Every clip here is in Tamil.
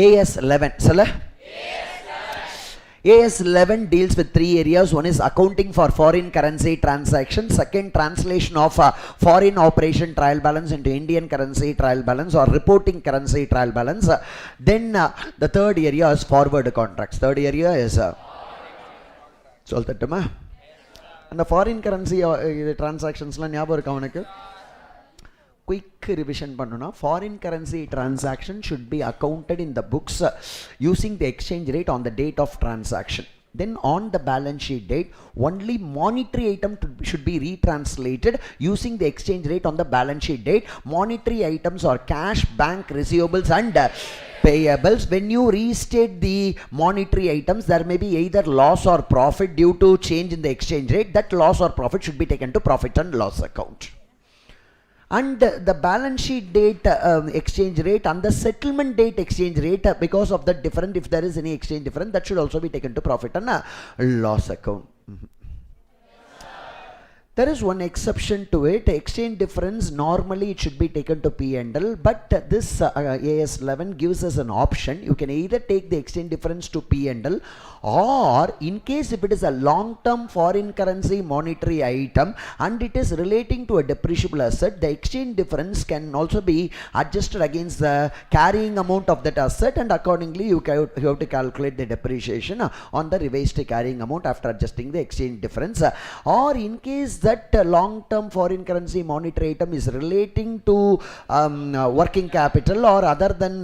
AS11 சொல்ல. AS11 deals with 3 areas. One is accounting for foreign currency transactions. Second, translation of foreign operation trial balance into Indian currency trial balance or reporting currency trial balance. Then the third area is forward contracts. Third area is சொல்லிட்டுமா அந்த ஃபாரின் கரன்சி டிரான்சாக்ஷன்ஸ்லாம் ஞாபகம் இருக்கா உனக்கு? Quick revision பண்ணனும்னா foreign currency transaction should be accounted in the books using the exchange rate on the date of transaction. Then on the balance sheet date, only monetary item should be retranslated using the exchange rate on the balance sheet date. Monetary items are cash, bank receivables and payables. When you restate the monetary items, there may be either loss or profit due to change in the exchange rate. That loss or profit should be taken to profit and loss account. And the balance sheet date exchange rate and the settlement date exchange rate, because of the difference, if there is any exchange difference, that should also be taken to profit and loss account. There is one exception to it. Exchange difference, normally it should be taken to P&L, but this AS11 gives us an option. You can either take the exchange difference to P&L, or in case if it is a long-term foreign currency monetary item and it is relating to a depreciable asset, the exchange difference can also be adjusted against the carrying amount of that asset, and accordingly you have to calculate the depreciation on the revised carrying amount after adjusting the exchange difference. Or in case that long-term foreign currency monetary item is relating to working capital or other than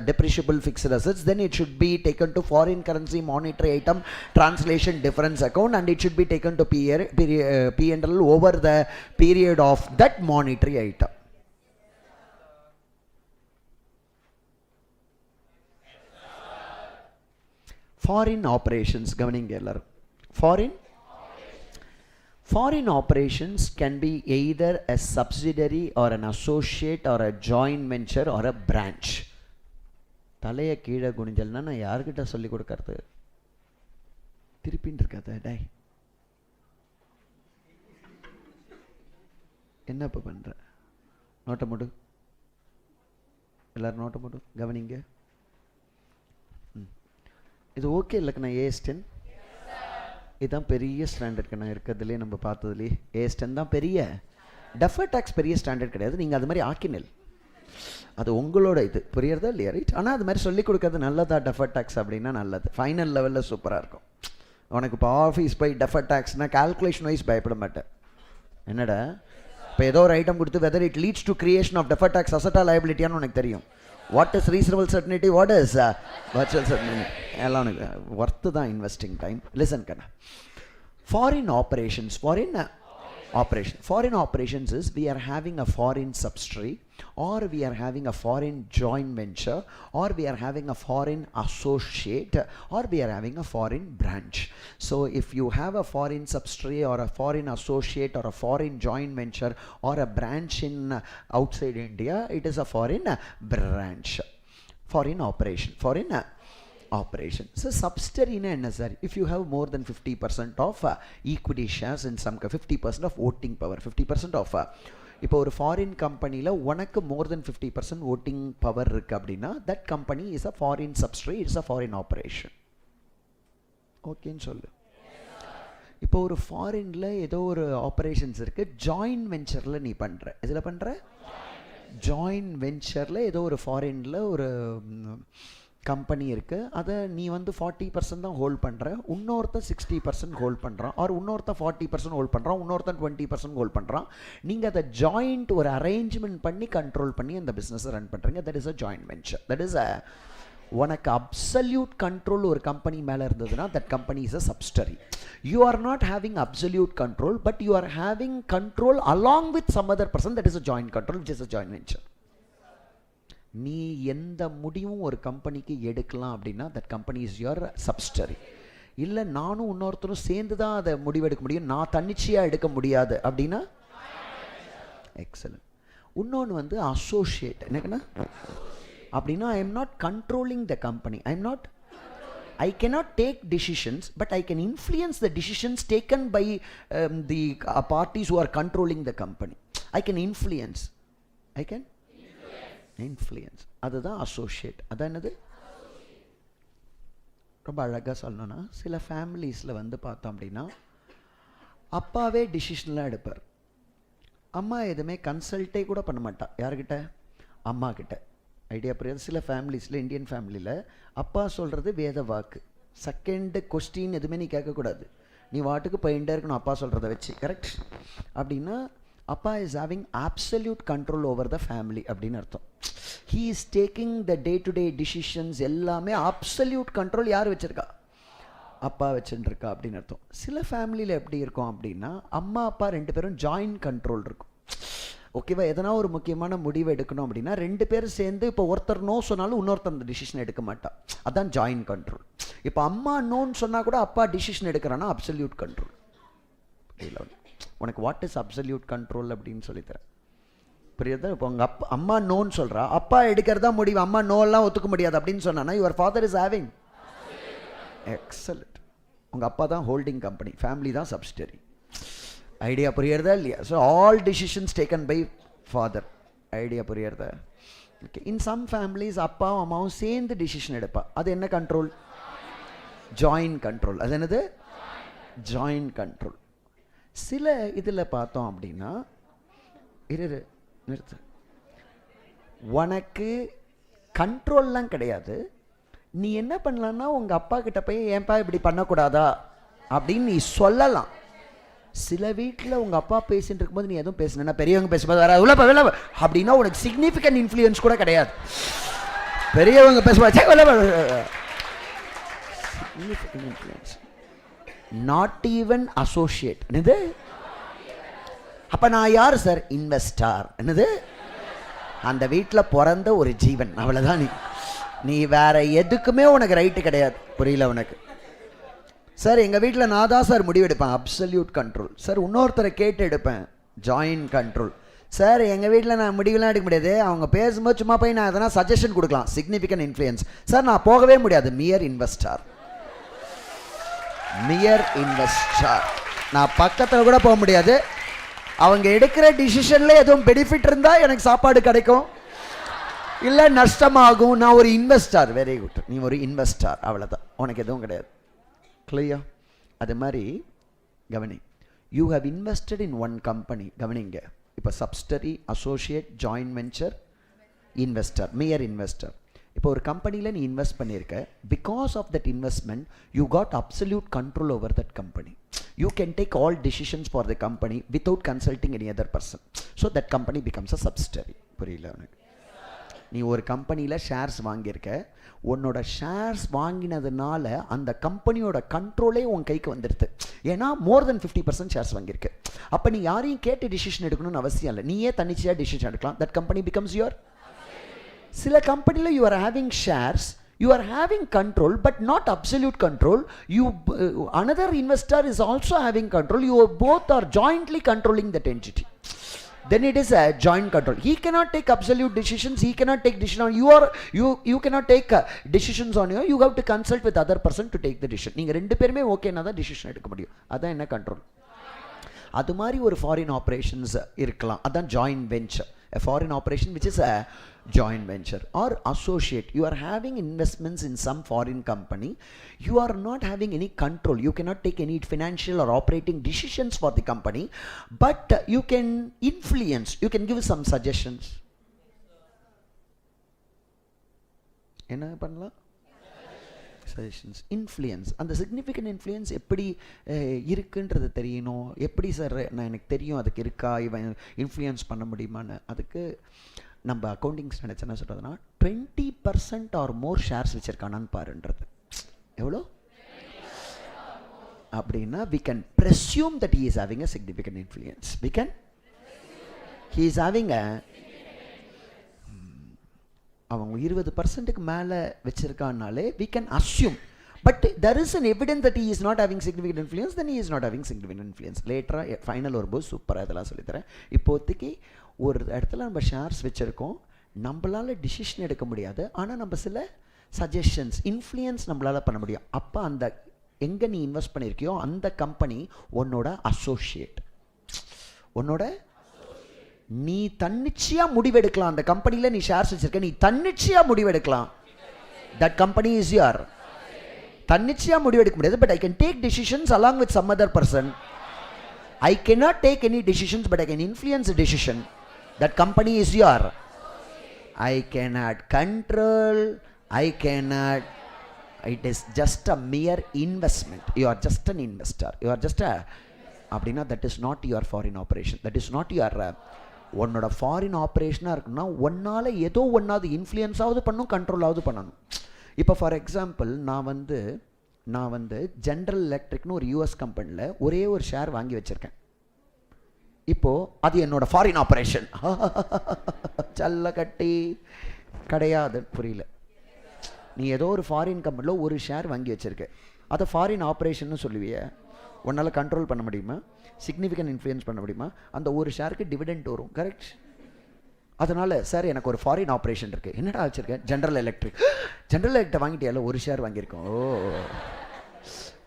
depreciable fixed assets, then it should be taken to foreign currency monetary item translation difference account, and it should be taken to P&L over the period of that monetary item. Foreign operations, கவனிங்க எல்லாரும். Foreign operations can be either a subsidiary or an associate or a joint venture or a branch. தலையை கீழே குனிஞ்சல்னா நான் யார்கிட்ட சொல்லி கொடுக்கறது? திருப்பின்னு இருக்காத டை, என்ன இப்போ பண்ணுற? நோட்டை முடு, எல்லோரும் நோட்டை முடு, கவனிங்க. இது ஓகே இல்லைக்கு நான் AS10 இதுதான் பெரிய ஸ்டாண்டர்ட் நான் இருக்கிறதுலே நம்ம பார்த்ததுலே. AS10 தான் பெரிய. டெஃபர்ட் டேக்ஸ் பெரிய ஸ்டாண்டர்ட் கிடையாது, நீங்கள் அது மாதிரி ஆக்கினல், அது உங்களோட இது, புரியறதா இல்லையா? ரைட். ஆனால் அது மாதிரி சொல்லிக் கொடுக்கறது நல்லதா? டெஃபர்ட் டேக்ஸ் அப்படின்னா நல்லது, ஃபைனல் லெவலில் சூப்பராக இருக்கும். உனக்கு இப்போ ஆஃபீஸ் போய் டெஃபர்ட் டேக்ஸ்னால் கால்குலேஷன் வைஸ் பயப்பட மாட்டேன். என்னடா இப்போ ஏதோ ஒரு ஐட்டம் கொடுத்து whether it leads to creation of deferred tax அசட்டா லைபிலிட்டியான்னு உனக்கு தெரியும். What is reasonable certainty, what is virtual certainty, எல்லாம் உனக்கு ஒர்த்து தான் இன்வெஸ்டிங் டைம். லிசன் கண்ணா, foreign operations is we are having a foreign subsidiary, or we are having a foreign joint venture, or we are having a foreign associate, or we are having a foreign branch. So if you have a foreign subsidiary or a foreign associate or a foreign joint venture or a branch in outside India, it is a foreign branch. Foreign operation. So subsidiary என்ன sir? If you have more than 50% of equity shares in some 50% of voting power, 50% of இப்போ ஒரு ஃபாரின் கம்பெனியில் உனக்கு மோர் தென் 50% voting power இருக்குது அப்படின்னா that company is a foreign subsidiary, it's a foreign operation. ஓகேன்னு சொல்லு. இப்போ ஒரு ஃபாரினில் ஏதோ ஒரு ஆப்ரேஷன்ஸ் இருக்குது, ஜாயின்ட் வெஞ்சரில் நீ பண்ணுற, இதில் பண்ணுற ஜாயின்ட் வெஞ்சரில் ஏதோ ஒரு ஃபாரினில் ஒரு கம்பெனி இருக்குது, அதை நீ வந்து 40% தான் ஹோல்ட் பண்ணுற, இன்னொருத்தர் 60% ஹோல்ட் பண்ணுறான், ஆர் இன்னொருத்தர் 40% ஹோல்ட் பண்ணுறான், இன்னொருத்தர் 20% ஹோல்ட் பண்ணுறான். நீங்கள் அதை ஜாயிண்ட் ஒரு அரேஞ்ச்மெண்ட் பண்ணி கண்ட்ரோல் பண்ணி அந்த பிஸ்னஸை ரன் பண்ணுறீங்க. That is a joint venture. That is உனக்கு அப்சல்யூட் கண்ட்ரோல் ஒரு கம்பெனி மேலே இருந்ததுன்னா that company is a subsidiary. You are not having absolute control, but you are having control along with some other person. That is a joint control, which is a joint venture. நீ எந்த முடிவும் ஒரு கம்பெனிக்கு எடுக்கலாம் அப்படின்னா that company is your subsidiary. இல்லை நானும் இன்னொருத்தரும் சேர்ந்து தான் அதை முடிவெடுக்க முடியும், நான் தன்னிச்சையாக எடுக்க முடியாது அப்படின்னா எக்ஸலன்ட். இன்னொன்று வந்து அசோசியேட். என்னக்குன்னா அப்படின்னா I am not controlling the company, I cannot take decisions, but I can influence the decisions taken by the parties who are controlling the company. I can influence. அதுதான் அசோசியேட். அதான் என்னது? ரொம்ப அழகாக சொல்லணும்னா, சில ஃபேமிலிஸில் வந்து பார்த்தோம் அப்படின்னா அப்பாவே டிசிஷன்லாம் எடுப்பார். அம்மா எதுவுமே கன்சல்ட்டே கூட பண்ண மாட்டா. யார்கிட்ட? அம்மா கிட்ட. ஐடியா புரியாது. சில ஃபேமிலிஸில், இந்தியன் ஃபேமிலியில் அப்பா சொல்கிறது வேத வாக்கு. செகண்ட் கொஸ்டின் எதுவுமே நீ கேட்கக்கூடாது, நீ வாட்டுக்கு போயிட்டே இருக்கணும் அப்பா சொல்கிறத வச்சு. கரெக்ட்? அப்படின்னா அப்பா is having absolute control over the family அப்படின்னு அர்த்தம். He is taking the day to day decisions எல்லாமே ஆப்சல்யூட் கண்ட்ரோல் யார் வச்சுருக்கா? அப்பா வச்சுருக்கா அப்படின்னு அர்த்தம். சில ஃபேமிலியில் எப்படி இருக்கும் அப்படின்னா அம்மா அப்பா ரெண்டு பேரும் ஜாயின்ட் கண்ட்ரோல் இருக்கும். ஓகேவா? எதனா ஒரு முக்கியமான முடிவு எடுக்கணும் அப்படின்னா ரெண்டு பேரும் சேர்ந்து, இப்போ ஒருத்தர் நோ சொன்னாலும் இன்னொருத்தர் அந்த டிசிஷன் எடுக்க மாட்டா. அதான் ஜாயின்ட் கண்ட்ரோல். இப்போ அம்மா நோன்னு சொன்னால் கூட அப்பா டிசிஷன் எடுக்கிறான்னா அப்சல்யூட் கண்ட்ரோல். இல்லை, உனக்கு வாட் இஸ் அப்சல்யூட் கண்ட்ரோல் அப்படின்னு சொல்லித்தரேன். புரியுதா? இப்போ உங்கள் அம்மா நோன்னு சொல்கிறா, அப்பா எடுக்கிறதா முடிவு, அம்மா நோலாம் ஒத்துக்க முடியாது அப்படின்னு சொன்னான்னா your father is having excellent. உங்கள் அப்பா தான் ஹோல்டிங் கம்பெனி, ஃபேமிலி தான் சப்சிடரி. ஐடியா புரியுறதா இல்லையா? So all decisions taken by father. Idea புரியுறதா? ஓகே. இன் சம் ஃபேமிலிஸ் அப்பாவும் அம்மாவும் சேர்ந்து டிசிஷன் எடுப்பா. அது என்ன கண்ட்ரோல்? Joint control. அது என்னது? Joint control. சில இதில் பார்த்தோம் அப்படின்னா, நிறுத்து, உனக்கு கண்ட்ரோல்லாம் கிடையாது. நீ என்ன பண்ணலான்னா உங்கள் அப்பா கிட்ட போய் ஏன்பா இப்படி பண்ணக்கூடாதா அப்படின்னு நீ சொல்லலாம். சில வீட்டில் உங்கள் அப்பா பேசிட்டு இருக்கும்போது நீ எதுவும் பேசினா, பெரியவங்க பேசும்போது வர உள்ள வெளில அப்படின்னா உனக்கு சிக்னிஃபிகண்ட் இன்ஃப்ளூயன்ஸ் கூட கிடையாது. பெரியவங்க பேசும்போது significant influence, not even associate. என்னது? அப்போ நான் யார் சார்? இன்வெஸ்டார். என்னது? அந்த வீட்டில் பிறந்த ஒரு ஜீவன், அவ்வளோதான். நீ வேற எதுக்குமே உனக்கு ரைட்டு கிடையாது. புரியல உனக்கு? சார் எங்கள் வீட்டில் நான் தான் சார் முடிவு எடுப்பேன், அப்சல்யூட் கண்ட்ரோல். சார் இன்னொருத்தரை கேட்டு எடுப்பேன், ஜாயின்ட் கண்ட்ரோல். சார் எங்கள் வீட்டில் நான் முடிவுலாம் எடுக்க முடியாது, அவங்க பேசும்போது சும்மா போய் நான் எதனா சஜஷன் கொடுக்கலாம், சிக்னிஃபிகண்ட் இன்ஃப்ளூயன்ஸ். சார் நான் போகவே முடியாது, மியர் இன்வெஸ்டார். மியர் இன்வெஸ்டார். நான் பக்கத்தில் கூட போக முடியாது. அவங்க எடுக்கிற டிசிஷனில் எதுவும் பெனிஃபிட் இருந்தால் எனக்கு சாப்பாடு கிடைக்கும், இல்லை நஷ்டமாகும். நான் ஒரு இன்வெஸ்டார். வெரி குட், நீ ஒரு இன்வெஸ்டார், அவ்வளோதான். உனக்கு எதுவும் கிடையாது. கிளியர்? அது மாதிரி கவனி, you have invested in one company. கவனிங்க, இப்போ subsidiary, associate, joint venture, investor, mere investor. இப்போ ஒரு கம்பெனியில் நீ இன்வெஸ்ட் பண்ணியிருக்க. Because of that investment you got absolute control over that company. You can take all decisions for the company without consulting any other person. So that company becomes a subsidiary. புரியல உனக்கு? நீ ஒரு கம்பெனியில் ஷேர்ஸ் வாங்கியிருக்க. உன்னோட ஷேர்ஸ் வாங்கினதுனால அந்த கம்பெனியோட கண்ட்ரோலே உன் கைக்கு வந்துடுது. ஏன்னா மோர் தென் 50% ஷேர்ஸ் வாங்கியிருக்க. அப்போ நீ யாரையும் கேட்டு டிசிஷன் எடுக்கணும்னு அவசியம் இல்லை, நீயே தன்னிச்சையாக டிசிஷன் எடுக்கலாம். That company becomes your. சில கம்பெனியில் you are having shares, you are having control but not absolute control. You another investor is also having control. You both are jointly controlling that entity. Then it is a joint control. He cannot take absolute decisions, he cannot take decision on you cannot take decisions on you have to consult with other person to take the decision. நீங்க ரெண்டு பேருமே ஓகேனா தான் டிசிஷன் எடுக்க முடியும். அதான் என்ன கண்ட்ரோல். அது மாதிரி ஒரு ஃபாரின் ஆபரேஷன்ஸ் இருக்கலாம், அதான் joint venture. A foreign operation which is a joint venture or associate. You are having investments in some foreign company. You are not having any control. You cannot take any financial or operating decisions for the company, but you can influence. You can give some suggestions. என்ன பண்ணலாம்? Suggestions, influence. அந்த சிக்னிஃபிகண்ட் இன்ஃப்ளூயன்ஸ் எப்படி இருக்குன்றது தெரியணும். எப்படி சார் நான் எனக்கு தெரியும் அதுக்கு இருக்கா, இவன் இன்ஃப்ளூயன்ஸ் பண்ண முடியுமான்னு? அதுக்கு நம்ம அக்கௌண்டிங் ஸ்டாண்டர்ட்ஸ் என்ன சொல்கிறதுனா 20% ஆர் மோர் ஷேர்ஸ் வச்சுருக்கானான்னு பாருன்றது. எவ்வளோ அப்படின்னா we can presume that he is having a significant influence. He is having a அவங்க 20%க்கு மேலே வச்சிருக்கானாலே we can assume, but there is an evidence that he is not having significant influence, then he is not having significant influence. லேட்டரா ஃபைனல் வரும்போது சூப்பராக இதெல்லாம் சொல்லித்தரேன். இப்போதைக்கு ஒரு இடத்துல நம்ம ஷேர்ஸ் வச்சுருக்கோம், நம்மளால் டிசிஷன் எடுக்க முடியாது, ஆனால் நம்ம சில சஜஷன்ஸ், இன்ஃப்ளூயன்ஸ் நம்மளால் பண்ண முடியும். அப்போ அந்த எங்கே நீ இன்வெஸ்ட் பண்ணியிருக்கியோ அந்த கம்பெனி உன்னோட அசோசியேட், உன்னோட நீ தன்னிச்சையா முடிவெடுக்கலாம். அந்த கம்பெனியில் நீ ஷேர்ஸ் வச்சிருக்க, நீ தன்னிச்சையா முடிவெடுக்கலாம். That company is your. தன்னிச்சையா முடிவெடுக்க முடியாது, but I can take decisions along with some other person. I cannot take any decisions, but I can influence a decision. That company is your. I cannot control, I cannot. It is just a mere investment. You are just an investor. You are just a. அப்படின்னா that is not your foreign operation. That is not your. உன்னோட ஃபாரின் ஆப்ரேஷனாக இருக்குன்னா ஒன்னால் ஏதோ ஒன்றாவது இன்ஃப்ளூயன்ஸாவது பண்ணும், கண்ட்ரோலாவது பண்ணணும். இப்போ ஃபார் எக்ஸாம்பிள் நான் வந்து ஜென்ரல் எலக்ட்ரிக்னு ஒரு யூஎஸ் கம்பெனியில் ஒரே ஒரு ஷேர் வாங்கி வச்சுருக்கேன். இப்போது அது என்னோடய ஃபாரின் ஆப்ரேஷன். சல்ல கட்டி கிடையாது, புரியல. நீ ஏதோ ஒரு ஃபாரின் கம்பெனியில் ஒரு ஷேர் வாங்கி வச்சுருக்க, அதை ஃபாரின் ஆப்ரேஷன்னு சொல்லுவிய. உன்னால் கண்ட்ரோல் பண்ண முடியுமா? சிக்னிஃபிகன்ட் இன்ஃப்ளூயன்ஸ் பண்ண முடியுமா? அந்த ஒரு ஷேருக்கு டிவிடெண்ட் வரும், கரெக்ட்? அதனால் சார் எனக்கு ஒரு ஃபாரின் ஆப்ரேஷன் இருக்குது. என்னடா வச்சுருக்கேன்? General electric. ஜென்ரல் எலக்ட்ரிக் வாங்கிட்டியால, ஒரு ஷேர் வாங்கியிருக்கோம். ஓ,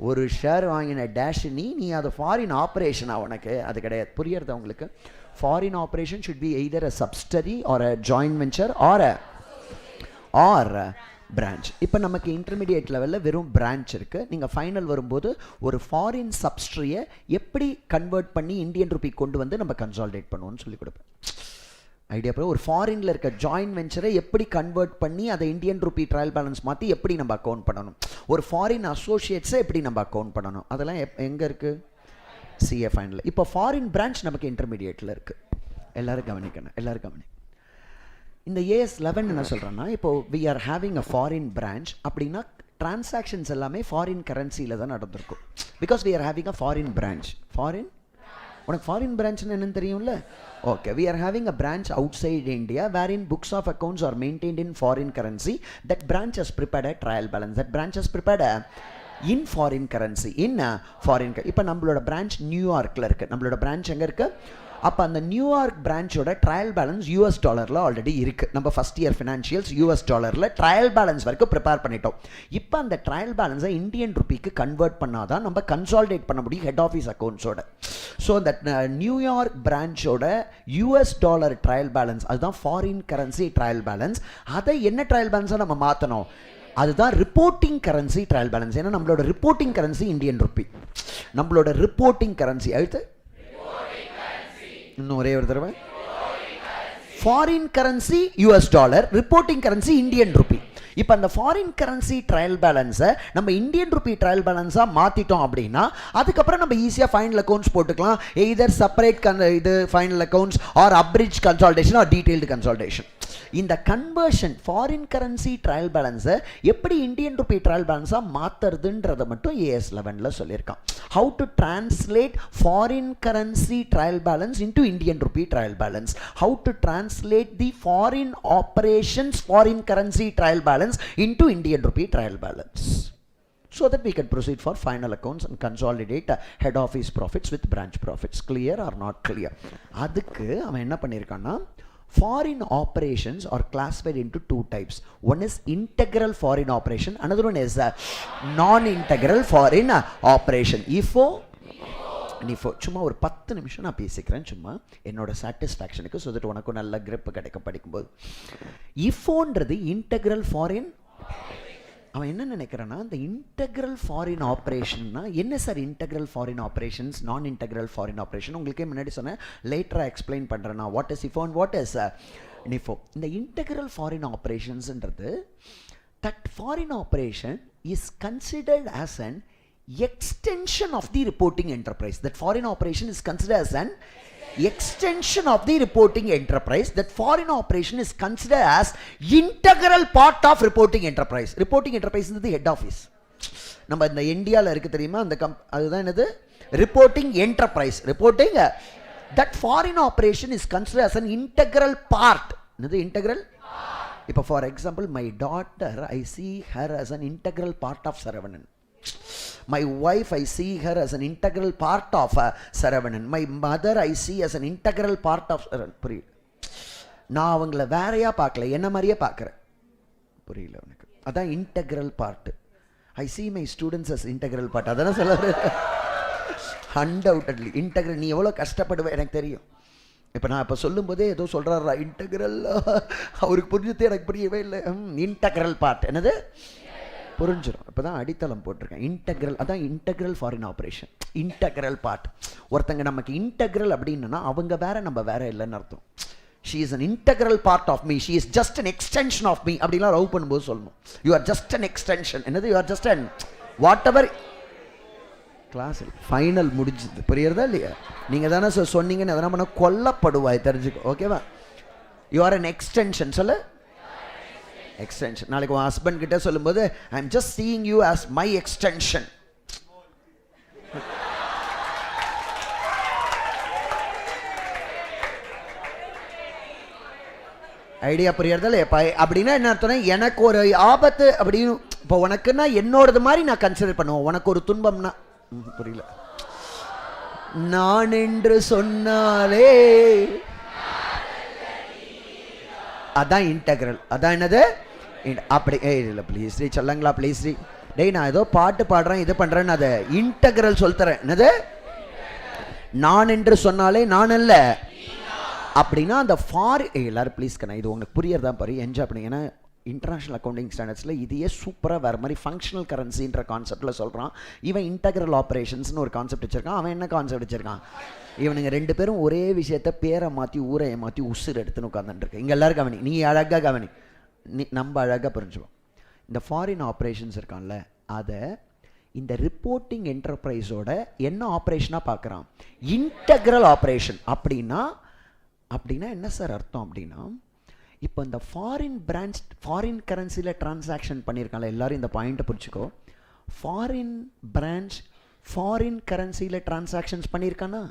ஒரு ஷேர் வாங்கின டேஷ் நீ அது ஃபாரின் ஆப்ரேஷனா உனக்கு? அது கிடையாது. புரியுறது உங்களுக்கு? Foreign operation should be either a subsidiary or a joint venture or branch. இப்போ நமக்கு இன்டர்மீடியேட் லெவலில் வெறும் பிரான்ச் இருக்குது. நீங்கள் ஃபைனல் வரும்போது ஒரு ஃபாரின் சப்ஸ்ட்ரியை எப்படி கன்வெர்ட் பண்ணி இந்தியன் ருபி கொண்டு வந்து நம்ம கன்சாலிடேட் பண்ணுவோம்னு சொல்லி கொடுப்பேன். ஐடியா போல ஒரு ஃபாரினில் இருக்க ஜாயின்ட் வெஞ்சரை எப்படி கன்வெர்ட் பண்ணி அதை இந்தியன் ருபி ட்ரையல் பேலன்ஸ் மாற்றி எப்படி நம்ம அக்கௌண்ட் பண்ணணும், ஒரு ஃபாரின் அசோசியேட்ஸை எப்படி நம்ம அக்கௌண்ட் பண்ணணும், அதெல்லாம் எங்கே இருக்குது? CA final. இப்போ ஃபாரின் பிரான்ச் நமக்கு இன்டர்மீடியேட்டில் இருக்குது. எல்லோரும் கவனி. இந்த AS11 என்ன சொல்கிறேன்னா, இப்போது we are having a foreign branch அப்படின்னா டிரான்சாக்ஷன்ஸ் எல்லாமே ஃபாரின் கரன்சியில் தான் நடந்திருக்கும். Because we are having a foreign branch. உனக்கு ஃபாரின் பிரான்ச்னு என்னன்னு தெரியும்ல? Okay, we are having a branch outside India where in books of accounts are maintained in foreign currency. That branch has prepared a trial balance. That branch has prepared a in foreign currency. இப்போ நம்மளோட பிரான்ச் நியூயார்க்கில் இருக்குது. நம்மளோட பிரான்ச் எங்கே இருக்குது? அப்போ அந்த நியூயார்க் பிரான்ச்சோட ட்ரையல் பேலன்ஸ் US டாலரில் ஆல்ரெடி இருக்குது. நம்ம ஃபஸ்ட் இயர் ஃபினான்ஷியல்ஸ் US டாலரில் ட்ரையல் பேலன்ஸ் வரைக்கும் ப்ரிப்பேர் பண்ணிட்டோம். இப்போ அந்த ட்ரையல் பேலன்ஸை இந்தியன் ருபிக்கு கன்வெர்ட் பண்ணாதான் நம்ம கன்சாலிடேட் பண்ண முடியும் ஹெட் ஆஃபீஸ் அக்கௌண்ட்ஸோட. ஸோ அந்த நியூயார்க் பிரான்ச்சோட US டாலர் ட்ரையல் பேலன்ஸ், அதுதான் ஃபாரின் கரன்சி ட்ரையல் பேலன்ஸ். அதை என்ன ட்ரையல் பேலன்ஸாக நம்ம மாற்றணும்? அதுதான் ரிப்போர்ட்டிங் கரன்சி ட்ரையல் பேலன்ஸ். ஏன்னா நம்மளோட ரிப்போர்ட்டிங் கரன்சி இந்தியன் ருபி. நம்மளோட ரிப்போர்ட்டிங் கரன்சி அடுத்து இன்னும் ஒரே ஒரு தடவை, foreign currency US dollar, reporting currency Indian rupee. இப்போ அந்த ஃபாரின் கரன்சி ட்ரையல் பேலன்ஸை நம்ம இந்தியன் ருபி ட்ரையல் பேலன்ஸாக மாற்றிட்டோம் அப்படின்னா அதுக்கப்புறம் நம்ம ஈஸியாக ஃபைனல் அக்கௌண்ட்ஸ் போட்டுக்கலாம். எய்தர் செப்பரேட் இது final accounts or abridged consolidation or detailed consolidation. இந்த கன்வர்ஷன் ஃபாரின் கரன்சி ட்ரையல் பேலன்ஸை எப்படி இந்தியன் ருபி ட்ரையல் பேலன்ஸாக மாற்றுறதுன்றதை மட்டும் AS11 சொல்லியிருக்கான். How to translate foreign currency trial balance into Indian rupee trial balance. How to translate the foreign operations foreign currency trial balance into Indian rupee trial balance, so that we can proceed for final accounts and consolidate head office profits with branch profits. Clear or not clear? அதுக்கு அவன் என்ன பண்ணியிருக்கான்னா, foreign operations are classified into two types. One is integral foreign operation, another one is non-integral foreign operation. இப்போ சும்மா ஒரு 10 நிமிஷம் நான் பேசிக்கிறேன், சும்மா என்னோட சாட்டிஸ்ஃபேக்ஷனுக்கு, ஸோ தட் உனக்கும் நல்ல கிரிப் கிடைக்கும் படிக்கும்போது. இஃபோன்றது இன்டெக்ரல் ஃபாரின். அவன் என்ன நினைக்கிறான்னா, இந்த இன்டெக்ரல் ஃபாரின் ஆப்ரேஷன்னா என்ன சார்? இன்டெக்ரல் ஃபாரின் ஆப்ரேஷன்ஸ், நான் இன்டெக்ரல் ஃபாரின் ஆப்ரேஷன் உங்களுக்கே முன்னாடி சொன்னேன், லேட்டராக எக்ஸ்பிளைன் பண்ணுறேன் நான். What is IFO, what is NIFO? இந்த இன்டெக்ரல் ஃபாரின் ஆப்ரேஷன்ஸ்ன்றது, that foreign operation is considered as an extension of the reporting enterprise. That foreign operation is considered as an extension of the reporting enterprise. That foreign operation is considered as integral part of reporting enterprise. Reporting enterprise is the head office. நம்ம இந்த இந்தியாவில் இருக்குது தெரியுமா, அந்த அதுதான் என்னது? Reporting enterprise. Reporting that foreign operation is considered as an integral part. என்னது integral? இப்போ for example, my daughter, I see her as an integral part of Saravanan. My wife, I see her as an integral part of Saravanan. My mother, I see as an integral part of புரியல, நான் அவங்கள வேறையா பார்க்கல, என்ன மாதிரியே பார்க்குறேன். புரியல உனக்கு? அதான் integral part. I see my students as integral part. அதான சொல்ல. Undoubtedly integral. நீ எவ்வளோ கஷ்டப்படுவேன் எனக்கு தெரியும். இப்போ நான் இப்போ சொல்லும் போதே ஏதோ சொல்கிறாரா இன்டெக்ரல், அவருக்கு புரிஞ்சது எனக்கு புரியவே இல்லை. இன்டெக்ரல் பார்ட் என்னது? புரிஞ்சிடும். இப்போ தான் அடித்தளம் போட்டிருக்கேன். இன்டெக்ரல், அதான் integral foreign operation, integral part. ஒருத்தங்க நமக்கு இன்டெக்ரல் அப்படின்னா அவங்க வேற நம்ம வேற இல்லைன்னு அர்த்தம். She is an integral part of me, she is just an extension of me அப்படிலாம் லவ் பண்ணும்போது சொல்லணும். You are just an extension. என்னது? You are just an whatever. Class final முடிஞ்சது, புரியுறதா இல்லையா? நீங்கள் தானே சொன்னீங்கன்னு எதனா பண்ண கொல்லப்படுவாய், தெரிஞ்சுக்கோ. ஓகேவா? You are an extension. சொல்லு, எக்ஸ்டென்ஷன். நாளைக்கு உன் ஹஸ்பண்ட் கிட்ட சொல்லும்போது I am just seeing you as my extension. Idea புரியறதில்ல? அப்படின்னா என்ன அர்த்தம்? எனக்கு ஒரு ஆபத்து அப்படின்னு இப்போ உனக்குன்னா என்னோடது மாதிரி நான் கன்சிடர் பண்ணுவேன். உனக்கு ஒரு துன்பம்னா புரியல. நான் என்று சொன்னாலே அதான் இன்டெக்ரல். அதான் என்னது? அப்படி இல்லை ப்ளீஸ் ஸ்ரீ சொல்லுங்களா ப்ளீஸ் ஸ்ரீ. டேய் நான் ஏதோ பாட்டு பாடுறேன் இது பண்ணுறேன்னு அதை இன்டெக்ரல் சொல்லித்தரேன். என்னது? நான் என்று சொன்னாலே நான் அல்ல அப்படின்னா அந்த எல்லாரும் ப்ளீஸ் கண்ணா இது உங்களுக்கு புரியறதா பாரு, என்ஜாய் பண்ணி. ஏன்னா இன்டர்நேஷ்னல் அக்கௌண்டிங் ஸ்டாண்டர்ட்ஸில் இதையே சூப்பராக வேறு மாதிரி ஃபங்க்ஷனல் கரன்சின்ற கான்செப்டில் சொல்கிறான். இவன் இன்டெக்ரல் ஆப்ரேஷன்ஸ்னு ஒரு கான்செப்ட் வச்சுருக்கான். அவன் என்ன கான்செப்ட் வச்சுருக்கான்? இவனுங்க ரெண்டு பேரும் ஒரே விஷயத்தை பேரை மாற்றி ஊரை மாற்றி உசுறு எடுத்துன்னு உட்காந்துருக்கு. இங்கே எல்லோரும் கவனி, நீ அழகாக கவனி, நம்ம அழகாக புரிஞ்சுவோம். இந்த ஃபாரின் ஆப்ரேஷன்ஸ் இருக்கான்ல, அதை இந்த ரிப்போர்ட்டிங் என்டர்பிரைஸோட என்ன ஆப்ரேஷனாக பார்க்குறான்? Integral operation. அப்படின்னா என்ன சார் அர்த்தம்? அப்படின்னா இப்போ இந்த ஃபாரின் பிரான்ச் ஃபாரின் கரன்சியில் டிரான்சாக்ஷன் பண்ணியிருக்காங்களே, எல்லோரும் இந்த பாயிண்ட்டை பிடிச்சிக்கோ. ஃபாரின் பிரான்ச் ஃபாரின் கரன்சியில் டிரான்சாக்ஷன்ஸ் பண்ணியிருக்கானா,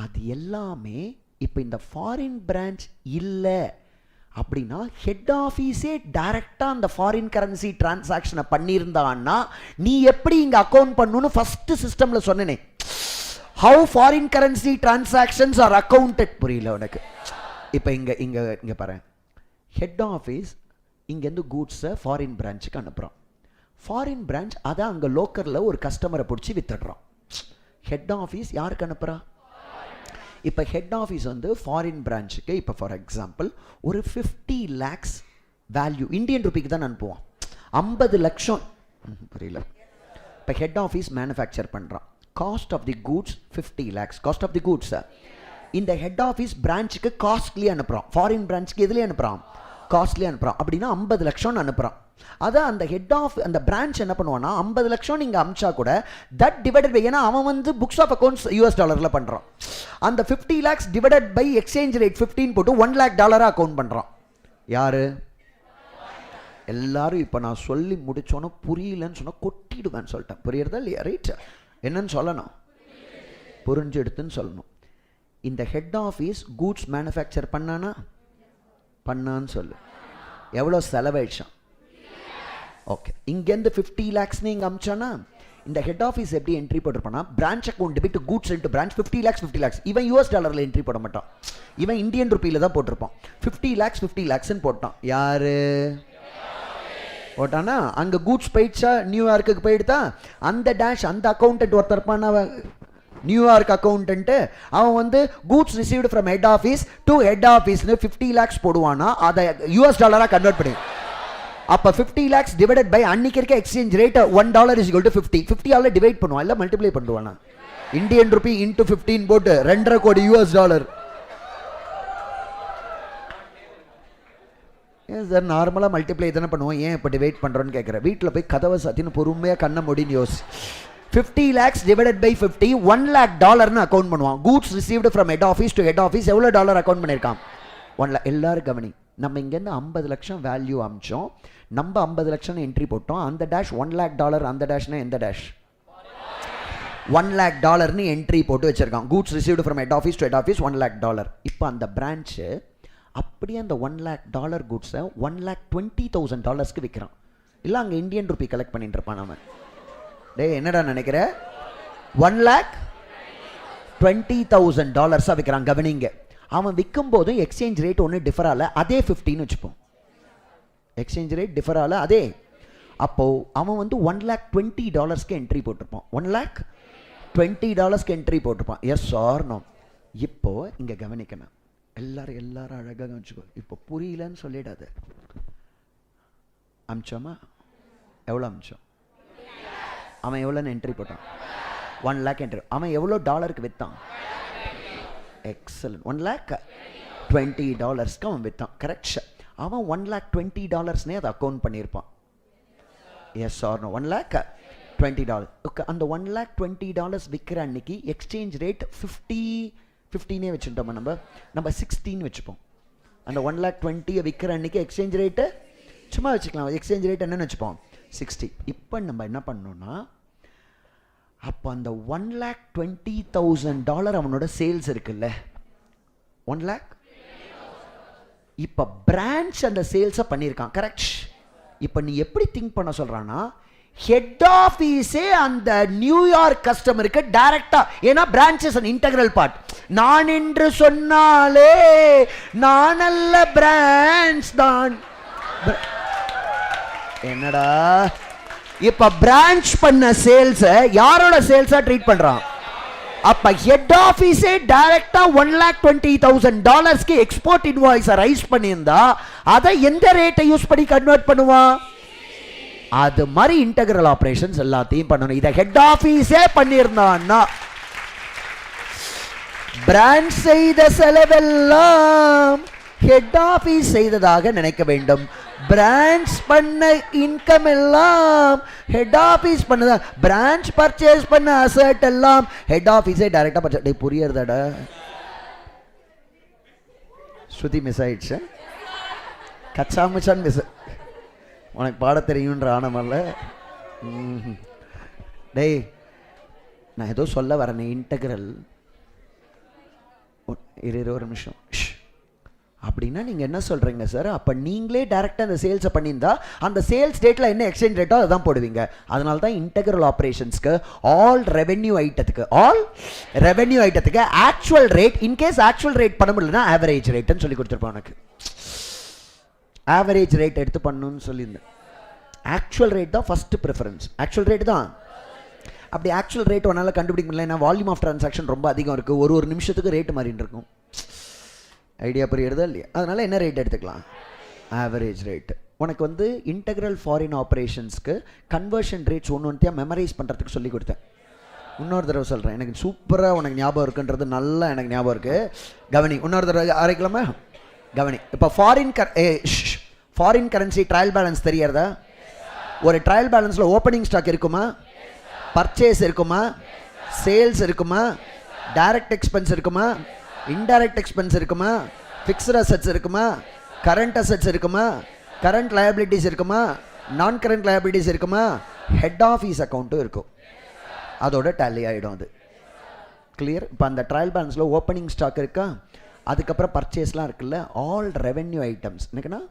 அது எல்லாமே இப்போ இந்த ஃபாரின் பிரான்ச் இல்லை அப்படின்னா ஹெட் ஆஃபீஸே டைரெக்டாக அந்த ஃபாரின் கரன்சி டிரான்சாக்ஷனை பண்ணியிருந்தான்னா நீ எப்படி இங்கே அக்கௌண்ட் பண்ணணும்னு ஃபஸ்ட்டு சிஸ்டமில் சொன்னேனே. How foreign currency transactions are accounted. புரியல உனக்கு? இப்போ இங்கே பாரு, ஹெட் ஆஃபீஸ் இங்கேருந்து கூட்ஸை ஃபாரின் பிரான்ச்சுக்கு அனுப்புகிறான். ஃபாரின் பிரான்ச் அதை அங்கே லோக்கலில் ஒரு கஸ்டமரை பிடிச்சி வித்துடுறான். ஹெட் ஆஃபீஸ் யாருக்கு அனுப்புகிறா? இப்போ ஹெட் ஆஃபீஸ் வந்து ஃபாரின் பிரான்ச்சுக்கு இப்போ ஃபார் எக்ஸாம்பிள் ஒரு 50 lakhs வேல்யூ இந்தியன் ருபிக்கு தான் அனுப்புவான். 50 லட்சம். புரியல? இப்போ ஹெட் ஆஃபீஸ் மேனுஃபேக்சர் பண்ணுறான். Cost of the goods 50 lakhs. Cost of the goods இந்த ஹெட் ஆஃபீஸ் பிரான்ச்சுக்கு காஸ்ட்லி அனுப்புகிறான். ஃபாரின் பிரான்ச்சுக்கு எதுலேயே அனுப்புகிறான்? காஸ்ட்லி அனுப்புகிறான். அப்படின்னா 50 லட்சம்னு அனுப்புகிறான். அதான் அந்த ஹெட் ஆஃப் அந்த பிரான்ச் என்ன பண்ணுவான்னா 50 லட்சம் நீங்கள் அமிச்சா கூட தட் டிவைடட் பை, ஏன்னா அவன் வந்து புக்ஸ் ஆஃப் அக்கௌண்ட்ஸ் US டாலரில் பண்ணுறான். அந்த 50 lakhs divided by exchange rate 15 போட்டு $1 lakh அக்கௌண்ட் பண்ணுறான். யாரு? எல்லாரும் இப்போ நான் சொல்லி முடிச்சோன்னே புரியலன்னு சொன்னால் கொட்டிடுவேன்னு சொல்லிட்டேன். புரியுறதா இல்லையா? ரைட்? என்னன்னு சொல்லணும்? புரிஞ்சு எடுத்துன்னு சொல்லணும். இந்த ஹெட் ஆஃபீஸ் கூட்ஸ் மேனுஃபேக்சர் பண்ணான்னு சொல்லு. எவ்வளோ செலவாயிடுச்சான்? ஓகே, இங்கேருந்து 50 lakhs இங்கே அமிச்சானா இந்த ஹெட் ஆஃபீஸ் எப்படி என்ட்ரி போட்டிருப்பானா, branch account debit goods into branch 50 lakhs. இவன் US டாலரில் என்ட்ரி போட மாட்டான், இவன் இந்தியன் ருப்பியில் தான் போட்டிருப்பான். 50 lakhsன்னு போட்டான். யாரு போட்டானா? அங்கே கூட்ஸ் போயிடுச்சா, நியூயார்க்குக்கு போயிடுதா, அந்த டேஷ் அந்த அக்கௌண்டன்ட் ஒருத்தர் இருப்பான், அவன் நியூயார்க் அக்கௌண்டன்ட்டு, அவன் வந்து goods received from head office to head ஆஃபீஸ்னு 50 lakhs போடுவானா, அதை US டாலராக கன்வெர்ட் பண்ணி. அப்போ 50 lakhs டிவைடட் பை அன்னைக்கு இருக்க exchange rate $1 is equal to 50. 50 divide பண்ணுவான், இல்லை மல்டிப்ளை பண்ணுவானா. இந்தியன் ருபி இன்ட்டு 15 போட்டு 2.5 கோடி US டாலர். ஏன் சார் நார்மலாக மல்டிப்ளை தானே பண்ணுவோம், ஏன் இப்போ டிவைட் பண்ணுறோன்னு கேட்குறேன். வீட்டில் போய் கதவை சாத்தின்னு பொறுமையாக கண்ணை முடின்னு யோசி. 50 lakhs divided by 50 $1 lakh account பண்ணுவான். Goods received from head office to head office எவ்வளோ டாலர் அக்கௌண்ட் பண்ணியிருக்கான்? 1 lakh. எல்லாரும் கவனி, நம்ம இங்கேருந்து 50 லட்சம் வேல்யூ அமிச்சோம், நம்ம 50 லட்சம் என்ட்ரி போட்டோம். அந்த டேஷ் $1 lakh, அந்த டேஷ்னா எந்த டேஷ்? $1 lakh என்ட்ரி போட்டு வச்சிருக்கான். Goods received from head office to head office $1 lakh. இப்போ அந்த பிரான்ச்சு அப்படியே அந்த $1 lakh கூட்ஸை $1,20,000 விற்கிறான். இல்லை அங்கே இந்தியன் ருபி கலெக்ட் பண்ணிட்டு இருப்பான் அவன். டே என்னடா நினைக்கிற? $1,20,000 விற்கிறான். கவனிங்க, அவன் விற்கும் போதும் எக்ஸ்சேஞ்ச் ரேட் ஒன்று டிஃபர் ஆகல, அதே 50ன்னு வச்சுப்போம். எக்ஸ்சேஞ்ச் ரேட் டிஃபர் ஆகல அதே. அப்போது அவன் வந்து $1,20,000 என்ட்ரி போட்டிருப்பான். $1,20,000 என்ட்ரி போட்டிருப்பான். Yes or no? இப்போது இங்கே கவனிக்கணும், எல்லாரும் அழகாக வச்சுக்கோ. இப்போ புரியலன்னு சொல்லிடாது. அமிச்சோமா எவ்வளோ அமிச்சோம்? அவன் எவ்வளோன்னு என்ட்ரி போட்டான்? 1 lakh என்ட்ரி. அவன் எவ்வளோ டாலருக்கு விற்றான்? எக்ஸலன்ட். $1,20,000 அவன் விற்றான். கரெக்ட். அவன் $1,20,000 அதை அக்கௌண்ட் பண்ணியிருப்பான். S or no? $1,20,000. ஓகே, அந்த $1,20,000 விற்கிற அன்னைக்கு எக்ஸ்சேஞ்ச் ரேட் 15 வச்சுட்டோம். நம்ம 16 வச்சுப்போம். அந்த 1,20,000 விற்கிற அன்னைக்கு எக்ஸ்சேஞ்ச் ரேட்டு சும்மா வச்சுக்கலாம். எக்ஸ்சேஞ்ச் ரேட் என்னன்னு வச்சுப்போம்? 60. இப்போ நம்ம என்ன பண்ணோம்னா, அப்போ அந்த $1,20,000 அவனோட சேல்ஸ் இருக்குல்ல, 1 lakh. இப்போ பிரான்ச் அந்த சேல்ஸை பண்ணியிருக்கான். கரெக்ட். இப்போ நீ எப்படி திங்க் பண்ண சொல்றான்னா, ஹெட் ஆஃபீஸே அந்த நியூயார்க் கஸ்டமருக்கு டைரக்டா, ஏன்னா பிரான்ச்சஸ் அன் இன்டெகிரல் பார்ட். நான் என்று சொன்னாலே நான் அல்ல பிரான்ச் தான். என்னடா இப்ப பிரான்ச் பண்ண சேல்ஸ் யாரோட சேல்ஸா ட்ரீட் பண்றான்? அப்ப ஹெட் ஆபீஸே டைரக்டா $1,20,000 எக்ஸ்போர்ட் இன்வாய்ஸ் ரைஸ் பண்ணியிருந்தா அதை எந்த ரேட்டை யூஸ் பண்ணி கன்வெர்ட் பண்ணுவான்? அது மாதிரி இன்டெகிரல் ஆபரேஷன்ஸ் எல்லாத்தையும் பண்ணணும். இதை ஹெட் ஆபீஸே பண்ணியிருந்தான்னா பிரான்ச் செய்த செலவெல்லாம் ஹெட் ஆபீஸ் செய்ததாக நினைக்க வேண்டும். பிரான்ச் பண்ண இன்கம் எல்லாம் ஹெட் ஆபீஸ் பண்ணதா. பிரான்ச் பர்ச்சேஸ் பண்ண அசெட் எல்லாம் ஹெட் ஆபீஸே டைரக்டா பர்ச்சேஸ். புரியறதாடா? ஸ்ருதி மிஸ் ஆயிடுச்சு. கச்சா முச்சான் மிஸ். உனக்கு பாட தெரியுன்ற ஆனமல்ல. டேய், நான் ஏதோ சொல்ல வரேன். இன்டெகிரல் ஒரு நிமிஷம். அப்படின்னா நீங்கள் என்ன சொல்கிறீங்க சார்? அப்போ நீங்களே டேரெக்டாக அந்த சேல்ஸை பண்ணியிருந்தா அந்த சேல்ஸ் டேட்டில் என்ன எக்ஸ்சேஞ்ச் ரேட்டோ அதான் போடுவீங்க. அதனால தான் இன்டெகிரல் ஆப்ரேஷன்ஸ்க்கு ஆல் ரெவென்யூ ஐட்டத்துக்கு actual rate, in case actual rate பண்ண முடியலன்னா ஆவரேஜ் ரேட்டுன்னு சொல்லி கொடுத்துருப்போம். எனக்கு ஆவரேஜ் ரேட் எடுத்து பண்ணணும்னு சொல்லியிருந்தேன். ஆக்சுவல் ரேட் தான் ஃபஸ்ட்டு ப்ரிஃபரன்ஸ். ஆக்சுவல் ரேட் தான். அப்படி ஆக்சுவல் ரேட் ஒன்றால் கண்டுபிடிக்க முடியல. ஏன்னா வால்யூம் ஆஃப் ட்ரான்சாக்ஷன் ரொம்ப அதிகம் இருக்குது. ஒரு நிமிஷத்துக்கு ரேட்டு மாறின்னு இருக்கும். ஐடியா புரியுறதா இல்லையா? அதனால் என்ன ரேட் எடுத்துக்கலாம்? Average rate. உனக்கு வந்து இன்டெகிரல் ஃபாரின் ஆப்ரேஷன்ஸ்க்கு கன்வர்ஷன் ரேட்ஸ் ஒன்றுத்தையாக மெமரைஸ் பண்ணுறதுக்கு சொல்லி கொடுத்தேன். இன்னொரு தடவை சொல்கிறேன். எனக்கு சூப்பராக உனக்கு ஞாபகம் இருக்குன்றது நல்லா எனக்கு ஞாபகம் இருக்குது. கவனி, இன்னொரு தடவை ஆரம்பிக்கலாமா? கவனி. இப்போ ஃபாரின் கரன்சி ட்ரையல் பேலன்ஸ் தெரியறதா? ஒரு ட்ரையல் பேலன்ஸில் ஓப்பனிங் ஸ்டாக் இருக்குமா? பர்ச்சேஸ் இருக்குமா? சேல்ஸ் இருக்குமா? டைரக்ட் எக்ஸ்பென்ஸ் இருக்குமா? இன்டைரக்ட் எக்ஸ்பென்ஸ் இருக்குமா? ஃபிக்ஸ்டு அசெட்ஸ் இருக்குமா? கரண்ட் அசெட்ஸ் இருக்குமா? கரண்ட் லயபிலிட்டிஸ் இருக்குமா? நான் கரண்ட் லயபிலிட்டிஸ் இருக்குமா? ஹெட் ஆஃபீஸ் அக்கௌண்ட்டும் இருக்கும். அதோட டேலி ஆகிடும். அது கிளியர். இப்போ அந்த ட்ரையல் பேலன்ஸில் ஓப்பனிங் ஸ்டாக் இருக்கா, அதுக்கப்புறம் பர்ச்சேஸ்லாம் இருக்குல்ல, ஆல் ரெவென்யூ ஐட்டம்ஸ். எனக்குன்னா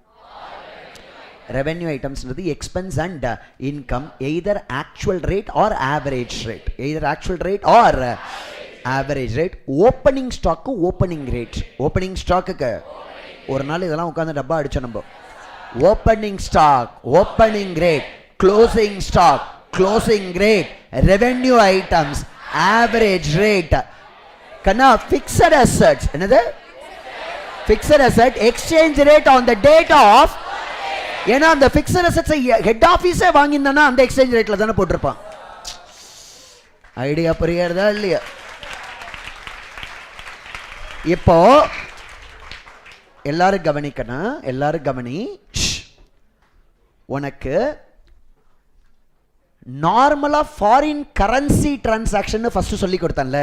ரெவென்யூ ஐட்டம்ஸ்ன்றது expense and income, either actual rate or average rate. Either actual rate or average rate. Opening stock opening rate. Opening ஸ்டாக்குக்கு ஒரு நாள் இதெல்லாம் உட்காந்து டப்பா அடிச்சோம் நம்ம. Opening stock opening rate, closing stock closing rate, revenue items average rate. கண்ணா ஃபிக்ஸட் அசெட்ஸ் என்னது? Fixed asset exchange rate on the date of. ஏன்னா அந்த ஃபிக்ஸட் அசெட்ஸை ஹெட் ஆஃபீஸே வாங்கியிருந்தானா அந்த எக்ஸ்சேஞ்ச் ரேட்ல தானே போட்டிருப்பான். ஐடியா புரியுறதா இல்லையா? இப்போ எல்லாரும் கவனிக்கணும். எல்லாரும் கவனி. உனக்கு நார்மலா ஃபாரின் கரன்சி டிரான்சாக்ஷன் ஃபர்ஸ்ட் சொல்லி கொடுத்தேன்ல,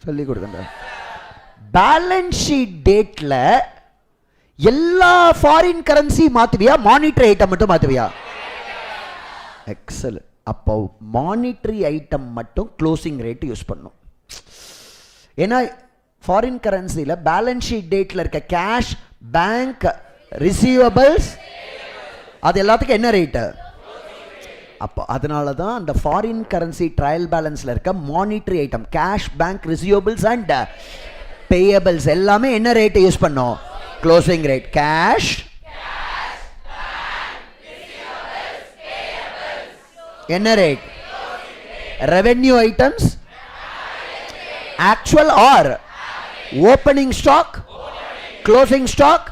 சொல்லி கொடுத்தேன். பேலன்ஸ் ஷீட் டேட்ல எல்லா ஃபாரின் கரன்சி மாத்துவியா, மானிட்டரி ஐட்டம் மட்டும் மாத்துவியா? எக்ஸல். அப்போ மானிட்டரி ஐட்டம் மட்டும் க்ளோசிங் ரேட் யூஸ் பண்ணும். ஏன்னா ஃபாரின் கரன்சியில் பேலன்ஸ் ஷீட் டேட்டில் இருக்க கேஷ், பேங்க், ரிசீவபிள்ஸ் அது எல்லாத்துக்கும் என்ன ரேட்டு? அப்போ அதனால தான் அந்த ஃபாரின் கரன்சி ட்ரையல் பேலன்ஸில் இருக்க monetary item cash, bank, receivables and payables எல்லாமே என்ன ரேட்டை யூஸ் பண்ணோம்? Closing rate. கேஷ், என்ன rate? Revenue items actual or opening stock, closing stock,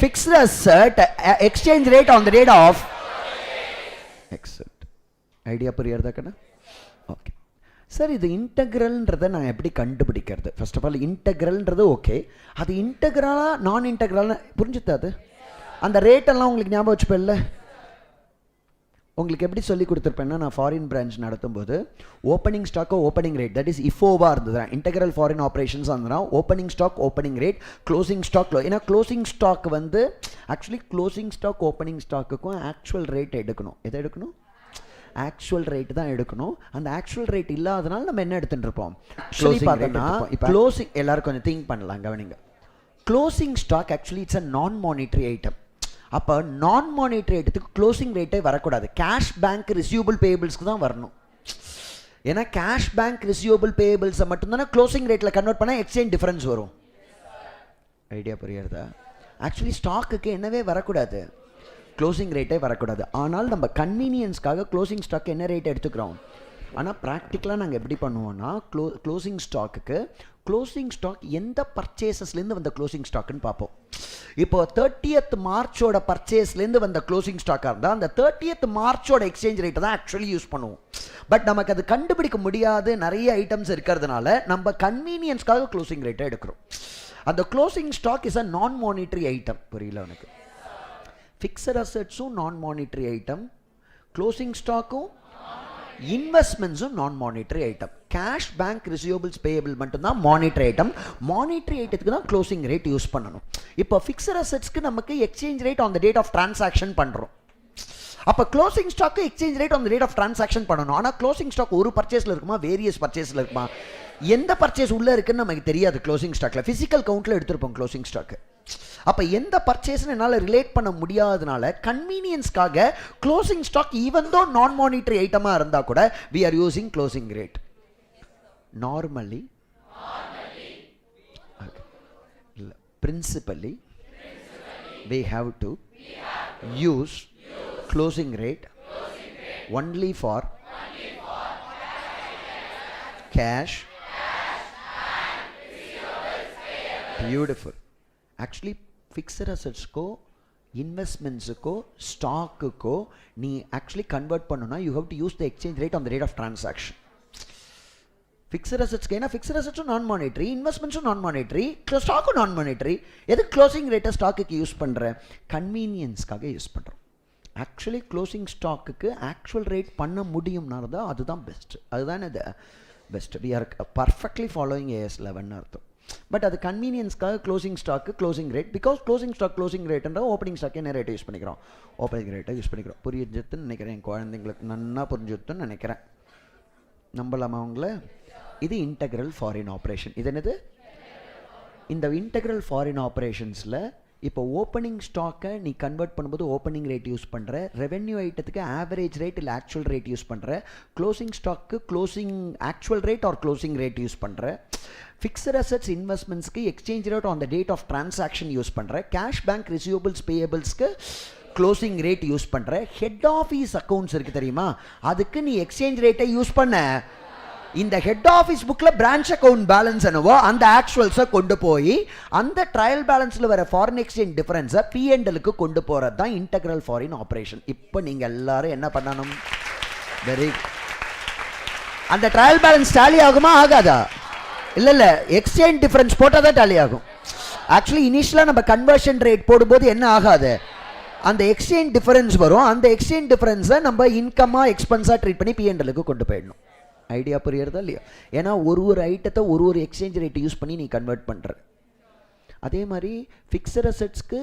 fixed asset exchange rate on the date of idea புரியுறதா கண்ணா? ஓகே சார், இது இன்டெக்ரல்ன்றதை நான் எப்படி கண்டுபிடிக்கிறது? ஃபர்ஸ்ட் ஆஃப் ஆல் இன்டெக்ரல்ன்றது ஓகே, அது இன்டெக்ரலா நான் இன்டெக்ரல்னு புரிஞ்சுது? அது அந்த ரேட்டெல்லாம் உங்களுக்கு ஞாபகம் வச்சுப்பேன்ல? உங்களுக்கு எப்படி சொல்லி கொடுத்துருப்பேன்னா, நான் ஃபாரின் பிரான்ச் நடத்தும்போது ஓப்பனிங் ஸ்டாக்கோ ஓப்பனிங் ரேட், தட் இஸ் இஃபோவாக இருந்தது. இன்டெக்ரல் ஃபாரின் ஆப்ரேஷன்ஸ் இருந்ததுன்னா opening stock opening rate, closing stock ஏன்னா க்ளோசிங் ஸ்டாக் வந்து ஆக்சுவலி க்ளோசிங் ஸ்டாக் ஓப்பனிங் ஸ்டாக்குக்கும் ஆக்சுவல் ரேட் எடுக்கணும். எதை எடுக்கணும்? ஆக்சுவல் ரேட் தான் எடுக்கணும். அந்த ஆக்சுவல் ரேட் இல்லாதனால நம்ம என்ன எடுத்துட்டு இருப்போம்? க்ளோசிங் பார்த்தோம்னா க்ளோசிங் எல்லாரும் கொஞ்சம் திங்க் பண்ணலாம், கவனிங்க. Closing stock actually it's a non monetary item. அப்போ நான் மானிட்டரி ஐட்டத்துக்கு க்ளோசிங் ரேட்டே வரக்கூடாது. கேஷ் பேங்க் ரிசியூபிள் பேயபிள்ஸ்க்கு தான் வரணும். ஏன்னா கேஷ் பேங்க் ரிசியூபிள் பேயபிள்ஸை மட்டும்தானே க்ளோசிங் ரேட்டில் கன்வெர்ட் பண்ணால் எக்ஸ்சேஞ்ச் டிஃபரன்ஸ் வரும். ஐடியா புரியுறதா? ஆக்சுவலி ஸ்டாக்குக்கு என்னவே வரக்கூடாது, க்ளோசிங் ரேட்டே வரக்கூடாது. ஆனால் நம்ம கன்வீனியன்ஸ்க்காக க்ளோசிங் ஸ்டாக் என்ன ரேட் எடுத்துக்கிறோம். ஆனால் ப்ராக்டிக்கலாக நாங்கள் எப்படி பண்ணுவோம்னா, க்ளோசிங் ஸ்டாக்குக்கு க்ளோசிங் ஸ்டாக் எந்த பர்ச்சேசஸ்லேருந்து வந்த க்ளோசிங் ஸ்டாக்குன்னு பார்ப்போம். இப்போ 30th மார்ச்சோட பர்ச்சேஸ்லேருந்து வந்த க்ளோசிங் ஸ்டாக்காக இருந்தால் அந்த 30th மார்ச்சோட எக்ஸ்சேஞ்ச் ரேட்டை தான் ஆக்சுவலி யூஸ் பண்ணுவோம். பட் நமக்கு அது கண்டுபிடிக்க முடியாது, நிறைய ஐட்டம்ஸ் இருக்கிறதுனால நம்ம கன்வீனியன்ஸ்க்காக க்ளோசிங் ரேட்டை எடுக்கிறோம். அந்த closing stock is a non monetary item. புரியல உனக்கு? ஃபிக்ஸட் அசெட்ஸும் நான் மானிட்டரி ஐட்டம், க்ளோசிங் ஸ்டாக்கும் இன்வெஸ்ட்மெண்ட்ஸும் non monetary item. Cash bank receivables payable மட்டும்தான் மானிட்டரி ஐட்டம். மானிட்டரி ஐட்டத்துக்கு தான் க்ளோசிங் ரேட் யூஸ் பண்ணணும். இப்போ ஃபிக்ஸட் அசெட்ஸ்க்கு நமக்கு exchange rate on the date of transaction பண்ணுறோம். அப்போ closing stock exchange rate on the date of transaction பண்ணணும். ஆனால் க்ளோசிங் ஸ்டாக் ஒரு பர்ச்சேஸில் இருக்குமா, வேரியஸ் பர்ச்சேஸில் இருக்குமா, எந்த பர்ச்சேஸ் உள்ளே இருக்குன்னு நமக்கு தெரியாது. க்ளோசிங் ஸ்டாக்கில் ஃபிசிக்கல் கவுண்ட்டில் எடுத்துருப்போம் க்ளோசிங் ஸ்டாக்கு. அப்போ எந்த பர்ச்சேஸ்னு என்னால் ரிலேட் பண்ண முடியாதனால கன்வீனியன்ஸ்க்காக க்ளோசிங் ஸ்டாக் ஈவன் தோ நான் மானிட்டரி ஐட்டமாக இருந்தால் கூட we are using closing rate. Normally இல்லை, principally we have to use closing rate only for cash. Beautiful. Actually fixed assets ko investments ko stock ko நீ actually convert பண்ணனும்னா you have to use the exchange rate on the date of transaction. Fixed அசெட்ஸ்க்கு ஏன்னா ஃபிக்ஸட் அசெட்ஸும் நான் மானிட்டரி, இன்வெஸ்ட்மெண்ட்ஸும் நான் மானிட்டரி, ஸ்டாக்கும் நான் மானிட்டரி. எது க்ளோசிங் ரேட்டை ஸ்டாக்குக்கு யூஸ் பண்ணுறேன்? கன்வீனியன்ஸ்க்காக யூஸ் பண்ணுறோம். ஆக்சுவலி க்ளோசிங் ஸ்டாக்குக்கு ஆக்சுவல் ரேட் பண்ண முடியும்னா தான் அதுதான் பெஸ்ட்டு. அதுதான் இது best. We are perfectly following AS11 அர்த்தம். பட் அது கன்வீனியன்ஸ்க்காக closing stock closing rate, because closing stock closing ரேட்டுன்ற ஓப்பனிங் ஸ்டாக் என்ன ரேட்டை யூஸ் பண்ணிக்கிறோம்? ஓப்பனிங் ரேட்டை யூஸ் பண்ணிக்கிறோம். புரிஞ்சுதுன்னு நினைக்கிறேன், என் குழந்தைங்களுக்கு நன்னா புரிஞ்சுதுன்னு நினைக்கிறேன். நம்பலாமா அவங்கள? இது இன்டெக்ரல் ஃபாரின் ஆப்ரேஷன். இது என்னது? இந்த இன்டெக்ரல் ஃபாரின் ஆப்ரேஷன்ஸில் இப்போ ஓப்பனிங் ஸ்டாக்கை நீ கன்வெர்ட் பண்ணும்போது ஓப்பனிங் ரேட் யூஸ் பண்ணுற, ரெவென்யூ ஐட்டத்துக்கு ஆவரேஜ் ரேட் இல்லை ஆக்சுவல் ரேட் யூஸ் பண்ணுற, closing stock closing actual rate or closing rate use பண்ணுற, ஃபிக்ஸட் அசெட்ஸ் இன்வெஸ்ட்மெண்ட்ஸ்க்கு exchange rate on the date of transaction use பண்ணுற, கேஷ் பேங்க் ரிசியூபிள்ஸ் பேயபிள்ஸ்க்கு க்ளோசிங் ரேட் யூஸ் பண்ணுற, ஹெட் ஆஃபீஸ் அக்கௌண்ட்ஸ் இருக்குது தெரியுமா, அதுக்கு நீ எக்ஸ்சேஞ்ச் ரேட்டை யூஸ் பண்ண. இந்த ஹெட் ஆஃபீஸ் புக்கில் பிரான்ச் அக்கௌண்ட் பேலன்ஸ் என்னவோ அந்த ஆக்சுவல்ஸை கொண்டு போய் அந்த ட்ரையல் பேலன்ஸில் வர ஃபாரின் எக்ஸ்சேஞ்ச் டிஃபரன்ஸை P&Lக்கு கொண்டு போகிறது தான் இன்டெக்ரல் ஃபாரின் ஆப்ரேஷன். இப்போ நீங்கள் எல்லாரும் என்ன பண்ணணும்? வெரி, அந்த ட்ரையல் பேலன்ஸ் டேலி ஆகுமா ஆகாதா? இல்லை, எக்ஸ்சேஞ்ச் டிஃபரன்ஸ் போட்டால் தான் டேலி ஆகும். ஆக்சுவலி இனிஷியலாக நம்ம கன்வர்ஷன் ரேட் போடும்போது என்ன ஆகாது, அந்த எக்ஸ்சேஞ்ச் டிஃபரன்ஸ் வரும். அந்த எக்ஸ்சேஞ்ச் டிஃபரன்ஸை நம்ம இன்கமாக எக்ஸ்பென்ஸாக ட்ரீட் பண்ணி P&Lக்கு கொண்டு போயிடணும். ஐடியா புரியுறதா இல்லையா? ஏன்னா ஒரு ஐட்டத்தை ஒரு எக்ஸ்சேஞ்ச் ரேட்டை யூஸ் பண்ணி நீ கன்வெர்ட் பண்ணுற. அதே மாதிரி ஃபிக்ஸட் அசெட்ஸ்க்கு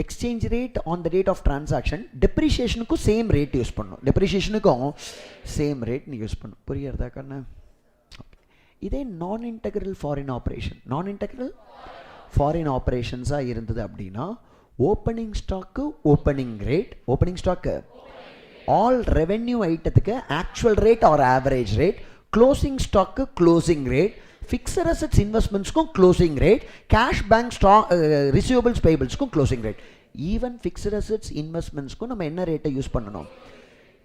exchange rate on the date of transaction, டெப்ரிஷியேஷனுக்கும் சேம் ரேட் யூஸ் பண்ணணும். டெப்ரிஷியேஷனுக்கும் சேம் ரேட் நீ யூஸ் பண்ணணும். புரியுறதா கண்ணா? இதே non integral foreign operation, non integral foreign ஆப்ரேஷன்ஸாக இருந்தது அப்படின்னா opening stock opening rate, opening stock all revenue ஐட்டத்துக்கு actual rate or average rate, closing stock closing rate, fixed assets இன்வெஸ்ட்மெண்ட்ஸ்க்கும் closing rate, cash bank stock receivables பேயபிள்ஸ்க்கும் closing rate. Even fixed assets இன்வெஸ்ட்மெண்ட்ஸ்க்கும் நம்ம என்ன ரேட்டை யூஸ் பண்ணணும்?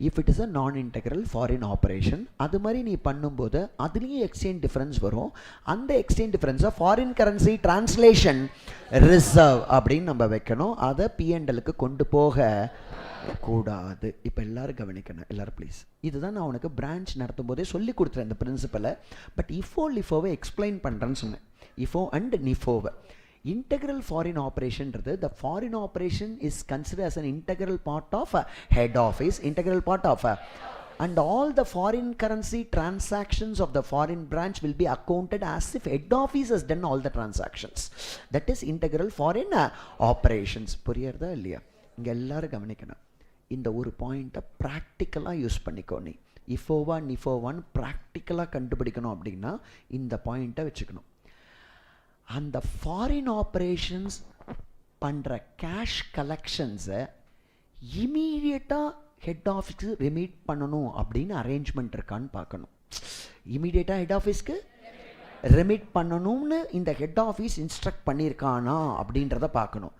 இஃப் இட் இஸ் அ நான் இன்டெக்ரல் ஃபாரின் ஆப்ரேஷன், அது மாதிரி நீ பண்ணும்போது அதுலேயும் எக்ஸ்சேஞ்ச் டிஃபரன்ஸ் வரும். அந்த எக்ஸ்சேஞ்ச் டிஃபரன்ஸை ஃபாரின் கரன்சி டிரான்ஸ்லேஷன் ரிசர்வ் அப்படின்னு நம்ம வைக்கணும். அதை பிஎன்எலுக்கு கொண்டு போக கூடாது. இப்போ எல்லாரும் கவனிக்கணும், எல்லாரும் ப்ளீஸ். இதுதான் நான் உனக்கு பிரான்ச் நடத்தும் போதே சொல்லி கொடுத்துறேன் இந்த பிரின்சிபலை. பட் இஃபோ லிஃபோவை எக்ஸ்பிளைன் பண்ணுறேன்னு சொன்னேன். இஃபோ and நிஃபோவை. Integral foreign operation, the foreign operation is considered as an integral part of head office, integral part of and all the foreign currency transactions of the foreign branch will be accounted as if head office has done all the transactions. That is integral foreign operations. புரியுறதா இல்லையா? இங்க எல்லாரும் கவனிக்கணும். இந்த ஒரு பாயிண்ட்டை ப்ராக்டிக்கலாக யூஸ் பண்ணிக்கோ. நீ இஃபோவா நிஃபோவான்னு ப்ராக்டிக்கலாக கண்டுபிடிக்கணும் அப்படின்னா இந்த பாயிண்ட்டை வச்சுக்கணும். அந்த ஃபாரின் ஆப்ரேஷன்ஸ் பண்ணுற கேஷ் கலெக்ஷன்ஸை இமீடியட்டாக ஹெட் ஆஃபீஸ்க்கு ரெமிட் பண்ணணும் அப்படின்னு அரேஞ்ச்மெண்ட் இருக்கான்னு பார்க்கணும். இமீடியட்டாக ஹெட் ஆஃபீஸ்க்கு ரெமிட் பண்ணணும்னு இந்த ஹெட் ஆஃபீஸ் இன்ஸ்ட்ரக்ட் பண்ணியிருக்கானா அப்படின்றத பார்க்கணும்.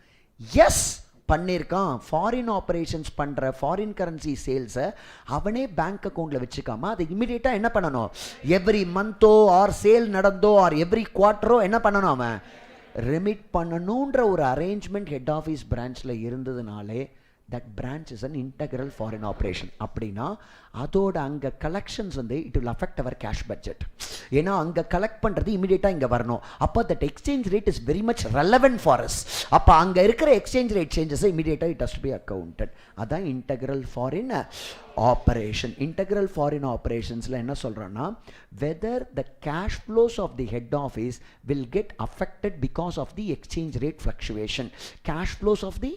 எஸ் பண்ணியிருக்கான். ஃபாரின் ஆப்ரேஷன்ஸ் பண்ணுற ஃபாரின் கரன்சி சேல்ஸை அவனே பேங்க் அக்கௌண்ட்டில் வச்சுக்காம அதை இமீடியட்டாக என்ன பண்ணணும், எவ்ரி மந்த்தோ ஆர் சேல் நடந்தோ ஆர் எவ்ரி குவார்ட்டரோ என்ன பண்ணணும், அவன் ரெமிட் பண்ணணுன்ற ஒரு அரேஞ்ச்மெண்ட் ஹெட் ஆஃபீஸ் பிரான்ச்சில் இருந்ததுனாலே that branch is an integral foreign operation. அப்படின்னா அதோட அங்கே கலெக்ஷன்ஸ் வந்து it will affect our cash budget. ஏன்னா அங்கே கலெக்ட் பண்ணுறது இமீடியட்டாக இங்கே வரணும். அப்போ that exchange rate is very much relevant for us. அப்போ அங்கே இருக்கிற எக்ஸ்சேஞ்ச் ரேட் சேஞ்சஸை இமீடியட்டாக it has to be accounted. அதான் integral foreign operation. Integral foreign ஆப்ரேஷன்ஸில் என்ன சொல்கிறோன்னா, whether the cash flows of the head office will get affected because of the exchange rate fluctuation. Cash flows of the,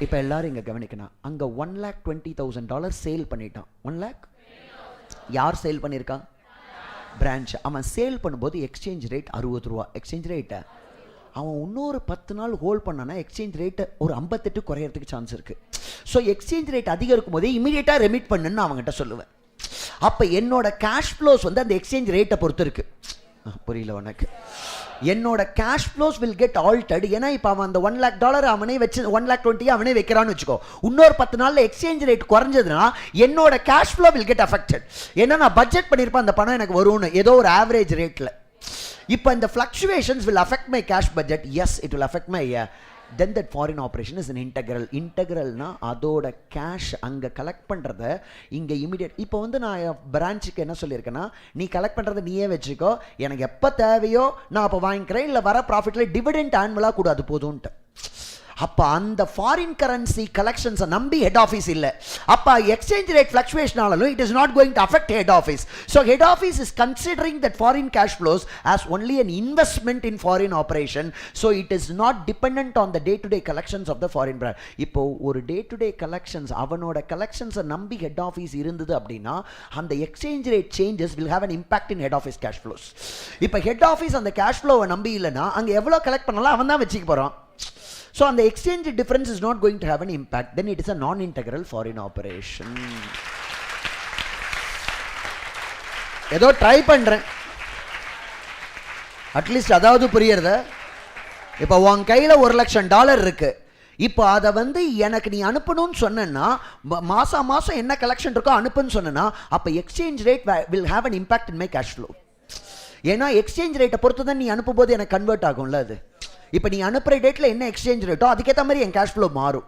இப்போ எல்லாரும் இங்கே கவனிக்கணும். அங்கே $1,20,000 சேல் பண்ணிட்டான். 1 lakh யார் சேல் பண்ணியிருக்கா? பிரான்ச். அவன் சேல் பண்ணும்போது எக்ஸ்சேஞ்ச் ரேட் 60 ரூபா. எக்ஸ்சேஞ்ச் ரேட்டை அவன் இன்னொரு 10 நாள் ஹோல்ட் பண்ணானா எக்ஸ்சேஞ்ச் ரேட்டு ஒரு 58 குறையறதுக்கு சான்ஸ் இருக்குது. ஸோ எக்ஸ்சேஞ்ச் ரேட் அதிகம் இருக்கும் போதே இமீடியட்டாக ரெமிட் பண்ணுன்னு அவங்ககிட்ட சொல்லுவேன். அப்போ என்னோட கேஷ் ஃப்ளோஸ் வந்து அந்த எக்ஸ்சேஞ்ச் ரேட்டை பொறுத்து இருக்குது. புரியல உனக்கு? என்னோட cash flows will get altered. ஏன்னா இப்போ அவன் அந்த $1 lakh அவனே வச்சு 1,20,000 அவனே வைக்கிறான்னு வச்சுக்கோ. இன்னொரு 10 நாளில் எக்ஸ்சேஞ்ச் ரேட் குறைஞ்சதுன்னா என்னோட cash flow will get affected. ஏன்னா நான் பட்ஜெட் பண்ணியிருப்பேன் அந்த பணம் எனக்கு வரும்னு ஏதோ ஒரு ஆவரேஜ் ரேட்டில். இப்போ இந்த fluctuations will affect my cash budget. Yes, it will affect my then that foreign operation is an integral. இன்டெக்ரல்னா அதோட கேஷ் அங்கே கலெக்ட் பண்ணுறத இங்கே இமீடியட். இப்போ வந்து நான் பிரான்ச்சுக்கு என்ன சொல்லியிருக்கேன்னா, நீ கலெக்ட் பண்ணுறதை நீயே வச்சுக்கோ, எனக்கு எப்போ தேவையோ நான் அப்போ வாங்கிக்கிறேன், இல்லை வர ப்ராஃபிட்டில் டிவிடெண்ட் ஆனுவலாக கூட அது போதும்ன்ட்டு. அப்போ அந்த ஃபாரின் கரன்சி கலெக்ஷன்ஸை நம்பி ஹெட் ஆஃபீஸ் இல்லை. அப்போ எக்ஸ்சேஞ்ச் ரேட் ஃப்ளக்சுவேஷன் ஆனாலும் it is not going to affect head office. So head office is considering that foreign cash flows as only an investment in foreign operation. So it is not depend on the day to day collections of the foreign brand. இப்போ ஒரு டே டு டே கலெக்ஷன்ஸ் அவனோட கலெக்ஷன்ஸை நம்பி ஹெட் ஆஃபீஸ் இருந்தது அப்படின்னா அந்த exchange rate changes will have an impact in head office cash flows. இப்போ ஹெட் ஆஃபீஸ் அந்த கேஷ் ஃப்ளோவை நம்பி இல்லைன்னா அங்கே எவ்வளோ கலெக்ட் பண்ணாலும் அவன் தான் வச்சுக்க போகிறான். So on the exchange difference is not going to have an impact. Then it is a non-integral foreign operation. ஏதோ ட்ரை பண்ணுறேன், அட்லீஸ்ட் அதாவது புரியுறத. இப்போ உன் கையில் $1,00,000 இருக்கு. இப்போ அதை வந்து எனக்கு நீ அனுப்பணும்னு சொன்னா, மாதம் மாதம் என்ன கலெக்ஷன் இருக்கோ அனுப்புன்னு சொன்னா, அப்போ exchange rate will have an impact in my cash flow. ஏன்னா எக்ஸ்சேஞ்ச் ரேட்டை பொறுத்து தான் நீ அனுப்பும் போது எனக்கு கன்வெர்ட் ஆகும்ல. அது இப்போ நீ அனுப்புகிற டேட்டில் என்ன எக்ஸ்சேஞ்ச் ரேட்டோ அதுக்கேற்ற மாதிரி என் கேஷ் ஃப்ளோ மாறும்.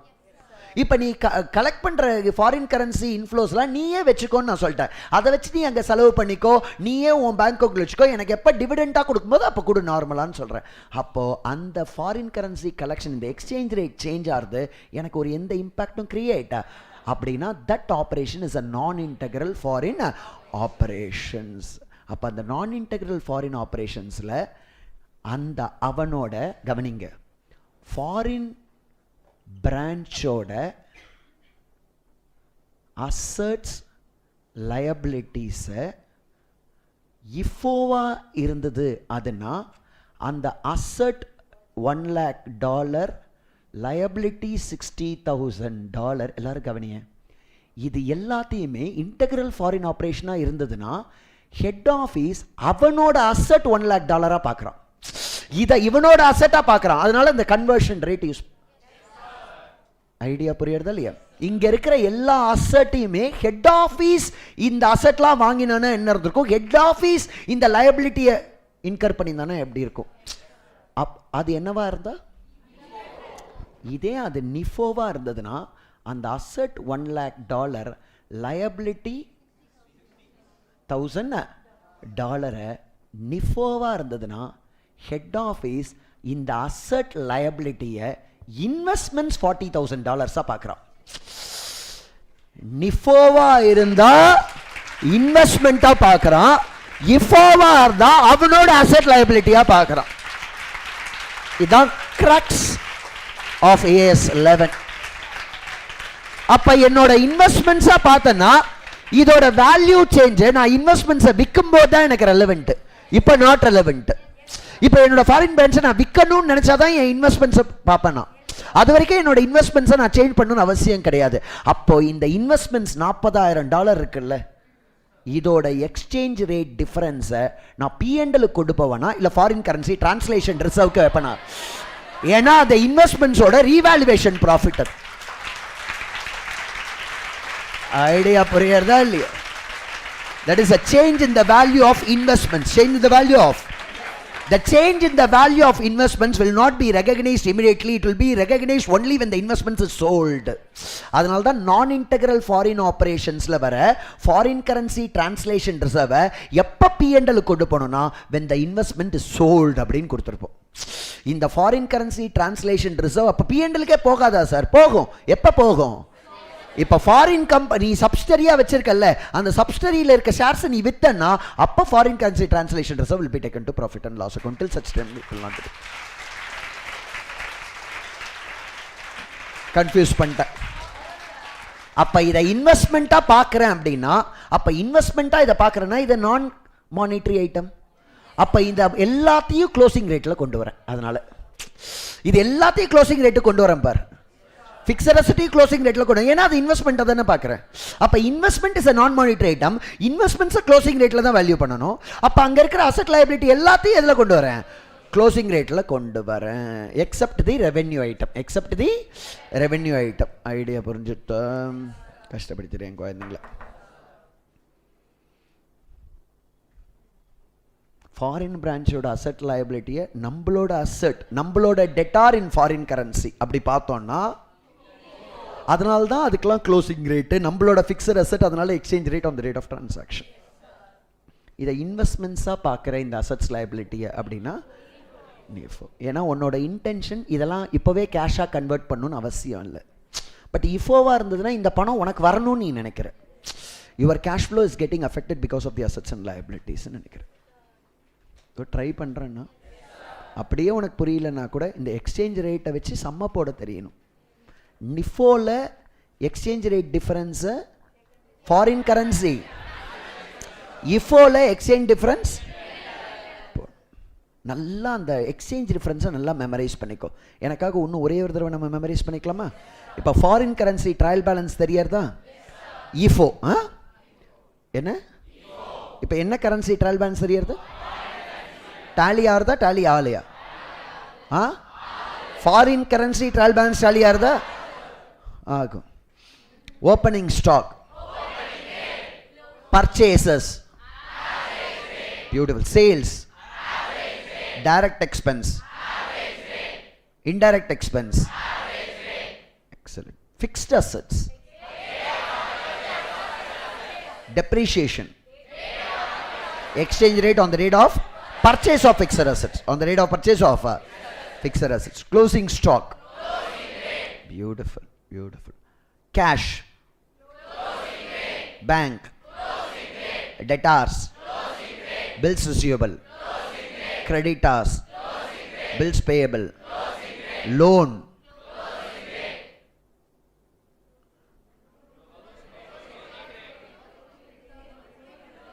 இப்போ நீ கலெக்ட் பண்ணுற ஃபாரின் கரன்சி இன்ஃப்ளோஸ்லாம் நீயே வச்சுக்கோன்னு நான் சொல்லிட்டேன். அதை வச்சு நீ அங்கே செலவு பண்ணிக்கோ, நீயே உன் பேங்க் அக்கௌண்ட் வச்சுக்கோ, எனக்கு எப்போ டிவிடெண்டாக கொடுக்கும்போது அப்போ கொடு நார்மலான்னு சொல்கிறேன். அப்போது அந்த ஃபாரின் கரன்சி கலெக்ஷன் இந்த எக்ஸ்சேஞ்ச் ரேட் சேஞ்ச் ஆகுது, எனக்கு ஒரு எந்த இம்பேக்டும் கிரியேட்டா அப்படின்னா தட் ஆப்ரேஷன் இஸ் அ நான் இன்டெக்ரல் ஃபாரின் ஆப்ரேஷன்ஸ். அப்போ அந்த நான் இன்டெக்ரல் ஃபாரின் ஆப்ரேஷன்ஸில் அந்த அவனோட கவனிங்க, ஃபாரின் பிரான்ச்சோட அசட்ஸ் லயபிலிட்டிஸை இஃபோவா இருந்தது அதுனா அந்த அசட் $1 lakh, லயபிலிட்டி $60,000. எல்லாரும் கவனிங்க, இது எல்லாத்தையுமே இன்டெக்ரல் ஃபாரின் ஆப்ரேஷனாக இருந்ததுன்னா ஹெட் ஆஃபீஸ் அவனோட அசட் $1 lakh பார்க்குறான், இதை இவனோட அசட்டா பார்க்குறான். அதனால இந்த கன்வர்ஷன் ரேட் யூஸ். ஐடியா புரியுறதா இல்லையா? இங்க இருக்கிற எல்லா அசட்டையுமே ஹெட் ஆஃபீஸ் இந்த அசட்லாம் வாங்கினானா என்ன இருந்திருக்கும், ஹெட் ஆஃபீஸ் இந்த லயபிலிட்டியை இன்கர் பண்ணியிருந்தானா எப்படி இருக்கும். அது என்னவா இருந்தா, இதே அது நிஃபோவா இருந்ததுன்னா அந்த அசெட் $1,00,000, லயபிலிட்டி $1,000. நிஃபோவா இருந்ததுன்னா ஹெட் ஆஃபீஸ் இந்த அசெட் லயபிலிட்டியை இன்வெஸ்ட்மெண்ட்ஸ் $40,000 பார்க்குறான். நிஃபோவா இருந்தா இன்வெஸ்ட்மெண்ட்டா பார்க்குறான், இஃபோவா இருந்தா அவனோட அசெட் லயபிலிட்டியா பார்க்குறான். இதுதான் கிரக்ஸ் ஆஃப் AS 11. அப்ப என்னோட இன்வெஸ்ட்மெண்ட்ஸா பார்த்தேன்னா இதோட வேல்யூ சேஞ்ச் நான் இன்வெஸ்ட்மெண்ட்ஸை விற்கும் போது தான் எனக்கு ரெலவெண்ட், இப்போ நாட் ரெலவெண்ட். இப்போ என்னோட ஃபாரின் பேங்க்ஸை நான் விற்கணும்னு நினைச்சாதான் என் இன்வெஸ்ட்மெண்ட்ஸை பார்ப்பேன். நான் அது வரைக்கும் என்னோட இன்வெஸ்ட்மெண்ட்ஸை நான் சேஞ்ச் பண்ணணும்னு அவசியம் கிடையாது. அப்போ இந்த இன்வெஸ்ட்மெண்ட்ஸ் $40,000 இருக்குல்ல, இதோட எக்ஸ்சேஞ்ச் ரேட் டிஃபரன்ஸை நான் P&L கொண்டு போவேனா இல்லை ஃபாரின் கரன்சி டிரான்ஸ்லேஷன் ரிசர்வ்க்கு வைப்பேனா? ஏன்னா அந்த இன்வெஸ்ட்மெண்ட்ஸோட ரீவேல்யூவேஷன் ப்ராஃபிட். ஐடியா புரியுறதா இல்லையா? That is a change in the value of investments. Change in the value of. The change in the value of investments will not be recognized immediately. It will be recognized only when the investments is sold. அதனால தான் non-integral foreign operationsல வர foreign currency translation reserve எப்போ P&L கொண்டு போனோம்னா when the investment is sold அப்படின்னு கொடுத்துருப்போம். இந்த foreign currency translation reserve அப்போ P&Lக்கே போகாதா சார்? போகும். எப்போ போகும்? இப்போ ஃபாரின் கம்பெனி சப்சிடரியா வச்சிருக்கல, அந்த சப்சிடரியில இருக்க ஷேர்ஸ் நீ வித்தனா அப்போ foreign currency translation reserve will be taken to profit and loss account till such time it will not be. Confuse பண்ணிட்டேன். அப்ப இதை இன்வெஸ்ட்மெண்ட்டா பார்க்குறேன் அப்படின்னா, அப்ப இன்வெஸ்ட்மெண்ட்டா இதை பார்க்குறேன்னா இது நான் மானிட்டரி ஐட்டம். அப்ப இந்த எல்லாத்தையும் க்ளோசிங் ரேட்ல கொண்டு வரேன். அதனால இது எல்லாத்தையும் க்ளோசிங் ரேட்டு கொண்டு வரேன் பார். ஃபிக்ஸட் அசெட் க்ளோசிங் ரேட்ல கொண்டு, ஏன்னா அது இன்வெஸ்ட்மெண்ட் தானே பார்க்குறேன். அப்போ இன்வெஸ்ட்மெண்ட் இஸ் a நான் மானிட்டரி ஐட்டம். இன்வெஸ்ட்மெண்ட்ஸை க்ளோசிங் ரேட்ல தான் வேல்யூ பண்ணணும். அப்போ அங்கே இருக்கிற அசெட் லைபிலிட்டி எல்லாத்தையும் எதில் கொண்டு வரேன்? க்ளோசிங் ரேட்டில் கொண்டு வரேன். எக்ஸப்ட் தி ரெவென்யூ ஐட்டம். எக்ஸப்ட் தி ரெவென்யூ ஐட்டம். ஐடியா புரிஞ்சுட்டு கஷ்டப்படுத்திடுறேன் குழந்தைங்கள. ஃபாரின் பிரான்ச்சோட அசெட் லைபிலிட்டியை நம்மளோட அசெட், நம்மளோட டெட்டார் இன் ஃபாரின் கரன்சி அப்படி பார்த்தோம்னா, அதனால தான் அதுக்கெல்லாம் க்ளோசிங் ரேட்டு, நம்மளோட ஃபிக்ஸட் அசெட், அதனால exchange rate on the rate of transaction. இதை இன்வெஸ்ட்மெண்ட்ஸாக பார்க்குற இந்த அசெட்ஸ் லைபிலிட்டியை அப்படின்னா நிஃபோ. ஏன்னா உன்னோட இன்டென்ஷன் இதெல்லாம் இப்போவே கேஷாக கன்வெர்ட் பண்ணணும்னு அவசியம் இல்லை. பட் இஃபோவாக இருந்ததுன்னா இந்த பணம் உனக்கு வரணும்னு நீ நினைக்கிற. Your cash flow is getting affected because of the assets and லைபிலிட்டிஸ்ன்னு நினைக்கிறேன். ட்ரை பண்ணுறேன்னா அப்படியே உனக்கு புரியலன்னா கூட இந்த எக்ஸ்சேஞ்ச் ரேட்டை வச்சு சம்ம போட தெரியணும். நிஃபோல எக்ஸ்சேஞ்ச் ரேட் டிஃபரன்ஸை ஃபாரின் கரன்சி, இஃபோல எக்ஸ்சேஞ்ச் டிஃபரன்ஸ். நல்லா அந்த எக்ஸ்சேஞ்ச் டிஃபரன்ஸை நல்லா மெமரைஸ் பண்ணிக்கோ. எனக்காக இன்னும் ஒரே ஒரு தடவை நம்ம மெமரைஸ் பண்ணிக்கலாமா? இப்போ ஃபாரின் கரன்சி ட்ரையல் பேலன்ஸ் தெரியறதா? இஃபோ என்ன? இப்போ என்ன கரன்சி ட்ரையல் பேலன்ஸ் தெரியறது? டாலி ஆகுதா டாலி ஆகலையா? Foreign currency trial balance tally ஆகுதா? ஆகும். Opening stock, purchases, beautiful, sales, direct expense, indirect expense, excellent. Fixed assets, depreciation, exchange rate on the rate of purchase of fixed assets, on the rate of purchase of fixed assets, closing stock, beautiful, beautiful. Cash, bank, debtors, bills receivable, creditors, bills payable, loan,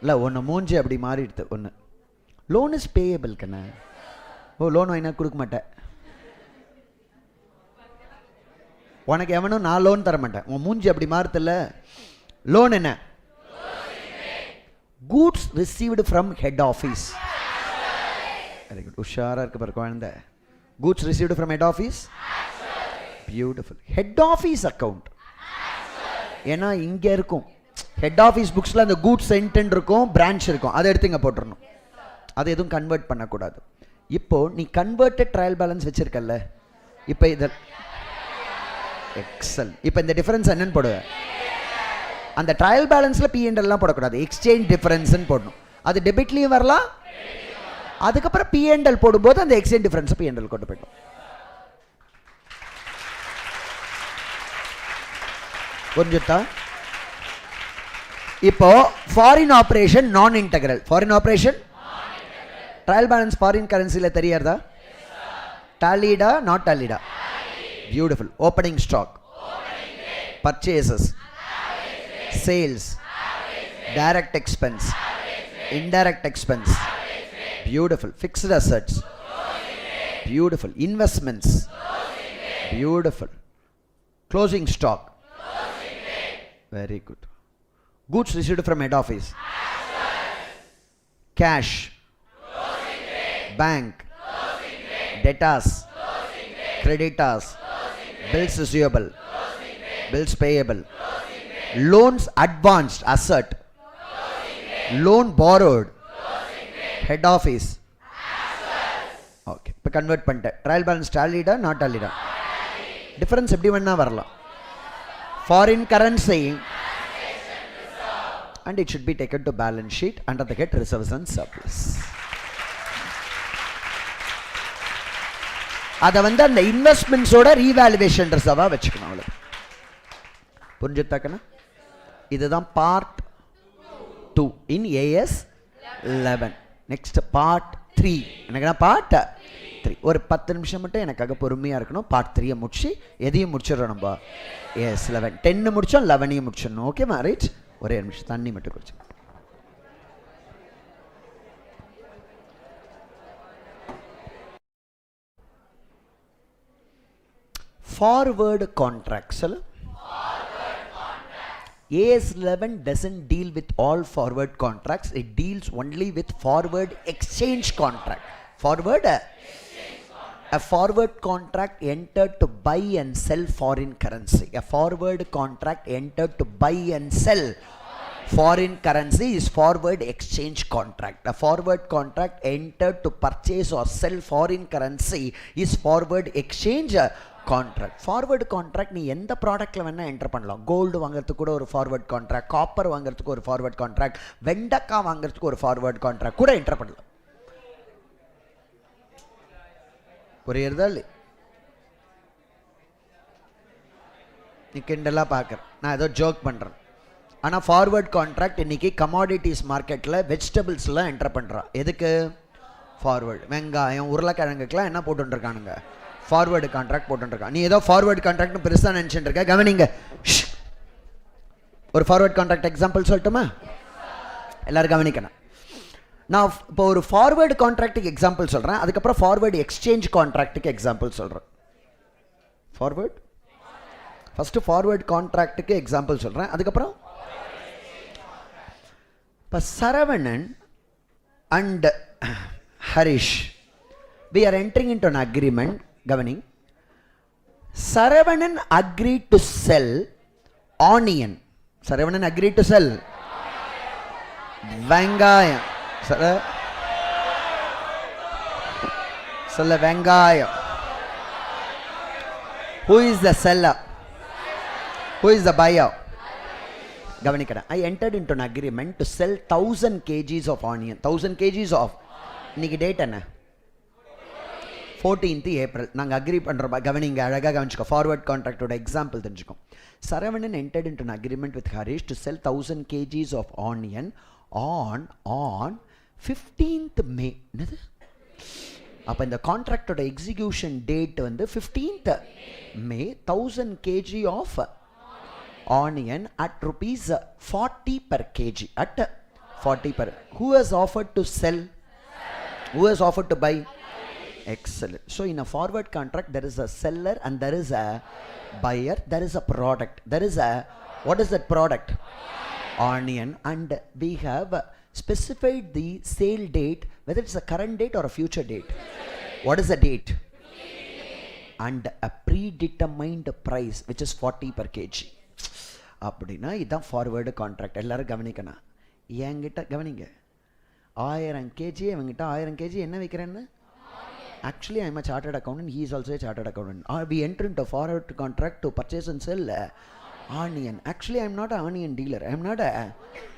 இல்லை ஒன்று மூஞ்சி அப்படி மாறிடுது. ஒன்று லோன் இஸ் பேயபிள் கண்ணா. ஓ லோன் வாங்கினா கொடுக்க மாட்டேன், உனக்கு எவனும் நான் லோன் தர மாட்டேன். உன் மூஞ்சி அப்படி மாறுதில்ல. லோன் என்ன? Goods received from head office. Very good, உஷாராக இருக்கு பாரு குழந்தை. Goods received from head office, beautiful. Head office account, ஏன்னா இங்கே இருக்கும் ஹெட் ஆஃபீஸ் புக்ஸில் அந்த கூட்ஸ் சென்டென்ட் இருக்கும், பிரான்ச் இருக்கும், அதை எடுத்து இங்கே போட்டுடணும். அதை எதுவும் கன்வெர்ட் பண்ணக்கூடாது. இப்போ நீ கன்வெர்ட்டட் ட்ரையல் பேலன்ஸ் வச்சிருக்கல்ல, இப்போ இத எக்ஸல், இப்போ இந்த டிஃபரன்ஸ் என்னன்னு போடுவ? அந்த ட்ரையல் பேலன்ஸ்ல P&L எல்லாம் போடக்கூடாது, எக்ஸ்சேஞ்ச் டிஃபரன்ஸ்னு போடணும். அது டெபிட்லயும் வரலாம், அதுக்கப்புறம் P&L போடும்போது அந்த எக்ஸ்சேஞ்ச் டிஃபரன்ஸ் P&L கொண்டு போயிடும். புரிஞ்சுட்டா? இப்போ foreign operation non integral. Foreign operation trial balance foreign கரன்சில தெரியாதா? டாலிடா நாட் டாலிடா? Beautiful. Opening stock, purchases, sales, direct expense, indirect expense, beautiful. Fixed assets, beautiful. Investments, beautiful. Closing stock, very good. Goods received from head office, cash, bank, debtors, creditors, bills receivable, bills payable, loans advanced, asset, loan borrowed, head office. Okay, இப்போ கன்வெர்ட் பண்ணிட்டேன். ட்ரையல் பேலன்ஸ் டாலிடா நாட் டாலிடா? டிஃபரன்ஸ் எப்படி வேணா வரலாம். Foreign currency and it should be taken to balance sheet under the head reserves and surplus. அதை வந்து அந்த இன்வெஸ்ட்மெண்ட்ஸோட ரீவேல்யூவேஷன் ரிசர்வா வச்சுக்கணும். அவ்வளோ புரிஞ்சுத்தாக்கண்ணா? இதுதான் part 2 in AS 11. Next part 3. எனக்குன்னா பார்ட் 3 ஒரு 10 நிமிஷம் மட்டும் எனக்காக பொறுமையாக இருக்கணும். பார்ட் 3 முடிச்சு எதையும் முடிச்சிடறோம் நம்ம. AS 11 10 முடிச்சோம், 11 முடிச்சிடணும். ஓகேமா? ரைட். ஒரே நிமிஷம் தண்ணி மட்டும் குடிச்சு. Forward contracts. AS 11 doesn't deal with all forward contracts. It deals only with forward exchange contract. Forward exchange contract. A forward contract entered to buy and sell foreign currency. A forward contract entered to buy and sell foreign currency is forward exchange contract. A forward contract entered to purchase or sell foreign currency is forward exchange contract. Forward contract நீ எந்த ப்ராடக்ட்டில் வேணால் என்டர் பண்ணலாம். கோல்டு வாங்குறதுக்கு கூட ஒரு ஃபார்வர்ட் கான்ட்ராக்ட், காப்பர் வாங்குறதுக்கு ஒரு ஃபார்வர்ட் கான்ட்ராக்ட், வெண்டக்காய் வாங்குறதுக்கு ஒரு ஃபார்வர்ட் கான்ட்ராக்ட் கூட என்டர் பண்ணலாம். புரியுறதா இல்லை? நீ கிண்டலாக பார்க்குறேன், நான் ஏதோ ஜோக் பண்ணுறேன். ஆனால் ஃபார்வர்ட் கான்ட்ராக்ட் இன்றைக்கி கமாடிட்டிஸ் மார்க்கெட்டில் வெஜிடபிள்ஸ்லாம் என்டர் பண்ணுறான். எதுக்கு? ஃபார்வர்டு. வெங்காயம், உருளைக்கிழங்குக்கெலாம் என்ன போட்டுருக்கானுங்க? Forward contract போட்டுருக்கான். நீ ஏதோ ஃபார்வர்டு கான்ட்ராக்ட்னு பெருசாக நினச்சிட்டு இருக்க. கவனிங்க. ஒரு ஃபார்வர்ட் கான்ட்ராக்ட் எக்ஸாம்பிள் சொல்லட்டுமா? எல்லாரும் கவனிக்கணும். நான் இப்போ ஒரு ஃபார்வர்டு கான்ட்ராக்டுக்கு எக்ஸாம்பிள் சொல்கிறேன், அதுக்கப்புறம் ஃபார்வர்டு எக்ஸ்சேஞ்ச் கான்ட்ராக்டுக்கு எக்ஸாம்பிள் சொல்கிறேன். ஃபார்வர்ட் ஃபஸ்ட்டு ஃபார்வர்டு கான்ட்ராக்டுக்கு எக்ஸாம்பிள் சொல்கிறேன், அதுக்கப்புறம் இப்போ Saravanan and Harish we are entering into an agreement. Gavani, Saravanan agreed to sell onion. Saravanan agreed to sell Vengayam. Sell Vengayam. Who is the seller? Who is the buyer? Gavani kada. I entered into an agreement to sell 1000 kgs of onion. 1000 kgs of. இன்னைக்கு டேட் என்ன? 14th April. நாங்கள் அக்ரி பண்ணுறோம். கவனிங்க, அழகாக கவனிச்சுக்கோ. ஃபார்வர்ட் கான்ட்ராக்டோட எக்ஸாம்பிள் தெரிஞ்சுக்கோ. Saravanan entered into an agreement with Harish to sell 1000 kgs of onion on 15th May. என்னது? அப்போ இந்த கான்ட்ராக்டோட எக்ஸிக்யூஷன் டேட் வந்து 15th May. 1000 kg of onion at rupees 40 per kg. At 40 per. Who has offered to sell? Who has offered to buy? Excellent. So in a forward contract there is a seller and there is a buyer, there is a product, there is a, what is that product? Onion. And we have specified the sale date, whether it's a current date or a future date. What is the date? And a predetermined price which is 40 per kg. அப்படின்னா இதுதான் ஃபார்வேர்டு கான்ட்ராக்ட். எல்லாரும் கவனிக்கணும். என்கிட்ட கவனிங்க, 1000 kg, அவங்ககிட்ட 1000 kg என்ன விற்கிறேன்னு Actually, I am a chartered accountant. He is also a chartered accountant. We enter into a forward contract to purchase and sell onion. Actually, I am not an onion dealer. I am not an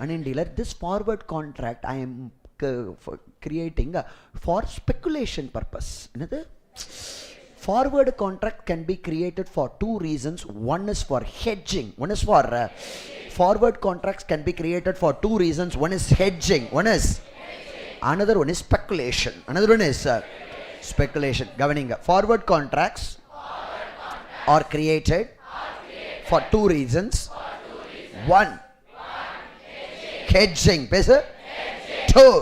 onion dealer. This forward contract I am creating for speculation purpose. Another forward contract can be created for two reasons. One is for hedging. One is for forward contracts can be created for two reasons. One is hedging. One is another one is speculation. Another one is speculation. Governing forward contracts are created for two reasons. One, hedging. Two,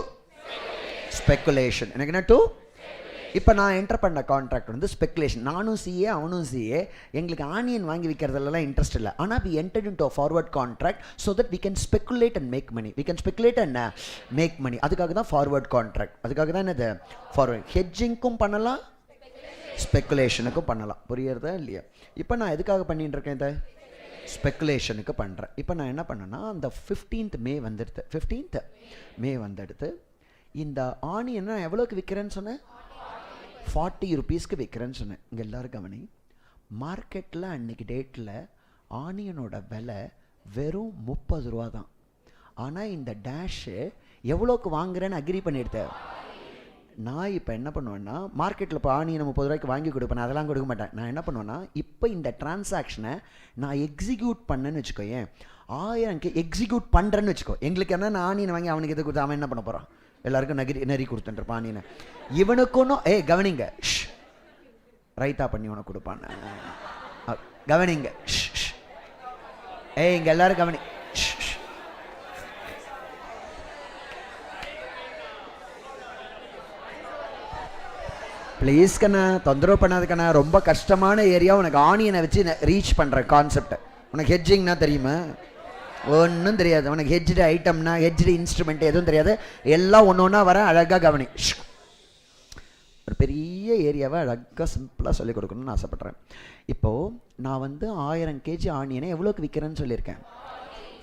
speculation. என்ன டூ? இப்போ நான் என்டர் பண்ண கான்ட்ராக்ட் வந்து ஸ்பெக்குலேஷன். நானும் சிஏ அவனும் சிஏ. எங்களுக்கு ஆனியன் வாங்கி விற்கிறதுலாம் இன்ட்ரெஸ்ட் இல்லை. ஆனால் we entered into a forward contract so that we can speculate and make money. We can speculate and make money. அதுக்காக தான் ஃபார்வர்ட் கான்ட்ராக்ட். அதுக்காக தான் என்னது ஃபார்வர்ட். ஹெட்ஜிங்க்கும் பண்ணலாம், ஸ்பெக்குலேஷனுக்கும் பண்ணலாம். புரியுறதா இல்லையா? இப்போ நான் எதுக்காக பண்ணிட்டு இருக்கேன்? இதை ஸ்பெக்குலேஷனுக்கு பண்ணுறேன். இப்போ நான் என்ன பண்ணேன்னா, அந்த 15th மே வந்துடுது. 15th மே வந்துடுது. இந்த ஆனியன் நான் எவ்வளோக்கு விற்கிறேன்னு சொன்னேன்? 40 rupeesக்கு விற்கிறேன்னு சொன்னேன். இங்கே எல்லோரும் கவனி, மார்க்கெட்டில் அன்றைக்கி டேட்டில் ஆனியனோட விலை வெறும் 30 ரூபா தான். ஆனால் இந்த டேஷு எவ்வளோக்கு வாங்குறேன்னு அக்ரி பண்ணிடுத்தேன். நான் இப்போ என்ன பண்ணுவேன்னா, மார்க்கெட்டில் இப்போ ஆனியன் 30 ரூபாய்க்கு வாங்கி கொடுப்பேன், அதெல்லாம் கொடுக்க மாட்டேன். நான் என்ன பண்ணுவேன்னா, இப்போ இந்த டிரான்சாக்ஷனை நான் எக்ஸிக்யூட் பண்ணேன்னு வச்சுக்கோ. ஏன் 1000 எக்ஸிக்யூட் பண்ணுறேன்னு வச்சுக்கோ. எங்களுக்கு என்ன, நான் ஆனியன் வாங்கி அவனுக்கு எது கொடுத்து அவன் என்ன பண்ண போகிறான்? எல்லாருக்கும் நெறி கொடுத்துட்டுருப்பான் ஆனியனை. இவனுக்கும் கவனிங்க, ரைத்தா பண்ணி உனக்கு கொடுப்பான். கவனிங்க, இங்கே எல்லாரும் கவனி. ப்ளீஸ் கண்ணா, தொந்தரவு பண்ணாது கண்ணா. ரொம்ப கஷ்டமான ஏரியா. உனக்கு ஆனியனை வச்சு ரீச் பண்ணுற கான்செப்ட். உனக்கு ஹெட்ஜிங்னா தெரியுமா? ஒன்றும் தெரியாது. உனக்கு ஹெட்ஜ்டு ஐட்டம்னா, ஹெட்ஜ்டு இன்ஸ்ட்ருமெண்ட் எதுவும் தெரியாது. எல்லாம் ஒன்று ஒன்றா வர. அழகாக கவனி. ஒரு பெரிய ஏரியாவை அழகாக சிம்பிளாக சொல்லிக் கொடுக்கணும்னு ஆசைப்பட்றேன். இப்போது நான் வந்து 1000 kg ஆனியனை எவ்வளோக்கு விற்கிறேன்னு சொல்லியிருக்கேன்?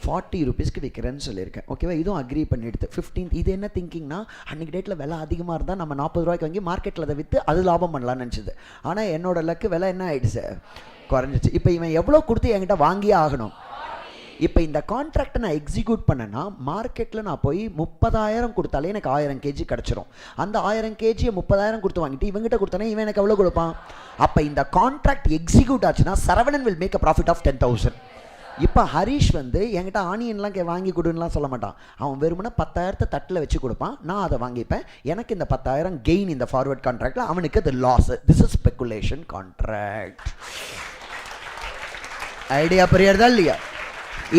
40 rupeesக்கு விற்கிறேன்னு சொல்லியிருக்கேன். ஓகேவா? இதுவும் அக்ரி பண்ணிடுது. 15th. இது என்ன திங்கிங்னா, அன்றைக்கி டேட்டில் விலை அதிகமாக இருந்தால் நம்ம 40 ரூபாய்க்கு வாங்கி மார்க்கெட்டில் அதை விற்று அது லாபம் பண்ணலான்னு நினச்சிது. ஆனால் என்னோட லக்கு விலை என்ன ஆகிடுச்சு? குறைஞ்சிச்சு. இப்போ இவன் எவ்வளோ கொடுத்து என்கிட்ட வாங்கியே ஆகணும். இப்போ இந்த கான்ட்ராக்டை நான் எக்ஸிக்யூட் பண்ணேன்னா, மார்க்கெட்டில் நான் போய் 30,000 கொடுத்தாலே எனக்கு 1000 kg கிடச்சிரும். அந்த 1000 kg 30,000 கொடுத்து வாங்கிட்டு இவங்ககிட்ட கொடுத்தானே இவன் எனக்கு எவ்வளோ கொடுப்பான்? அப்போ இந்த கான்ட்ராக்ட் எக்ஸிக்யூட் ஆச்சுன்னா Saravanan will make a profit of 10,000. இப்போ ஹரீஷ் வந்து என்கிட்ட ஆனியன்லாம் வாங்கி கொடுன்னுலாம் சொல்ல மாட்டான். அவன் வெறுமனே 10,000 தட்டில் வச்சு கொடுப்பான். நான் அதை வாங்கிப்பேன். எனக்கு இந்த 10,000 கெயின் இந்த ஃபார்வர்ட் கான்ட்ராக்டில், அவனுக்கு அது loss. This is speculation contract. Idea புரியுறதா இல்லையா?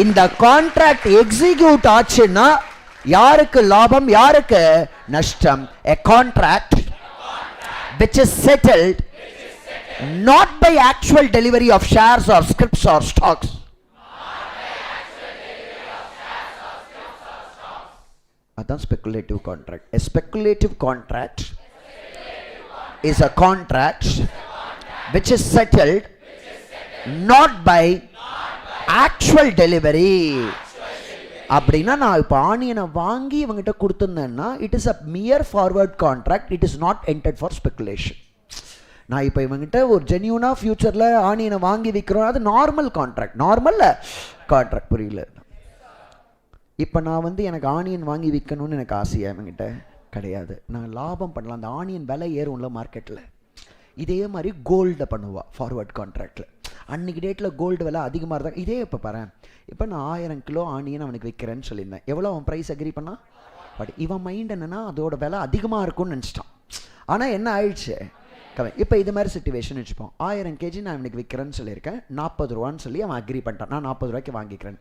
இந்த கான்ட்ராக்ட் எக்ஸிக்யூட் ஆச்சுன்னா யாருக்கு லாபம், யாருக்கு நஷ்டம்? a contract which is settled not by actual delivery of shares or scrips or stocks. அதான் speculative contract. A speculative contract is a contract which is settled not by actual delivery. அப்படின்னா நான் இப்போ ஆனியனை வாங்கி இவங்ககிட்ட கொடுத்துருந்தேன்னா, it is a mere forward contract. It is not entered for speculation. நான் இப்போ இவங்ககிட்ட ஒரு ஜென்யூனாக ஃபியூச்சரில் ஆனியனை வாங்கி விற்கிறோம். அது நார்மல் கான்ட்ராக்ட். Normal contract. புரியல? இப்போ நான் வந்து எனக்கு ஆனியன் வாங்கி விற்கணும்னு எனக்கு ஆசையாக இவங்ககிட்ட கிடையாது. நான் லாபம் பண்ணலாம். அந்த ஆனியன் விலை ஏறும்ல மார்க்கெட்டில். இதே மாதிரி கோல்டை பண்ணுவா ஃபார்வர்ட் கான்ட்ராக்டில். அன்றைக்கி டேட்டில் கோல்டு விலை அதிகமாக இருந்தால் இதே இப்போ பாரு. இப்போ நான் 1000 கிலோ ஆனியன் அவனுக்கு விற்கிறேன்னு சொல்லியிருந்தேன். எவ்வளோ அவன் ப்ரைஸ் அக்ரி பண்ணான்? பட் இவன் மைண்ட் என்னென்னா அதோட விலை அதிகமாக இருக்கும்னு நினச்சிட்டான். ஆனால் என்ன ஆயிடுச்சு? இப்போ இது மாதிரி சிச்சுவேஷன் வச்சுப்போம். 1000 kg நான் அவனுக்கு விற்கிறேன்னு சொல்லியிருக்கேன். 40 ரூபான்னு சொல்லி அவன் அக்ரி பண்ணிட்டான். நான் 40 ரூபாய்க்கு வாங்கிக்கிறேன்.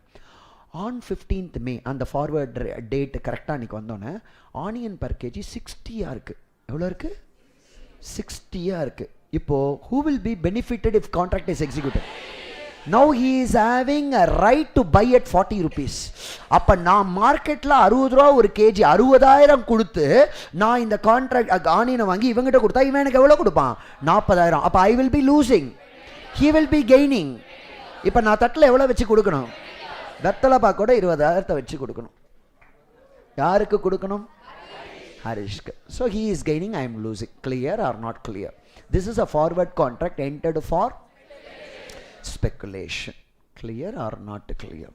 ஆன் 15th மே அந்த ஃபார்வர்ட் டேட் கரெக்டாக அன்றைக்கி வந்தோன்னே ஆனியன் பர் கேஜி 60 இருக்குது. எவ்வளோ இருக்குது? 60 இருக்குது. இப்போது who will be benefited if contract is executed? Now he is having a right to buy at 40 rupees. அப்போ நான் மார்க்கெட்டில் 60 ரூபா ஒரு கேஜி 60,000 கொடுத்து நான் இந்த கான்ட்ராக்ட் ஆனியனை வாங்கி இவங்ககிட்ட கொடுத்தா இவன் எனக்கு எவ்வளோ கொடுப்பான்? 40,000. அப்போ I will be losing, he will be gaining. இப்போ நான் தட்டில் எவ்வளோ வச்சு கொடுக்கணும்? வெத்தலை பாக்கோட 20,000 வச்சு கொடுக்கணும். யாருக்கு கொடுக்கணும்? Harishka. So he is gaining, I am losing. Clear or not clear? This is a forward contract entered for speculation. Clear or not clear?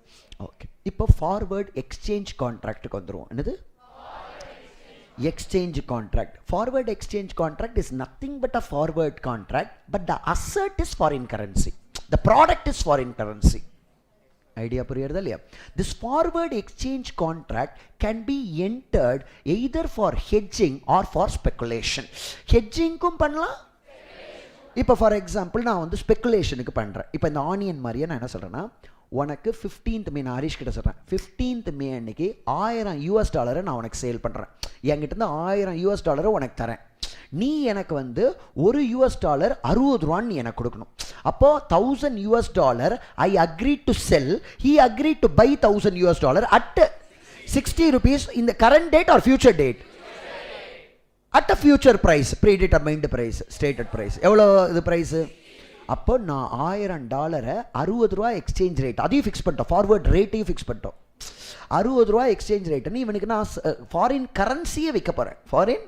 Okay. இப்போ forward exchange contract வந்துருவோம். என்னது? Exchange contract. Forward exchange contract is nothing but a forward contract, but the asset is foreign currency. The product is foreign currency. Idea புரியுறதா இல்லையா? This forward exchange contract can be entered either for hedging or for speculation. Hedgingக்கும் பண்ணலாம். இப்போ ஃபார் எக்ஸாம்பிள் நான் வந்து ஸ்பெக்குலேஷனுக்கு பண்ணுறேன். இப்போ இந்த ஆனியன் மாதிரியே நான் என்ன சொல்கிறேன்னா, உனக்கு 15th மே நான் ஹரிஷ் கிட்ட சொல்கிறேன், 15th மே அன்னைக்கு $1000 நான் உனக்கு சேல் பண்ணுறேன். என்கிட்ட இருந்து $1000 உனக்கு தரேன். நீ எனக்கு வந்து $1 $60 நீ எனக்கு கொடுக்கணும். அப்போ $1000 I agree to sell, he agree to buy $1000 at 60 rupees in the current date or future date? At a future price, predetermined price, stated price. எவ்வளோ இது ப்ரைஸு? அப்போ நான் $1000 $60 எக்ஸ்சேஞ்ச் ரேட் அதையும் ஃபிக்ஸ் பண்ணிட்டோம், ஃபார்வர்ட் ரேட்டையும் ஃபிக்ஸ் பண்ணிட்டோம். $60 எக்ஸ்சேஞ்ச் ரேட்டுன்னு இவனுக்கு நான் ஃபாரின் கரன்சியை வைக்க போகிறேன். Foreign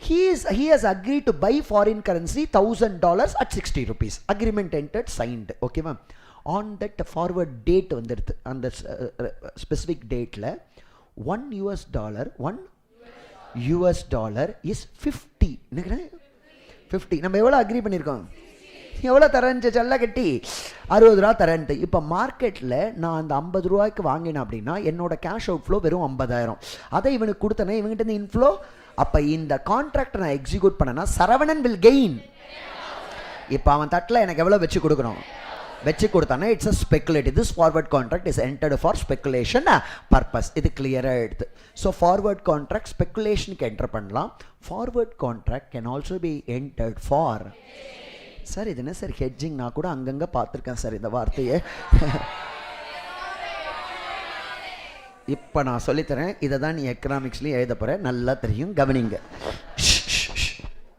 he has agreed to buy foreign currency $1000 at 60 rupees. Agreement entered, signed. Okay ma'am. On that forward date வந்துடுது, அந்த ஸ்பெசிஃபிக் டேட்டில் $1 is 50. 50 நம்ம எவ்வளோ அக்ரி பண்ணியிருக்கோம்? எவ்வளோ தரேன்னு செல்ல கட்டி $60 தரேன்ட்டு. இப்போ மார்க்கெட்டில் நான் அந்த $50 வாங்கினேன் அப்படின்னா என்னோட கேஷ் அவுட் ஃப்ளோ வெறும் 50,000. அதை இவனுக்கு கொடுத்தனே, இவங்கிட்ட இருந்து இன்ஃப்ளோ. அப்போ இந்த கான்ட்ராக்டை நான் எக்ஸிக்யூட் பண்ணேன்னா சரவணன் வில் கெயின். இப்போ அவன் தட்டில் எனக்கு எவ்வளோ வச்சு கொடுக்கணும்? வச்சு கொடுத்தானே it's a speculative. This forward contract is entered for speculation purpose. இது கிளியராக எடுத்து. ஸோ ஃபார்வர்ட் கான்ட்ராக்ட் ஸ்பெகுலேஷனுக்கு என்டர் பண்ணலாம். Forward contract can also be entered for. Sir இது என்ன சார் ஹெட்ஜிங்? நான் கூட அங்கங்கே பார்த்துருக்கேன் சார் இந்த வார்த்தையை. இப்போ நான் சொல்லித்தரேன், இதை தான் நீ எக்கனாமிக்ஸ்லேயும் எழுத போகிற, நல்லா தெரியும், கவனிங்க.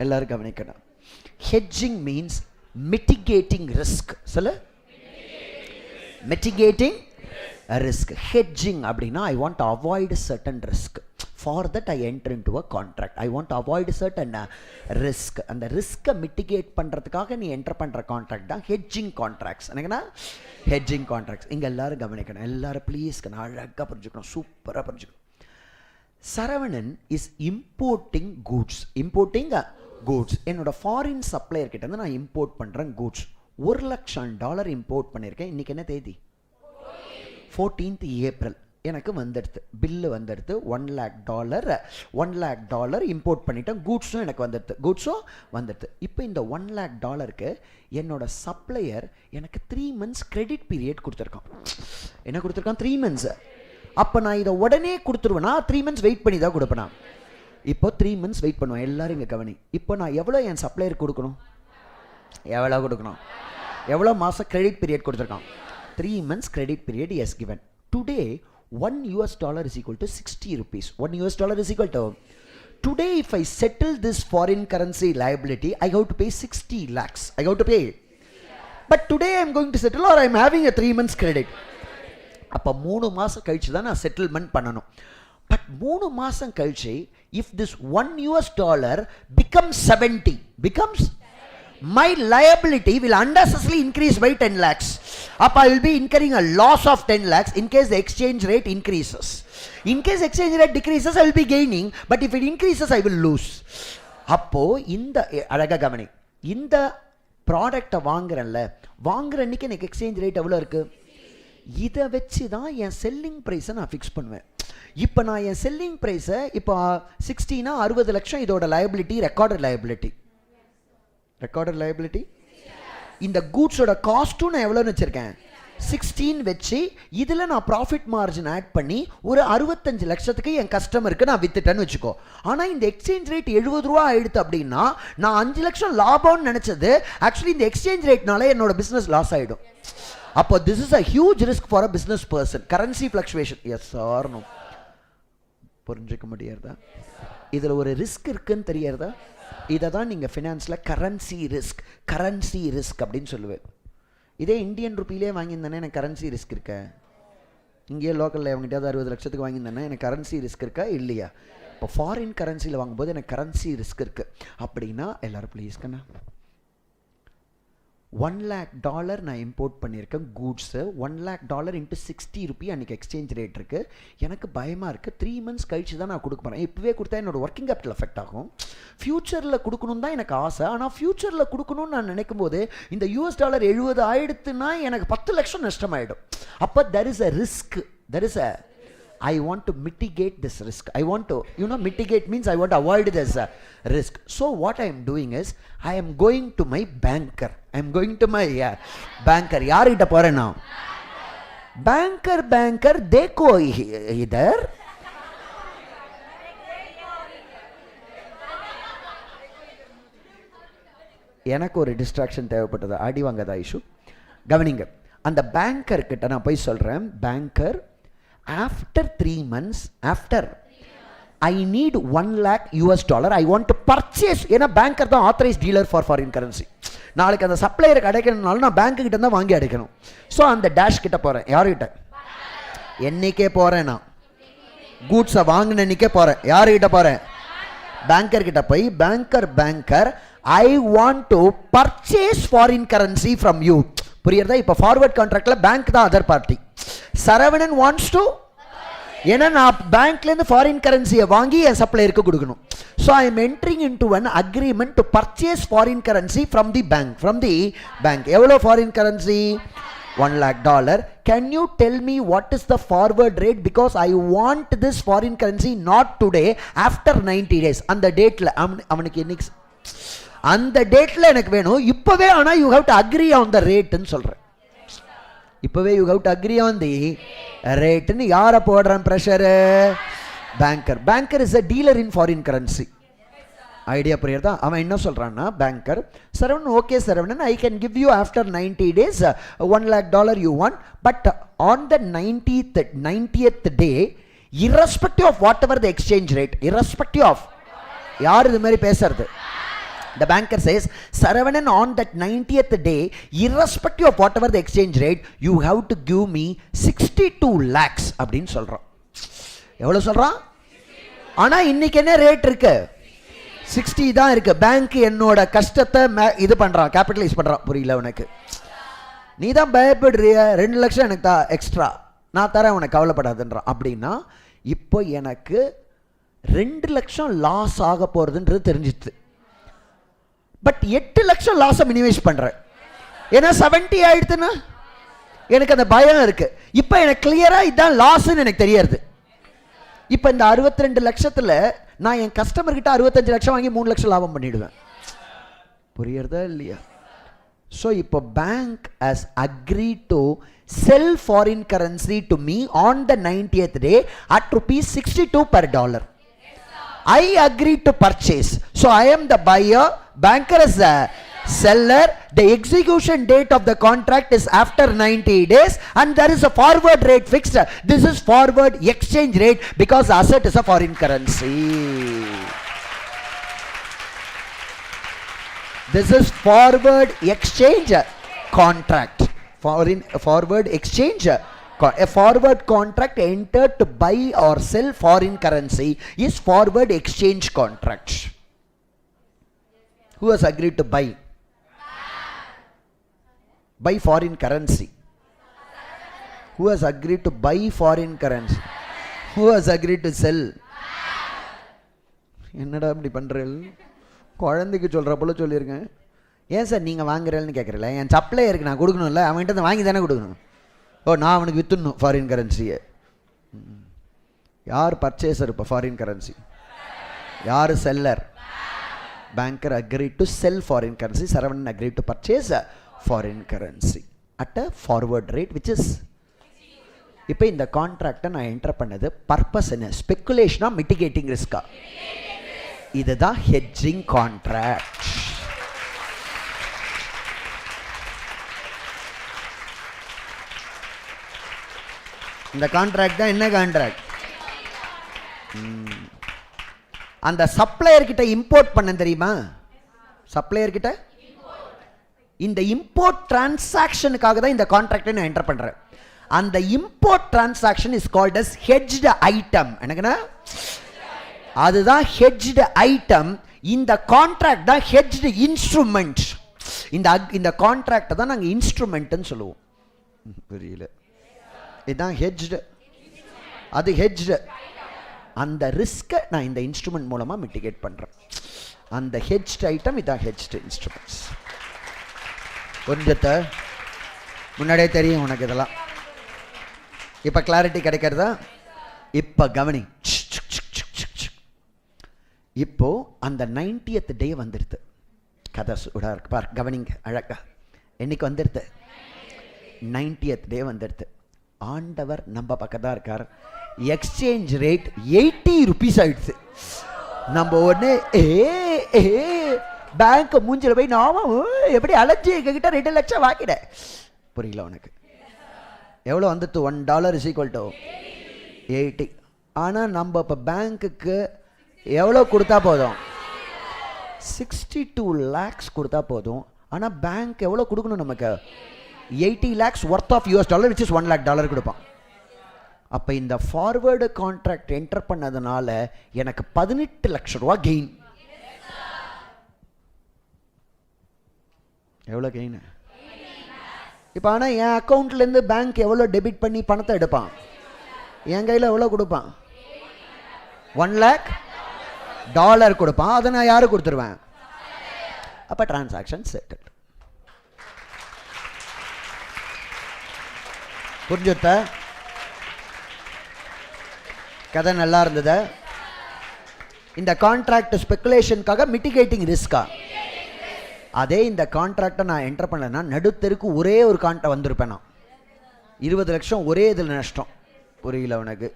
எல்லாரும் கவனிக்கணும். Hedging means mitigating risk. சொல்ல mitigating risk. Hedging அப்படின்னா I want to avoid certain risk. For that I enter into a contract. I want to avoid certain risk. அந்த ரிஸ்க்கை மிட்டிகேட் பண்ணுறதுக்காக நீ என்டர் பண்ணுற கான்ட்ராக்ட் தான் ஹெட்ஜிங் கான்ட்ராக்ட்ஸ். எனக்குன்னா ஹெட்ஜிங் கான்ட்ராக்ட்ஸ். இங்கே எல்லாரும் கவனிக்கணும், எல்லாரும் ப்ளீஸ் அழகாக புரிஞ்சுக்கணும், சூப்பராக புரிஞ்சுக்கணும். Saravanan is importing goods. Importing goods. என்னோட ஃபாரின் சப்ளையர் கிட்ட இருந்து நான் இம்போர்ட் பண்ணுறேன் கூட்ஸ். $100,000 இம்போர்ட் பண்ணியிருக்கேன். இன்றைக்கி என்ன தேதி? 14th April. எனக்கு வந்துடுது, பில்லு வந்துடுது. $100,000 இம்போர்ட் பண்ணிட்டேன். கூட்ஸும் எனக்கு வந்துடுது, கூட்ஸும் வந்துடுது. இப்போ இந்த $100,000க்கு என்னோட சப்ளையர் எனக்கு 3 months கிரெடிட் பீரியட் கொடுத்துருக்கான். என்ன கொடுத்துருக்கான்? 3 months. அப்போ நான் இதை உடனே கொடுத்துருவேன்னா 3 months வெயிட் பண்ணி தான் கொடுப்பேனா? இப்போ 3 months வெயிட் பண்ணுவேன். எல்லாரும் இங்கே கவனி. இப்போ நான் எவ்வளோ என் சப்ளையர் கொடுக்கணும்? எவ்வளோ கொடுக்கணும்? எவ்வளோ மாதம் கிரெடிட் பீரியட் கொடுத்துருக்கான்? 3 months credit period S given. Today $1 is equal to 60 rupees. $1 is equal to. Today if I settle this foreign currency liability, I have to pay 60 lakhs. I have to pay. But today I am going to settle or I am having a 3 months credit. அப்போ 3 மாதம் கழிச்சு தான் நான் செட்டில்மெண்ட் பண்ணணும். பட் 3 மாதம் கழிச்சு if this $1 becomes 70, becomes my liability will unnecessarily increase by 10 lakhs. Up I will be incurring a loss of 10 lakhs in case the exchange rate increases. In case exchange rate decreases, I will be gaining, but if it increases, I will lose. அப்போ இந்த அழகா கவனி, இந்த ப்ராடக்டை வாங்குறேன்ல, வாங்குற அன்னைக்கு எனக்கு எக்ஸ்சேஞ்ச் ரேட் எவ்வளோ இருக்குது? இதை வச்சு தான் என் செல்லிங் ப்ரைஸை நான் ஃபிக்ஸ் பண்ணுவேன். இப்போ நான் என் செல்லிங் ப்ரைஸை இப்போ 60னா 60 லட்சம் இதோட liability, recorded liability. Recorded liability. இந்த கூட்ஸோட காஸ்ட்டும் நான் எவ்வளோன்னு வச்சுருக்கேன்? 16 வச்சு இதில் நான் ப்ராஃபிட் மார்ஜின் ஆட் பண்ணி ஒரு 65 லட்சத்துக்கு என் கஸ்டமருக்கு நான் வித்துட்டேன்னு வச்சுக்கோ. ஆனால் இந்த எக்ஸ்சேஞ்ச் ரேட் $70 ஆயிடுத்து அப்படின்னா நான் 5 லட்சம் லாபம்னு நினச்சது ஆக்சுவலி இந்த எக்ஸ்சேஞ்ச் ரேட்னால என்னோட பிஸ்னஸ் லாஸ் ஆகிடும். அப்போ this is a huge risk for a business person. Currency fluctuation. Yes sir, no புரிஞ்சிக்க முடியாதா? இதில் ஒரு ரிஸ்க் இருக்குன்னு தெரியறதா? இதை தான் நீங்கள் ஃபினான்ஸில் கரன்சி ரிஸ்க் அப்படின்னு சொல்லுவேன். இதே இந்தியன் ருப்பிலே வாங்கியிருந்தானே எனக்கு கரன்சி ரிஸ்க் இருக்க இங்கேயே லோக்கலில் அவங்ககிட்ட 60 லட்சத்துக்கு வாங்கியிருந்தேன்னா எனக்கு கரன்சி ரிஸ்க் இருக்கா இல்லையா? இப்போ ஃபாரின் கரன்சியில் வாங்கும்போது எனக்கு கரன்சி ரிஸ்க் இருக்குது. அப்படின்னா எல்லோரும் ப்ளீஸ் கண்ணா, $1,00,000 நான் இம்போர்ட் பண்ணியிருக்கேன் கூட்ஸு. $1,00,000 இன்ட்டு 60 ரூபி அன்றைக்கி எக்ஸ்சேஞ்ச் ரேட் இருக்குது. எனக்கு பயமாக இருக்குது. 3 months கழிச்சு தான் நான் கொடுக்க போகிறேன். இப்போவே கொடுத்தா என்னோடய ஒர்க்கிங் கேபிட்டல் எஃபெக்ட் ஆகும். ஃப்யூச்சரில் கொடுக்கணும் தான் எனக்கு ஆசை. ஆனால் ஃப்யூச்சரில் கொடுக்கணும்னு நான் நினைக்கும் போது இந்த $70 70 ஆயிடுத்துன்னா எனக்கு 10 லட்சம் நஷ்டமாயிடும். அப்போ there is a risk. There is a I want to mitigate this risk. I want to, mitigate means I want to avoid this risk. So what I am doing is, I am going to my banker. I am going to my banker. यार इटा पौरे ना. Banker, देखो इधर. எனக்கு ஒரு டிஸ்ட்ராக்ஷன் தேவைப்பட்டது. அடி வாங்கதா இஷ்யூ கவனிங்க. அந்த பேங்கர் கிட்ட நான் போய் சொல்கிறேன், banker, after 3 months, after I need $1,00,000, I want to purchase. ஏன்னா பேங்கர் தான் authorise dealer for foreign currency. நாளைக்கு அந்த சப்ளையருக்கு அடைக்கணும்னாலும் நான் பேங்க்கு கிட்ட தான் வாங்கி அடைக்கணும். ஸோ அந்த டேஷ் கிட்ட போகிறேன். யாருக்கிட்ட? என்னைக்கே போகிறேன். நான் கூட்ஸை வாங்கின அன்றைக்கே போகிறேன். யாருக்கிட்ட போகிறேன்? பேங்கர் கிட்ட போய், banker, I want to purchase foreign currency from you. புரியுறதா? இப்போ ஃபார்வர்ட் கான்ட்ராக்டில் பேங்க் தான் other party. Saravanan wants to, ஏன்னா நான் பேங்க்லேருந்து ஃபாரின் கரன்சியை வாங்கி என் சப்ளையருக்கு கொடுக்கணும். So I am entering in to one agreement to purchase foreign currency from the bank. எவ்வளோ foreign currency? $1,00,000. Can you tell me what is the forward rate? Because I want this foreign currency not today, after 90 days. அந்த டேட்டில் அவனுக்கு இன்னைக்கு அந்த டேட்டில் எனக்கு வேணும் இப்போவே. ஆனால் you have to agree on the ரேட்டுன்னு சொல்கிறேன். இப்போவே you have to agree on the ரேட்டுன்னு யாரை போடுறேன் pressure? Banker is a dealer in foreign currency. Idea புரியுறதா? அவன் என்ன சொல்கிறான்னா, banker, Saravanan, okay Saravanan, I can give you after 90 days $1,00,000 you want, but on the 90th day, irrespective of whatever the exchange rate, irrespective of, யார் இது மாதிரி பேசுறது? The banker says, Saravanan, on that 90th day, irrespective of whatever the exchange rate, you have to give me 62 lakhs அப்படின்னு சொல்கிறான். எவ்வளோ சொல்கிறான்? ஆனால் இன்னைக்கு என்ன ரேட் இருக்கு? 60 தான் இருக்கு. பேங்க் என்னோட கஷ்டத்தை இது பண்ணுறான், கேபிட்டலைஸ் பண்ணுறான். புரியல உனக்கு? நீ தான் பயப்படுறிய, 2 லட்சம் எனக்கு தான் எக்ஸ்ட்ரா, நான் தரேன், உனக்கு கவலைப்படாதுன்றான். அப்படின்னா இப்போ எனக்கு 2 லட்சம் லாஸ் ஆக போகிறதுன்றது தெரிஞ்சிச்சு. பட் 8 லட்சம் லாஸை மினிமைஸ் பண்ணுறேன். ஏன்னா 70 ஆயிடுத்துன்னா எனக்கு அந்த பயம் இருக்கு. இப்போ எனக்கு கிளியராக இதுதான் லாஸ்ன்னு எனக்கு தெரியாது. இப்போ இந்த 62 லட்சத்தில் நான் என் கஸ்டமர்கிட்ட 65 லட்சம் வாங்கி 3 லட்சம் லாபம் பண்ணிடுவேன். புரியுறதா இல்லையா? ஸோ இப்போ bank has agree to sell foreign currency to me on the 90th day at ₹62 per dollar. I agree to purchase. So I am the buyer, banker is the seller. The execution date of the contract is after 90 days and there is a forward rate fixed. This is forward exchange rate because asset is a foreign currency. This is forward exchange contract. Forward exchange. A forward contract entered to buy or sell foreign currency is forward exchange contract. Who has agreed to buy? Buy foreign currency. Who has agreed to buy foreign currency? Who has agreed to sell? என்னடா இப்படி பண்றீங்க? குழந்தைக்கு சொல்ற போல சொல்லிருக்கேன். ஏன் சார் நீங்கள் வாங்குறேன்னு கேட்குறீங்களா? என் சப்ளையருக்கு நான் கொடுக்கணும்ல, அவன்கிட்ட வாங்கி தானே கொடுக்கணும். ஓ, நான் அவனுக்கு விற்றுணும் ஃபாரின் கரன்சியை. யார் பர்ச்சேசர் இப்போ ஃபாரின் கரன்சி? யார் seller? Banker agri to sell foreign currency. Saravanan agree to purchase foreign currency at a forward rate which is. இப்போ இந்த கான்ட்ராக்டை நான் என்டர் பண்ணது பர்பஸ் என்ன? ஸ்பெக்குலேஷனா மிட்டிகேட்டிங் ரிஸ்கா? இதுதான் ஹெட்ஜிங் கான்ட்ராக்ட். இந்த கான்ட்ராக்ட் தான் என்ன கான்ட்ராக்ட்? அந்த சப்ளையர் கிட்ட இம்போர்ட் பண்ண தெரியுமா? சப்ளையர் கிட்ட இந்த இம்போர்ட் டிரான்சாக்ஷனுக்காக தான் இந்த கான்ட்ராக்டை நான் என்டர் பண்றேன். அந்த import transaction is called as hedged item. எனக்குன்னா அதுதான் ஹெட்ஜ்டு ஐட்டம். இந்த கான்ட்ராக்ட் தான் ஹெட்ஜ்டு இன்ஸ்ட்ருமெண்ட். இந்த கான்ட்ராக்ட் தான் நாங்கள் இன்ஸ்ட்ருமெண்ட்னு சொல்லுவோம். புரியல? இதுதான் ஹெட்ஜ்டு, அது ஹெட்ஜ்டு. அந்த ரிஸ்கை நான் இந்த இன்ஸ்ட்ருமெண்ட் மூலமாக மிட்டிகேட் பண்ணுறேன். அந்த ஹெட்ஜ்டு ஐட்டம் இதான் ஹெட்ஜ்டு இன்ஸ்ட்ருமெண்ட்ஸ். கொஞ்சத்தை முன்னாடியே தெரியும் உனக்கு இதெல்லாம். இப்போ கிளாரிட்டி கிடைக்கிறதா? இப்போ கவனி. இப்போ அந்த 90th டே வந்துடுது. கதை சூடா இருக்கு பார், கவனிங்க அழகா. என்னைக்கு வந்துடுது? 90th டே வந்துடுது. ஆண்டவர் நம்ம பக்கம் தான் இருக்கார். எக்ஸ்சேஞ்ச் ரேட் 80 rupees ஆயிடுச்சு. நம்ம உடனே பேங்க் மூஞ்சில் போய் நாம எப்படி அலைஞ்சி எங்ககிட்ட 2 லட்சம் வாங்கிட. புரியல உனக்கு? எவ்வளோ வந்துட்டு? $1 = 80. ஆனால் நம்ம இப்போ பேங்க்குக்கு எவ்வளோ கொடுத்தா போதும்? 62 lakhs கொடுத்தா போதும். ஆனால் பேங்க் எவ்வளோ கொடுக்கணும் நமக்கு? 80 lakhs worth of $, which is $1 lakh கொடுப்பான். அப்போ இந்த ஃபார்வேர்டு கான்ட்ராக்ட் என்டர் பண்ணதுனால எனக்கு 18 லட்சம் ரூபா கெயின். எவ்வளோ கெயின்? இப்போ ஆனால் என் அக்கௌண்ட்லேருந்து பேங்க் எவ்வளோ டெபிட் பண்ணி பணத்தை எடுப்பான்? என் கையில் எவ்வளோ கொடுப்பான்? $1 lakh கொடுப்பான். அதை நான் யாரு கொடுத்துருவேன்? அப்போ டிரான்சாக்ஷன் செட்டில். புரிஞ்சுத்த? கதை நல்லா இருந்தது. இந்த கான்ட்ராக்ட் ஸ்பெகுலேஷனுக்காக மிட்டிகேட்டிங் ரிஸ்கா? அதே இந்த கான்ட்ராக்டை நான் என்டர் பண்ணலன்னா நடுத்தருக்கு ஒரே ஒரு கான்ட்ராக்ட் வந்திருப்பேன். நான் 20 லட்சம் ஒரே இதில் நஷ்டம். புரியல உனக்கு?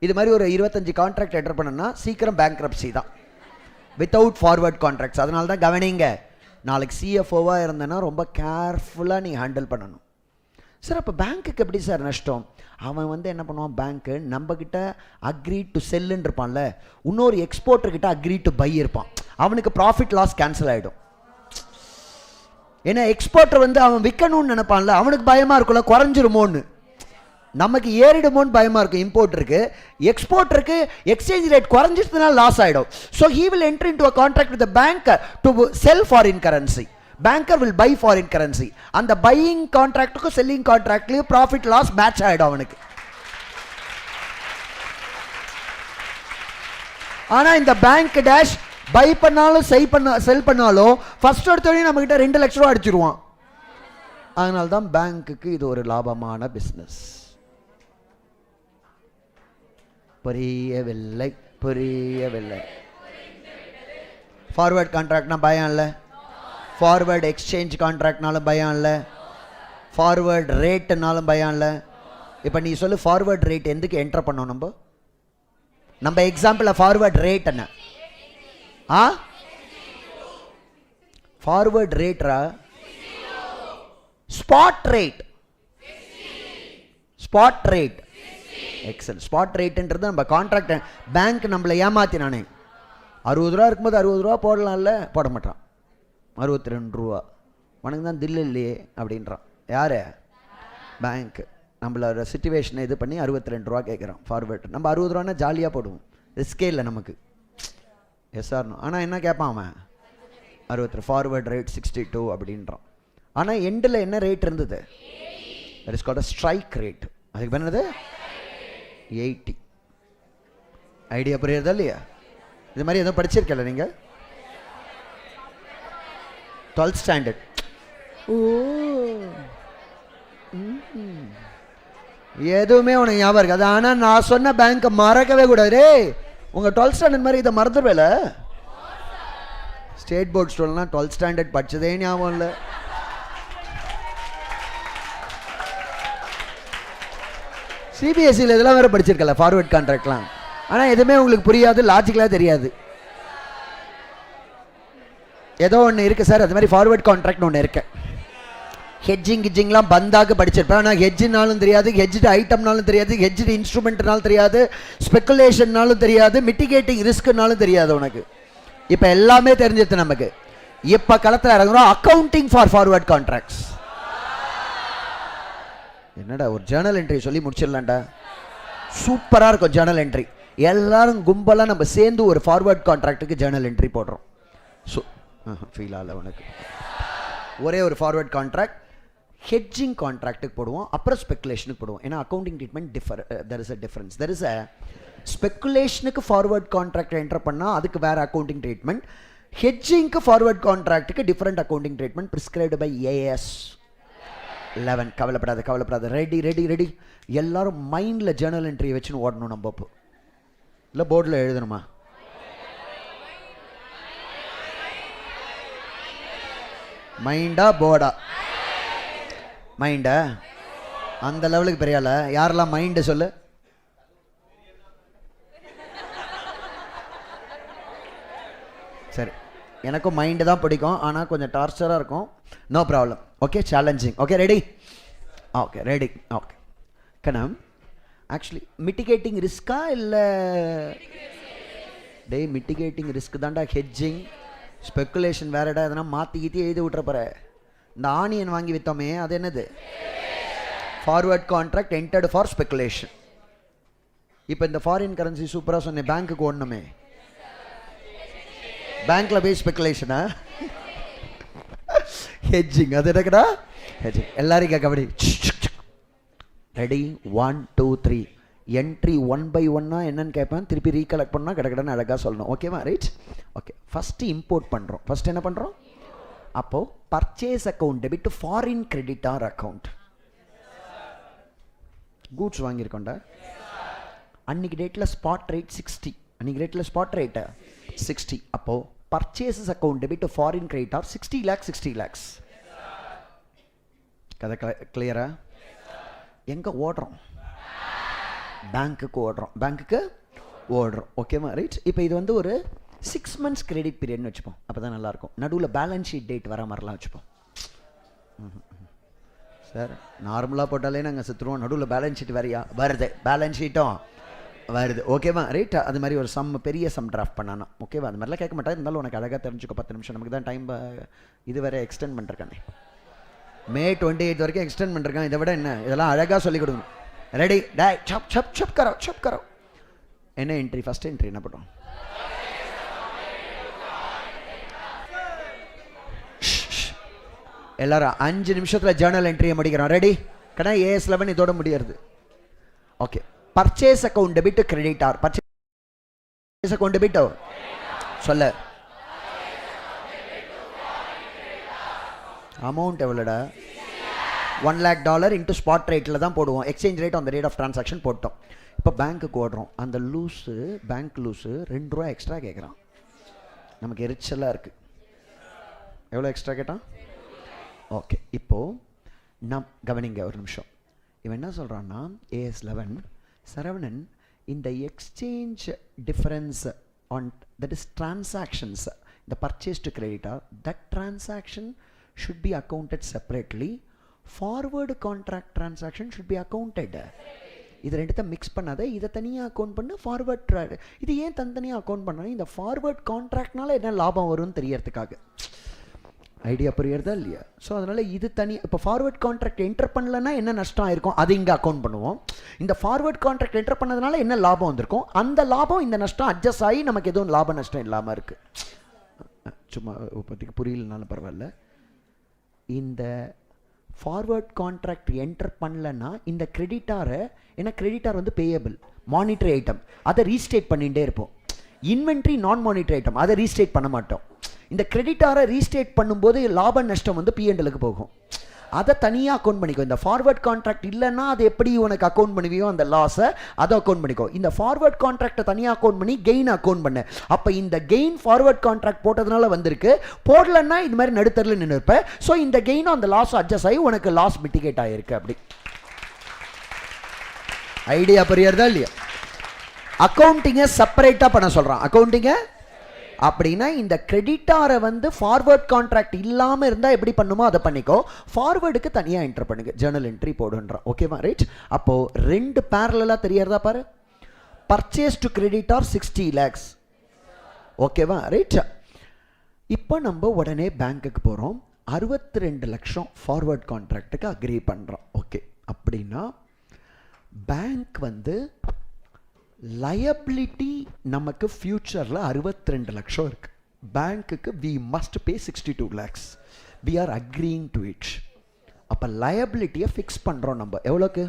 இது மாதிரி ஒரு 25 கான்ட்ராக்ட் என்டர் பண்ணனா சீக்கிரம் பேங்க்ரப்சி தான், வித்தவுட் ஃபார்வர்ட் கான்ட்ராக்ட்ஸ். அதனால தான் கவனிங்க, நாளைக்கு சிஎஃப்ஓவாக இருந்தேன்னா ரொம்ப கேர்ஃபுல்லாக நீங்கள் ஹேண்டில் பண்ணணும். சார் அப்போ பேங்க்குக்கு எப்படி சார் நஷ்டம்? அவன் என்ன பண்ணுவான்? பேங்க்கு நம்மக்கிட்ட அக்ரி டு செல்லுன்னு இருப்பான்ல, இன்னொரு எக்ஸ்போர்ட்டர்கிட்ட அக்ரி டு பை இருப்பான். அவனுக்கு ப்ராஃபிட் லாஸ் கேன்சல் ஆகிடும். ஏன்னா எக்ஸ்போர்ட்டர் அவன் விற்கணும்னு நினைப்பான்ல, அவனுக்கு பயமாக இருக்கும்ல குறைஞ்சிருமோன்னு. நமக்கு ஏறிடுமோன்னு பயமாக இருக்கும் இம்போர்ட்டருக்கு. எக்ஸ்போர்ட்டருக்கு எக்ஸ்சேஞ்ச் ரேட் குறைஞ்சிட்டதுனால லாஸ் ஆகிடும். So he will enter into a contract with the banker to sell foreign currency. Banker will buy foreign currency. அந்த பையிங் கான்ட்ராக்டுக்கும் செல்லிங் கான்ட்ராக்ட்லையும் ப்ராஃபிட் லாஸ் மேட்ச் ஆகிடும் அவனுக்கு. ஆனால் இந்த பேங்க் டேஷ் பை பண்ணாலும் செல் பண்ணாலும் ஃபர்ஸ்ட் எடுத்தோடனே நம்மகிட்ட 2 லட்ச ரூபா அடிச்சிருவான். அதனால தான் பேங்க்குக்கு இது ஒரு லாபமான பிஸ்னஸ். புரியவில்லை? புரியவில்லை? ஃபார்வர்ட் கான்ட்ராக்ட்னா பயம் இல்லை, ஃபார்வர்ட் எக்ஸ்சேஞ்ச் கான்ட்ராக்ட்னாலும் பயம் இல்லை, ஃபார்வர்ட் ரேட்டுனாலும் பயம் இல்லை. இப்போ நீ சொல்லு, ஃபார்வர்ட் ரேட் எதுக்கு என்டர் பண்ணோம்? நம்ம எக்ஸாம்பிள் ஃபார்வர்ட் ரேட் என்ன? ஃபார்வர்ட் ரேட்ரா? Spot rate. Spot rate excel. Spot ரேட்டுன்றது நம்ம கான்ட்ராக்ட். பேங்க் நம்மளை ஏமாத்தினானே, 60 ரூபா இருக்கும்போது 60 ரூபா போடலாம்ல, போட மாட்டான். 62 ரூபா. உனக்கு தான் தில் இல்லையே அப்படின்றான். யார்? பேங்க். நம்மளோட சிச்சுவேஷனை இது பண்ணி 62 ரூபா கேட்குறான் ஃபார்வேர்ட். நம்ம 60 ரூபான்னா ஜாலியாக போடுவோம், ரிஸ்கே இல்லை நமக்கு. எஸ்ஆர்னோ. ஆனால் என்ன கேட்பான் அவன்? 62. ஃபார்வேர்ட் ரேட் 62 அப்படின்றான். ஆனால் எண்டில் என்ன ரேட் இருந்தது? That is called strike rate. அதுக்கு என்னது? 80. ஐடியா புரியுறதா இல்லையா? இது மாதிரி எதுவும் படிச்சிருக்கல நீங்கள்? 12th standard. ஓ, எதுவுமே உனக்கு ஞாபகம் இருக்காது. ஆனால் நான் சொன்ன பேங்க்கை மறக்கவே கூடாது. உங்கள் 12th ஸ்டாண்டர்ட் மாதிரி இதை மறந்துடுவேல. ஸ்டேட் போர்ட் ஸ்டூடெண்ட்லாம் 12th ஸ்டாண்டர்ட் படித்ததே ஞாபகம் இல்லை. சிபிஎஸ்சியில் இதெல்லாம் வேறு படிச்சிருக்கல, ஃபார்வர்ட் கான்ட்ராக்ட்லாம். ஆனால் எதுவுமே உங்களுக்கு புரியாது, லாஜிக்கலாக தெரியாது. ஏதோ ஒன்று இருக்குது சார், அது மாதிரி ஃபார்வர்ட் கான்ட்ராக்ட்னு ஒன்று இருக்கு. ஹெட்ஜிங்லாம் பந்தாக படிச்சிருப்பேன். ஆனால் ஹெட்ஜினாலும் தெரியாது, ஹெட்ஜ்டு ஐட்டம்னாலும் தெரியாது, ஹெட்ஜ்டு இன்ஸ்ட்ருமெண்ட்னாலும் தெரியாது, ஸ்பெகுலேஷன்னாலும் தெரியாது, மிட்டிகேட்டிங் ரிஸ்க்குனாலும் தெரியாது உனக்கு. இப்போ எல்லாமே தெரிஞ்சிருது நமக்கு. இப்போ களத்தில் இறங்குறோம் அக்கௌண்டிங் ஃபார் ஃபார்வர்ட் கான்ட்ராக்ட்ஸ். என்னடா ஒரு ஜேர்னல் என்ட்ரி சொல்லி முடிச்சிடலாம்டா. சூப்பராக இருக்கும் ஜேர்னல் என்ட்ரி. எல்லாரும் கும்பலாக நம்ம சேர்ந்து ஒரு ஃபார்வர்ட் கான்ட்ராக்ட்டுக்கு ஜேர்னல் என்ட்ரி போடுறோம். ஸோ ஃபீல் ஆகல உனக்கு. ஒரே ஒரு ஃபார்வர்ட் கான்ட்ராக்ட் ஹெட்ஜிங் கான்ட்ராக்ட்டுக்கு போடுவோம், அப்புறம் ஸ்பெக்குலேஷனுக்கு போடுவோம். ஏன்னா accounting treatment there is a difference. There is a ஸ்பெக்குலேஷனுக்கு ஃபார்வர்ட் கான்ட்ராக்ட் என்டர் பண்ணால் அதுக்கு வேறு அக்கௌண்டிங் ட்ரீட்மெண்ட். ஹெட்ஜிங்க்கு ஃபார்வர்ட் கான்ட்ராக்ட்டுக்கு different accounting treatment prescribed by AS 11. கவலைப்படாத. ரெடி. எல்லாரும் மைண்டில் ஜேர்னல் என்ட்ரி வச்சுன்னு ஓடணும். நம்ம இப்போ இல்லை போர்டில் எழுதணுமா? மைண்டா போர்டா? மைண்டா? அந்த லெவலுக்கு பெரியால. யாரெல்லாம் மைண்டு சொல்லு. சரி, எனக்கும் மைண்டு தான் பிடிக்கும், ஆனால் கொஞ்சம் டார்ச்சராக இருக்கும். No problem. Okay, challenging. Okay, ready? Okay. கணம் ஆக்சுவலி மிட்டிகேட்டிங் ரிஸ்கா இல்லை? மிட்டிகேட்டிங் ரிஸ்க் தான்டா ஹெட்ஜிங். ஸ்பெக்குலேஷன் வேறடா. எதனா மாற்றி கீத்தி எழுதி விட்ற போகிற. இந்த ஆனியன் வாங்கி விற்றோமே, அது என்னது? Forward contract entered for speculation. இப்போ இந்த ஃபாரின் கரன்சி சூப்பராக சொன்னேன், பேங்க்குக்கு ஓடணுமே. பேங்க்கில் போய் ஸ்பெக்குலேஷனா? ஹெட்ஜிங். அது என்னக்கடா? ஹெட்ஜிங். எல்லாரும் கேட்கபடி. ரெடி? 1 2 3. என்ட்ரி 1 by 1 என்னன்னு கேட்பேன். திருப்பி ரீகலெக்ட் பண்ணால் கிடக்கடன்னு அழகாக சொல்லணும். ஓகேவா? ரைட். ஓகே, ஃபஸ்ட்டு இம்போர்ட் பண்ணுறோம். ஃபஸ்ட் என்ன பண்ணுறோம்? அப்போது purchase account debit to foreign creditor account. Goods வாங்கியிருக்கோண்டா. அன்றைக்கி டேட்டில் ஸ்பாட் ரேட் 60. அன்றைக்கி ரேட்டில் ஸ்பாட் ரேட்டு 60. அப்போது purchases account debit to foreign creditor 60 lakhs. கதை கிளியரா? எங்கே ஓடுறோம்? பேங்க்குக்கு ஓடுறோம். ஓகேவா? ரைட். இப்போ இது வந்து ஒரு 6 months கிரெடிட் பீரியட்னு வச்சுப்போம். அப்போ தான் நல்லாயிருக்கும். நடுவில் பேலன்ஸ் ஷீட் டேட் வர மாதிரிலாம் வச்சுப்போம். சார் நார்மலாக போட்டாலே நாங்கள் செத்துருவோம். நடுவில் பேலன்ஸ் ஷீட் வேறையா வருது? பேலன்ஸ் ஷீட்டும் வருது. ஓகேவா? ரைட். அது மாதிரி ஒரு பெரிய சம் டிராஃப்ட் பண்ணானா. ஓகேவா? அது மாதிரிலாம் கேட்க மாட்டேன். இருந்தாலும் உனக்கு அழகாக தெரிஞ்சுக்கோ. 10 நிமிஷம் நமக்கு தான் டைம். இது வேறு எக்ஸ்டெண்ட் பண்ணிருக்கானே, May 28 வரைக்கும் எக்ஸ்டெண்ட் பண்ணிருக்கான். இதை விட என்ன, இதெல்லாம் அழகாக சொல்லிக் கொடுக்கணும். ரெடி? டை சப் கரோ. என்ன என்ட்ரி? ஃபர்ஸ்ட் என்ட்ரி என்ன பண்ணுறோம்? எல்லாரும் 5 நிமிஷத்தில் ஜேர்னல் என்ட்ரியை முடிக்கிறோம். ரெடி? கடை AS 11 இதோட முடியாது. Okay, purchase account debit creditor. Purchase account debit சொல்ல. அமௌண்ட் எவ்வளோடா? $1 lakh இன்ட்டு ஸ்பாட் ரேட்டில் தான் போடுவோம். எக்ஸ்சேஞ்ச் ரேட் அந்த ரேட் ஆஃப் ட்ரான்சாக்ஷன் போட்டோம். இப்போ பேங்க்குக்கு ஓடுறோம். அந்த பேங்க் லூஸு ₹2 எக்ஸ்ட்ரா கேட்குறான். நமக்கு எரிச்சலாக இருக்குது. எவ்வளோ எக்ஸ்ட்ரா கேட்டான்? ஓகே, இப்போது கவனிங்க ஒரு நிமிஷம். இவன் என்ன சொல்கிறான்னா, AS 11 சரவணன், இந்த exchange difference on that is transactions, இந்த purchase to creditor, that transaction should be accounted separately. Forward contract transaction should be accounted. இது ரெண்டுத்தை மிக்ஸ் பண்ணாத, இதை தனியாக அக்கௌண்ட் பண்ணு. ஃபார்வர்ட் இது ஏன் தனியாக அக்கௌண்ட் பண்ணணும்? இந்த ஃபார்வர்ட் கான்ட்ராக்ட்னால என்ன லாபம் வரும்னு தெரியறதுக்காக. ஐடியா புரியறதா இல்லையா? ஸோ அதனால் இது தனி. இப்போ ஃபார்வர்ட் கான்ட்ராக்ட் என்டர் பண்ணலன்னா என்ன நஷ்டம் ஆயிருக்கும், அது இங்கே அக்கௌண்ட் பண்ணுவோம். இந்த ஃபார்வர்ட் கான்ட்ராக்ட் என்டர் பண்ணதுனால என்ன லாபம் வந்திருக்கும், அந்த லாபம் இந்த நஷ்டம் அட்ஜஸ்ட் ஆகி நமக்கு எதுவும் லாப நஷ்டம் இல்லாமல் இருக்குது. சும்மா இப்போதைக்கு புரியலனாலும் பரவாயில்ல. இந்த ஃபார்வர்ட் கான்ட்ராக்ட் என்டர் பண்ணலன்னா இந்த கிரெடிட்டாரை, ஏன்னா கிரெடிட்டார் வந்து பேயபிள் மானிட்டரி ஐட்டம், அதை ரீஸ்டேட் பண்ணிகிட்டே இருப்போம். இன்வென்ட்ரி நான் மானிட்டரி ஐட்டம், அதை ரீஸ்டேட் பண்ண மாட்டோம். இந்த கிரெடிட்டாரை ரீஸ்டேட் பண்ணும்போது லாப நஷ்டம் வந்து P&Lக்கு போகும். அதை தனியாக அக்கௌண்ட் பண்ணிக்கோ. இந்த ஃபார்வர்ட் கான்ட்ராக்ட் இல்லைன்னா அது எப்படி உனக்கு அக்கௌண்ட் பண்ணுவியோ அந்த லாஸை, அதை அக்கௌண்ட் பண்ணிக்கோ. இந்த ஃபார்வர்ட் கான்ட்ராக்டை தனியாக அக்கௌண்ட் பண்ணி கெயின் அக்கௌண்ட் பண்ணு. அப்போ இந்த கெயின் ஃபார்வர்ட் கான்ட்ராக்ட் போட்டதுனால வந்திருக்கு. போடலன்னா இது மாதிரி நடுத்தரில் நின்று இருப்பேன். ஸோ இந்த கெயினும் அந்த லாஸ் அட்ஜஸ்ட் ஆகி உனக்கு லாஸ் மிட்டிகேட் ஆகிருக்கு. அப்படி ஐடியா புரியறதா இல்லையா? அக்கௌண்டிங்கை செப்பரேட்டாக பண்ண சொல்கிறான். அக்கௌண்டிங்கை அப்படின்னா இந்த கிரெடிட்டாரை வந்து ஃபார்வர்ட் கான்ட்ராக்ட் இல்லாமல் இருந்தால் எப்படி பண்ணுமோ அதை பண்ணிக்கோ. ஃபார்வர்டுக்கு தனியாக என்டர் பண்ணுங்க, ஜேர்னல் என்ட்ரி போடுன்றான். ஓகேவா? ரைட். அப்போது 2 பேரலாக தெரியறதா பாரு. Purchase to creditor 60 lakhs. ஓகேவா? ரைட். இப்போ நம்ம உடனே பேங்க்குக்கு போகிறோம். 62 லட்சம் ஃபார்வர்ட் கான்ட்ராக்டுக்கு அக்ரி பண்ணுறோம். ஓகே, அப்படின்னா பேங்க் வந்து லயபிலிட்டி நமக்கு ஃபியூச்சரில் 62 லட்சம் இருக்குது. பேங்க்குக்கு we must pay 62 lakhs. We are agreeing to it. அப்போ லயபிலிட்டியை ஃபிக்ஸ் பண்ணுறோம். நம்ம எவ்வளோக்கு?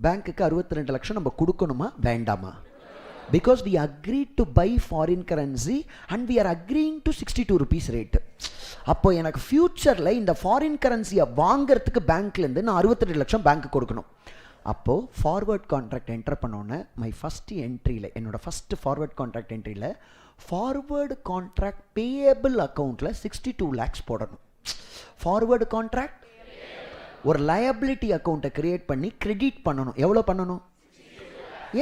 பேங்க்குக்கு 62 லட்சம் நம்ம கொடுக்கணுமா வேண்டாமா? Because we agreed to buy foreign currency and we are agreeing to 62 rupees rate. அப்போ எனக்கு ஃபியூச்சரில் இந்த ஃபாரின் கரன்சியை வாங்கிறதுக்கு பேங்க்லேருந்து நான் 62 லட்சம் பேங்க்கு கொடுக்கணும். அப்போது ஃபார்வர்ட் கான்ட்ராக்ட் என்டர் பண்ணோன்னே மை ஃபஸ்ட்டு என்ட்ரியில், என்னோடய ஃபஸ்ட்டு ஃபார்வர்ட் கான்ட்ராக்ட் என்ட்ரியில் ஃபார்வர்டு கான்ட்ராக்ட் பேயபிள் அக்கௌண்ட்டில் 62 lakhs போடணும். ஃபார்வர்டு கான்ட்ராக்ட் ஒரு லயபிலிட்டி அக்கௌண்ட்டை கிரியேட் பண்ணி கிரெடிட் பண்ணணும். எவ்வளோ பண்ணணும்?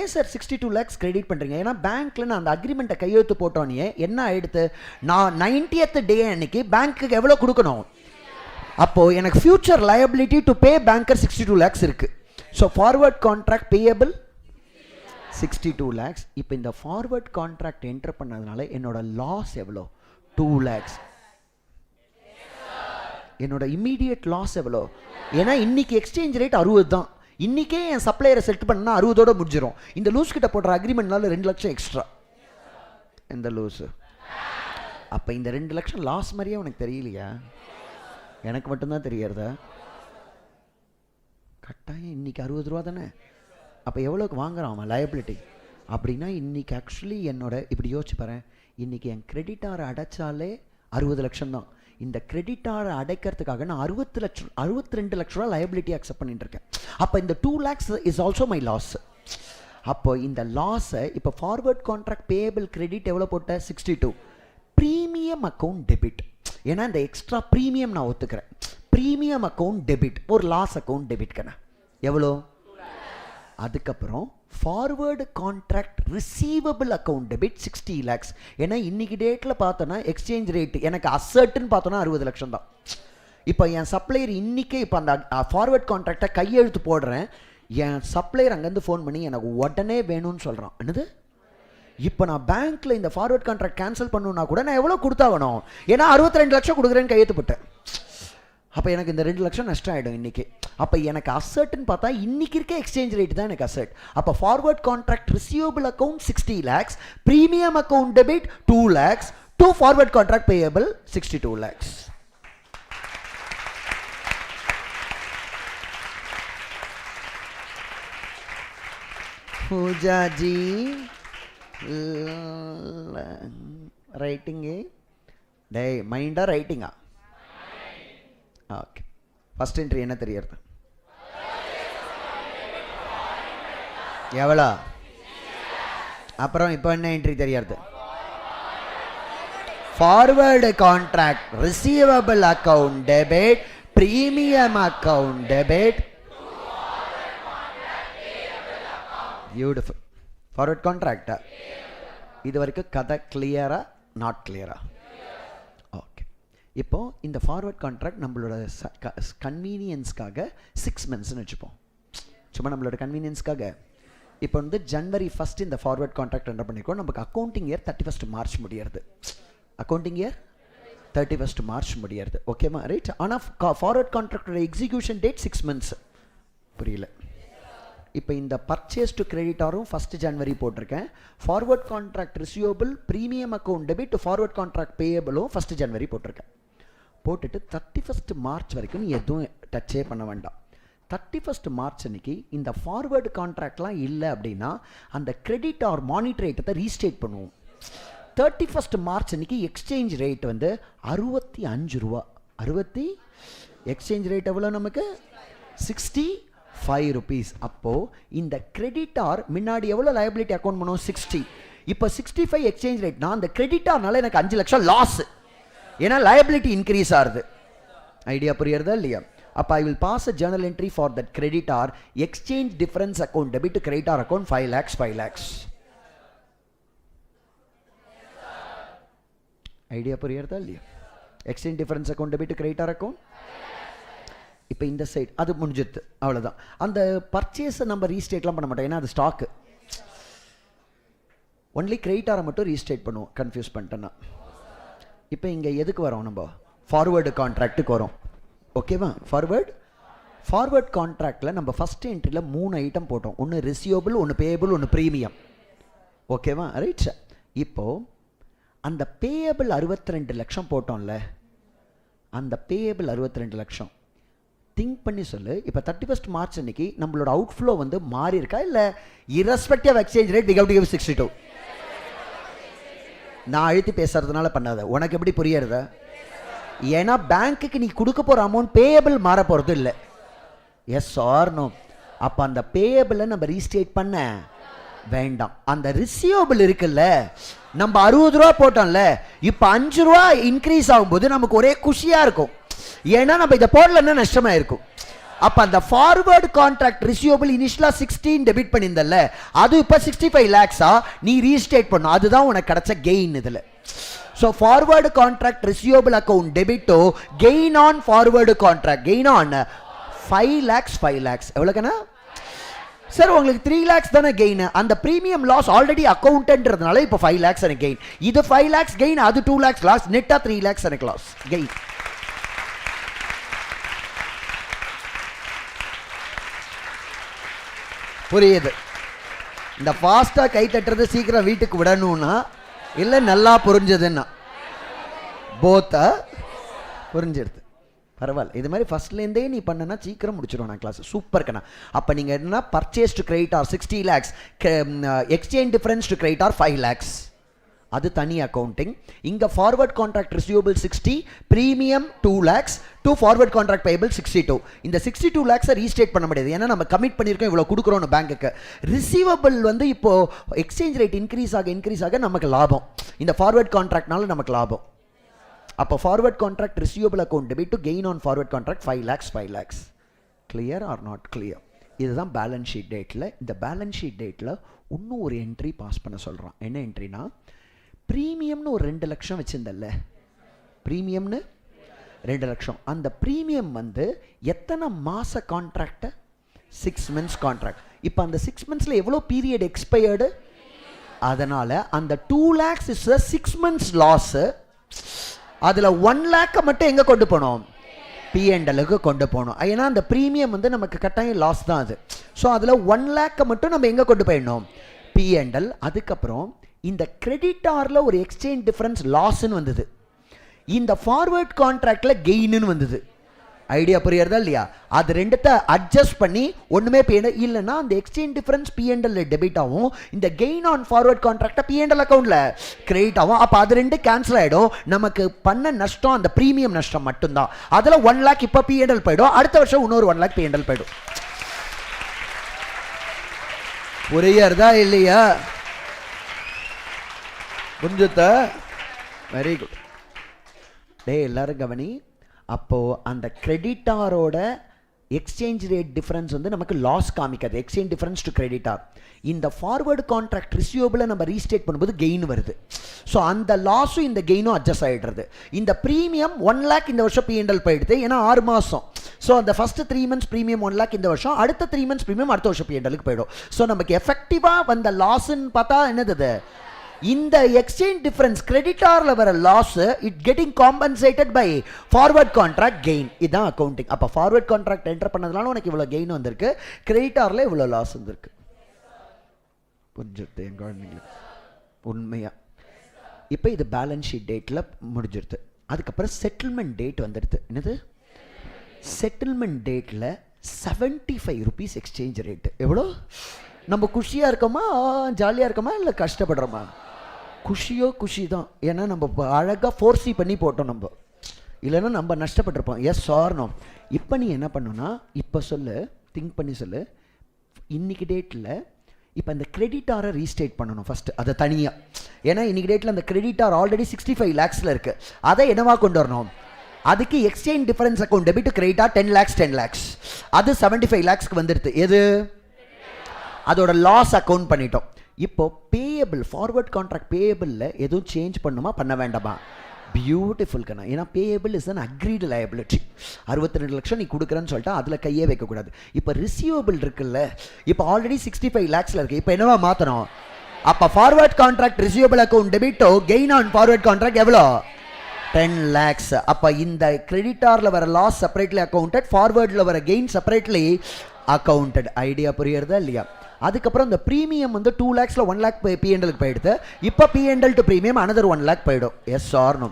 ஏன் சார் 62 lakhs கிரெடிட் பண்ணுறீங்க? ஏன்னா பேங்க்கில் நான் அந்த அக்ரிமெண்ட்டை கையெழுத்து போட்டோன்னே என்ன ஆகிடுது, நான் 90th டே அன்னைக்கு பேங்க்குக்கு எவ்வளோ கொடுக்கணும்? அப்போது எனக்கு future liability to pay banker 62 lakhs இருக்குது. So forward contract payable 62 lakhs. இப்போ இந்த ஃபார்வர்ட் கான்ட்ராக்ட் என்டர் பண்ணதுனால என்னோட லாஸ் எவ்வளோ? 2 lakhs. என்னோட இம்மீடியட் லாஸ் எவ்வளோ? ஏன்னா இன்னைக்கு எக்ஸ்சேஞ்ச் ரேட் 60 தான். இன்றைக்கே என் சப்ளையரை செட் பண்ணா 60ஓட முடிஞ்சிடும். இந்த லூஸ் கிட்ட போடுற அக்ரிமெண்ட்னால 2 லட்சம் எக்ஸ்ட்ரா. இந்த லூஸு அப்போ இந்த 2 லட்சம் லாஸ் மாதிரியே உனக்கு தெரியலையா? எனக்கு மட்டும்தான் தெரியறதா? கட்டாயம் இன்னைக்கு 60 ரூபா தானே. அப்போ எவ்வளோக்கு வாங்குறான் அவன் லயபிலிட்டி? அப்படின்னா இன்னைக்கு ஆக்சுவலி என்னோட இப்படி யோசிச்சு பாரு, இன்னைக்கு என் கிரெடிட்டாரை அடைச்சாலே 60 லட்சம் தான். இந்த கிரெடிட்டாரை அடைக்கிறதுக்காக நான் 62 லட்ச ரூபா லயபிலிட்டி அக்செப்ட் பண்ணிட்டு இருக்கேன். அப்போ இந்த 2 lakhs is also my loss. அப்போ இந்த லாஸை இப்போ ஃபார்வர்ட் கான்ட்ராக்ட் பேயபிள் கிரெடிட் எவ்வளோ போட்ட? 62. Premium account debit. ஏன்னா இந்த எக்ஸ்ட்ரா ப்ரீமியம் நான் ஒத்துக்கிறேன். ப்ரீமியம் அக்கௌண்ட் டெபிட் ஒரு லாஸ் அக்கௌண்ட் டெபிட்கண்ணா எவ்வளோ? அதுக்கப்புறம் forward contract receivable account debit 60 lakhs. ஏன்னா இன்னைக்கு டேட்டில் பார்த்தோன்னா எக்ஸ்சேஞ்ச் ரேட்டு எனக்கு அசர்ட்டுன்னு பார்த்தோன்னா 60 லட்சம் தான். இப்போ என் சப்ளையர் இன்றைக்கே இப்போ அந்த ஃபார்வர்ட் கான்ட்ராக்டை கையெழுத்து போடுறேன், என் சப்ளையர் அங்கேருந்து ஃபோன் பண்ணி எனக்கு உடனே வேணும்னு சொல்கிறான். என்னது? இப்போ நான் பேங்க்கில் இந்த ஃபார்வர்ட் கான்ட்ராக்ட் கேன்சல் பண்ணணுன்னா கூட நான் எவ்வளோ கொடுத்தாகணும்? ஏன்னா 62 லட்சம் கொடுக்குறேன்னு கையெழுத்து போட்டேன். அப்போ எனக்கு இந்த 2 லட்சம் நஷ்டம் ஆகிடும் இன்றைக்கி. அப்போ எனக்கு அசர்ட்னு பார்த்தா இன்றைக்கி இருக்க எக்ஸ்சேஞ்ச் ரேட் தான் எனக்கு அசர்ட். அப்போ forward contract receivable account 60 lakhs, premium account debit 2 lakhs, to forward contract payable 62 lakhs. Pooja ji writing டே மைண்டா ரைட்டிங்கா? ஓகே. ஃபர்ஸ்ட் என்ட்ரி என்ன தெரியறது? எவ்வளோ? அப்புறம் இப்போ என்ன என்ட்ரி தெரியறது? Forward contract receivable account debit, premium account debit. Beautiful. Forward கான்ட்ராக்டா? இது வரைக்கும் கதை கிளியரா நாட் கிளியரா? ஓகே. இப்போ இந்த ஃபார்வர்ட் கான்ட்ராக்ட் நம்மளோட கன்வீனியன்ஸ்க்காக 6 monthsன்னு வச்சுப்போம். சும்மா நம்மளோட கன்வீனியன்ஸ்க்காக. இப்போ வந்து January 1 இந்த ஃபார்வர்ட் கான்ட்ராக்ட் என்ன பண்ணிருக்கோம், நமக்கு அக்கௌண்டிங் இயர் 31 March முடியறது. அக்கௌண்டிங் இயர் 31 March முடியறது. ஓகேமா? ரைட். ஆனால் ஃபார்வர்ட் கான்ட்ராக்டோட எக்ஸிக்யூஷன் டேட் 6 months. புரியல? இப்போ இந்த பர்ச்சேஸ் டு கிரெடிட்டாரும் 1 January போட்டிருக்கேன். Forward contract receivable, premium account debit, forward contract பேயபிளும் 1 January போட்டிருக்கேன். போட்டுட்டு 31 March வரைக்கும் நீ எதுவும் டச்சே பண்ண வேண்டாம். 31 March அன்னைக்கு இந்த ஃபார்வர்டு கான்ட்ராக்ட்லாம் இல்லை அப்படின்னா அந்த கிரெடிட் ஆர் மானிட்டர் ரேட்டை ரீஸ்டேட் பண்ணுவோம். 31 March அன்னைக்கு எக்ஸ்சேஞ்ச் ரேட் வந்து 65 ரூபா. எக்ஸ்சேஞ்ச் ரேட் எவ்வளோ நமக்கு? 65 rupees. அப்போது இந்த கிரெடிட்டார் முன்னாடி எவ்வளோ லயபிலிட்டி அக்கௌண்ட் பண்ணுவோம்? 60. இப்போ 65 எக்ஸ்சேஞ்ச் ரேட்னா அந்த கிரெடிட்டார்னால எனக்கு 5 லட்சம் லாஸ். ஏன்னா லயபிலிட்டி இன்க்ரீஸ் ஆகுது. ஐடியா புரியறதா இல்லையா? அப்போ I will pass a journal entry for that creditor exchange difference account debit creditor account 5 lakhs. Idea புரியறதா இல்லையா? Exchange difference account debit creditor account. இப்போ இந்த சைட் அது முடிஞ்சிடுது, அவ்வளோதான். அந்த பர்ச்சேஸை நம்ம ரீஸ்டேட்லாம் பண்ண மாட்டோம், ஏன்னா அது ஸ்டாக்கு. ஒன்லி கிரெடிட்டாரை மட்டும் ரீஸ்டேட் பண்ணுவோம். கன்ஃபியூஸ் பண்ணிட்டேன்னா இப்போ இங்கே எதுக்கு வரோம்? நம்ம ஃபார்வேர்டு கான்ட்ராக்ட்டுக்கு வரோம். ஓகேவா? ஃபார்வேர்டு ஃபார்வர்ட் கான்ட்ராக்டில் நம்ம ஃபஸ்ட் என்ட்ரியில் 3 ஐட்டம் போட்டோம். ஒன்று ரிசீவபிள், ஒன்று பேயபிள், ஒன்று ப்ரீமியம். ஓகேவா? ரைட். இப்போது அந்த பேயபிள் 62 லட்சம் போட்டோம்ல, அந்த பேயபிள் 62 லட்சம் திங்க் பண்ணி சொல்லு. இப்போ 31 மார்ச் அன்னைக்கு நம்மளோட அவுட்ஃப்ளோ வந்து மாறி இருக்கா, இல்லை irrespective exchange rate V have to give 62? நான் அழுத்தி பேசுறதுனால பண்ணாத, உனக்கு எப்படி புரியறத? ஏன்னா பேங்க்குக்கு நீ கொடுக்க போகிற அமௌண்ட் பேயபிள் மாற போகிறது இல்லை. Yes or no? அப்போ அந்த பேயபிளை நம்ம ரீஸ்டேட் பண்ண வேண்டாம். அந்த ரிசீவபிள் இருக்குல்ல, நம்ம 60 ரூபா போட்டோம்ல, இப்போ 5 ரூபா இன்க்ரீஸ் ஆகும்போது நமக்கு ஒரே குஷியாக இருக்கும். ஏன்னா நம்ம இதை போடலன்னா நஷ்டமாக இருக்கும். அப்போ அந்த ஃபார்வர்டு கான்ட்ராக்ட் ரிசீவபிள் இனிஷியலாக 16 டெபிட் பண்ணியிருந்தல, அது இப்போ 65 லேக்ஸா நீ ரீஸ்டேட் பண்ணும். அதுதான் உனக்கு கிடைச்ச கெயின் இதில். So forward contract receivable account debit to gain on forward contract gain on 5 lakhs 5 lakhs. எவ்வளோக்கண்ணா சார்? உங்களுக்கு 3 lakhs தானே கெயின். அந்த ப்ரீமியம் லாஸ் ஆல்ரெடி அக்கௌண்ட்ன்றதுனால இப்போ 5 lakhs எனக்கு கெயின். இது 5 lakhs கெயின், அது 2 lakhs லாஸ், நெட்டாக 3 lakhs எனக்கு லாஸ் கெயின். புரியுது? இந்த ஃபாஸ்ட்டாக கை தட்டுறது சீக்கிரம் வீட்டுக்கு விடணும்னா, இல்லை நல்லா புரிஞ்சதுன்னா போத்தா புரிஞ்சிருது. பரவாயில்ல, இது மாதிரி ஃபர்ஸ்ட்லேருந்தே நீ பண்ணனா சீக்கிரம் முடிச்சிடும் நான் கிளாஸ். சூப்பர் கண்ணா. அப்போ நீங்கள் என்ன purchase to credit R 60 lakhs, exchange difference to credit R 5 lakhs, அது தனி அக்கௌண்டிங். இங்கே forward contract receivable 60, premium 2 lakhs, forward contract payable 62. இந்த 62 lakhs ரீஸ்டேட் பண்ண முடியாது, ஏன்னா நம்ம கமிட் பண்ணியிருக்கோம் இவ்வளோ கொடுக்குறோம் பேங்க்குக்கு. ரிசீவபிள் வந்து இப்போ எக்ஸ்சேஞ்ச் ரேட் இன்க்ரீஸ் ஆக நமக்கு லாபம். இந்த ஃபார்வர்ட் கான்ட்ராக்ட்னால நமக்கு லாபம். அப்போ forward contract receivable account debit to gain on forward contract 5 lakhs. Clear or not clear? இதுதான் பேலன்ஸ் ஷீட் டேட்டில். இந்த பேலன்ஸ் ஷீட் டேட்டில் இன்னும் ஒரு என்ட்ரி பாஸ் பண்ண சொல்கிறான். என்ன என்ட்ரினா, ப்ரீமியம்னு ஒரு 2 லட்சம் வச்சுருந்தல்ல, ப்ரீமியம்னு 2 லட்சம். அந்த ப்ரீமியம் வந்து எத்தனை மாத கான்ட்ராக்டு? 6 months contract. இப்போ அந்த 6 monthsல எவ்வளோ பீரியட் எக்ஸ்பயர்டு? அதனால் அந்த 2 lakhs இஸ் 6 months லாஸு. அதில் 1 lakh மட்டும் எங்கே கொண்டு போனோம்? P&Lக்கு கொண்டு போகணும். ஏன்னா அந்த ப்ரீமியம் வந்து நமக்கு கட்டாயம் லாஸ் தான் அது. ஸோ அதில் 1 lakh மட்டும் நம்ம எங்கே கொண்டு போயிடணும்? P&L. அதுக்கப்புறம் இந்த கிரெடிட்டாரில் ஒரு எக்ஸ்சேஞ்ச் டிஃபரன்ஸ் லாஸ்ன்னு வந்தது, இந்த ஃபார்வர்ட் கான்ட்ராக்டில் கெயின்னு வந்தது. ஐடியா புரியறதா இல்லையா? அது ரெண்டுத்தை அட்ஜஸ்ட் பண்ணி ஒன்றுமே P&L இல்லைன்னா அந்த எக்ஸ்சேஞ்ச் டிஃபரன்ஸ் P&L டெபிட் ஆகும், இந்த கெயின் ஆன் ஃபார்வர்ட் கான்ட்ராக்டை P&L அக்கௌண்ட்டில் கிரெடிட் ஆகும். அப்போ அது ரெண்டு கேன்சல் ஆகிடும். நமக்கு பண்ண நஷ்டம் அந்த ப்ரீமியம் நஷ்டம் மட்டும்தான். அதில் 1 lakh இப்போ P&L போயிடும், அடுத்த வருஷம் இன்னொரு 1 lakh P&L போயிடும். புரியறதா இல்லையா? புரிஞ்சுதா? Very good. டே எல்லாரும் கவனி. அப்போது அந்த கிரெடிட்டாரோட எக்ஸ்சேஞ்ச் ரேட் டிஃபரன்ஸ் வந்து நமக்கு லாஸ் காமிக்காது, எக்ஸ்சேஞ்ச் டிஃபரன்ஸ் டு கிரெடிட்டார். இந்த ஃபார்வர்டு கான்ட்ராக்ட் ரிசீவபிளை நம்ம ரீஸ்டேட் பண்ணும்போது கெயின் வருது. ஸோ அந்த லாஸும் இந்த கெயினும் அட்ஜஸ்ட் ஆகிடுறது. இந்த ப்ரீமியம் 1 lakh இந்த வருஷம் P&L போயிடுது, ஏன்னா 6 மாதம். ஸோ அந்த ஃபஸ்ட்டு 3 months ப்ரீமியம் 1 lakh இந்த வருஷம், அடுத்த 3 months ப்ரீமியம் அடுத்த வருஷம் P&Lக்கு போயிடும். ஸோ நமக்கு எஃபெக்டிவாக வந்த லாஸ்ன்னு பார்த்தா என்னது? இந்த எக்ஸ்சேஞ்ச் டிஃபரன்ஸ் கிரெடிட்டார்ல வர loss it getting compensated by forward contract gain. இதுதான் அக்கௌண்டிங். அப்போ ஃபார்வர்ட் கான்ட்ராக்ட் என்டர் பண்ணதுனால உனக்கு இவ்வளோ கெயின் வந்திருக்கு, கிரெடிட்டார்ல இவ்வளோ லாஸ் வந்திருக்கு. புரிஞ்சுது என் குழந்தைங்களுக்கு? உண்மையா இப்போ இது பேலன்ஸ் ஷீட் டேட்டில் முடிஞ்சிருது. அதுக்கப்புறம் செட்டில்மெண்ட் டேட் வந்துடுது. என்னது செட்டில்மெண்ட் டேட்டில் 75 rupees எக்ஸ்சேஞ்ச் ரேட்டு. எவ்வளோ? நம்ம குஷியாக இருக்கோமா, ஜாலியாக இருக்கோமா, இல்லை கஷ்டப்படுறோமா? குஷியோ குஷி தான். ஏன்னா நம்ம அழகாக ஃபோர்ஸி பண்ணி போட்டோம், நம்ம இல்லைன்னா நம்ம நஷ்டப்பட்டிருப்போம். S or no? இப்போ நீ என்ன பண்ணுன்னா, இப்போ சொல்லு, திங்க் பண்ணி சொல்லு. இன்னைக்கு டேட்டில் இப்போ இந்த கிரெடிட்டாரை ரீஸ்டேட் பண்ணணும் ஃபஸ்ட்டு, அதை தனியாக. ஏன்னா இன்னைக்கு டேட்டில் அந்த கிரெடிட்டார் ஆல்ரெடி 65 lakhsல இருக்குது. அதை என்னவா கொண்டு வரணும்? அதுக்கு exchange difference account debit creditor 10 lakhs. அது 75 lakhsக்கு வந்துடுது. எது? அதோட லாஸ் அக்கௌண்ட் பண்ணிட்டோம். இப்போ பேயபிள், ஃபார்வர்ட் கான்ட்ராக்ட் பேயபிளில் எதுவும் சேஞ்ச் பண்ணுமா பண்ண வேண்டாமா? பியூட்டிஃபுல் கண்ணா. ஏன்னா payable is an agreed liability. 62 லட்சம் நீ கொடுக்குறேன்னு சொல்லிட்டா அதில் கையே வைக்கக்கூடாது. இப்போ ரிசீவபிள் இருக்குல்ல, இப்போ ஆல்ரெடி 65 lakhsல இருக்குது. இப்போ என்னவா மாற்றணும்? அப்போ forward contract receivable account debit to gain on forward contract எவ்வளோ? 10 lakhs. அப்போ இந்த கிரெடிட்டாரில் வர லாஸ் செப்பரேட்லி அக்கௌண்டட், ஃபார்வர்டில் வர கெயின் செப்பரேட்லி அக்கௌண்டட். ஐடியா புரியுறதா இல்லையா? அதுக்கப்புறம் இந்த ப்ரீமியம் வந்து 2 lakhsல 1 lakh பிஎன்எலுக்கு போயிடுது. இப்போ PNL to premium another 1 lakh போயிடும். Yes or no?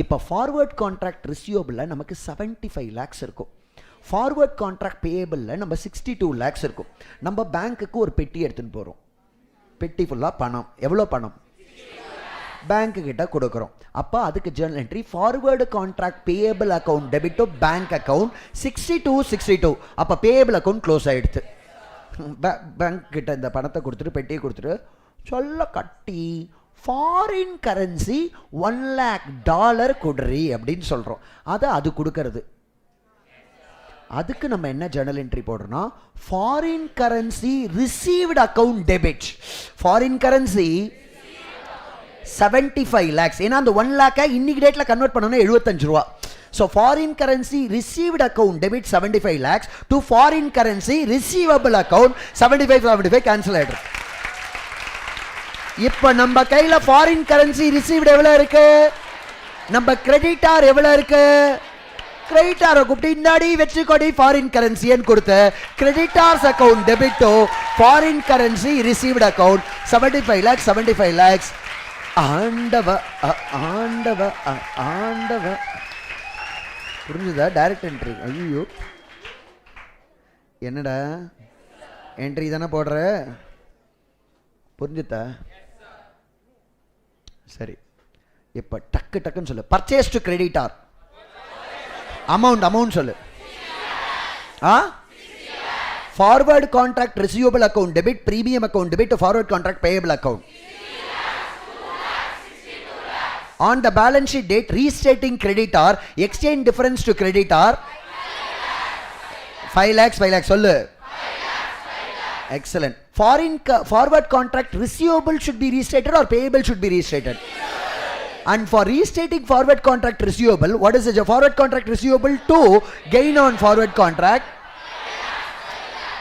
இப்போ ஃபார்வர்ட் கான்ட்ராக்ட் ரிசீவபிளில் நமக்கு 75 lakhs இருக்கும். ஃபார்வர்ட் கான்ட்ராக்ட் பேயபிளில் நம்ம 62 lakhs இருக்கும். நம்ம பேங்க்குக்கு ஒரு பெட்டி எடுத்துன்னு போகிறோம். பெட்டி ஃபுல்லாக பணம். எவ்வளோ பணம்? பேங்க்கு கிட்ட கொடுக்குறோம். அப்போ அதுக்கு Journal entry forward contract payable account debit to bank account 62. அப்போ பேயபிள் அக்கௌண்ட் க்ளோஸ் ஆகிடுது. பேங்க் கிட்ட இந்த பணத்தை கொடுத்துட்டு பெட்டியை கொடுத்துட்டு சொல்ல கட்டி ஃபாரின் கரன்சி $1 lakh கொடுறி அப்படின்னு சொல்கிறோம். அது கொடுக்கறது. அதுக்கு நம்ம என்ன ஜேர்னல் என்ட்ரி போடுறோம்னா foreign currency received account debit. Foreign currency 75 lakhs. ஏன்னா அந்த 1 lakh இன்னைக்கு டேட்ல கன்வெர்ட் பண்ணணும் 75 ரூபா. So foreign currency received account debit 75 lakhs to foreign currency receivable account 75 cancel ஆயிடும். இப்போ நம்ம கையில் ஃபாரின் கரன்சி ரிசீவ்டு எவ்வளோ இருக்கு? நம்ம கிரெடிட்டார் எவ்வளோ இருக்கு? கிரெடிட்டாரை கூப்பிட்டு இந்தாடி வச்சுக்கொடி ஃபாரின் கரன்சின்னு கொடுத்து creditors account debit to foreign currency received account 75 lakhs. ஆண்டவ ஆண்டவ ஆண்டவ. புரிஞ்சுதா? Direct entry. ஐயோ என்னடா என்ட்ரி தானே போடுற? புரிஞ்சுதா? சரி, இப்போ டக்குன்னு சொல்லு. பர்ச்சேஸ் டு கிரெடிட்டார் அமௌண்ட் சொல்லு. Forward contract receivable account debit premium account debit to forward contract payable account. On the balance sheet date, restating creditor, exchange difference to creditor 5 lakhs சொல்லு. Excellent. Forward contract receivable should be restated or payable should be restated? And for restating forward contract receivable, what is the forward contract receivable to gain on forward contract?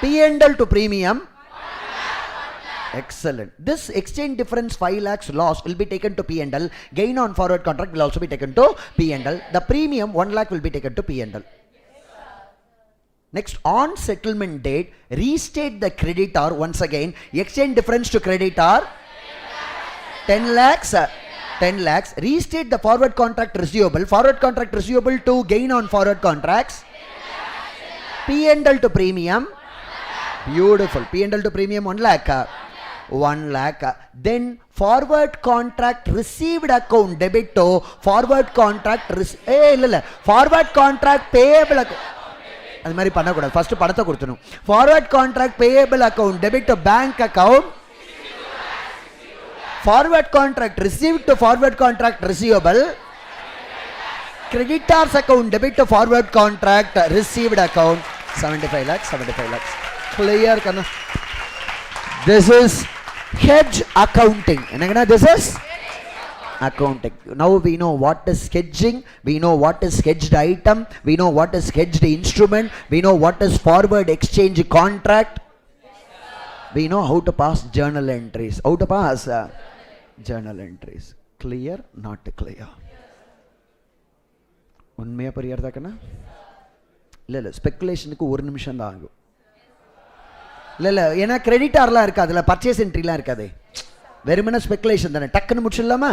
P&L to premium. Excellent. This exchange difference 5 lakhs loss will be taken to P&L. Gain on forward contract will also be taken to P&L. The premium 1 lakh will be taken to P&L. Next, on settlement date, restate the creditor once again. Exchange difference to creditor 10 lakhs. 10 lakhs. Restate the forward contract receivable. Forward contract receivable to gain on forward contracts. P&L to premium. Beautiful. P&L to premium 1 lakh. 1 lakh. Then forward contract received account debit to forward contract forward contract payable account. அது மாதிரி பண்ணக்கூடாது. ஃபர்ஸ்ட் பணத்தை கொடுத்துணும். Forward contract payable account debit to bank account. Forward contract received to forward contract receivable. Creditors account debit to forward contract received account 75 lakhs. Clear கண்ணா? This is hedge accounting. என்னங்கண்ணா? This is accounting. Now we know what is hedging, we know what is hedged item, we know what is hedged instrument, we know what is forward exchange contract. We know how to pass journal entries. How to pass journal entries. Clear? Not clear? உண்மையா புரியுறதா கண்ணா? இல்லை ஸ்பெகுலேஷனுக்கு 1 நிமிஷம் தான் ஆகும். இல்லை ஏன்னா கிரெடிட்டார்லாம் இருக்காது, அதில் பர்ச்சேஸ் என்ட்ரிலாம் இருக்காது, வெறுமனே ஸ்பெகுலேஷன் தானே. டக்குன்னு முடிச்சிடலாமா?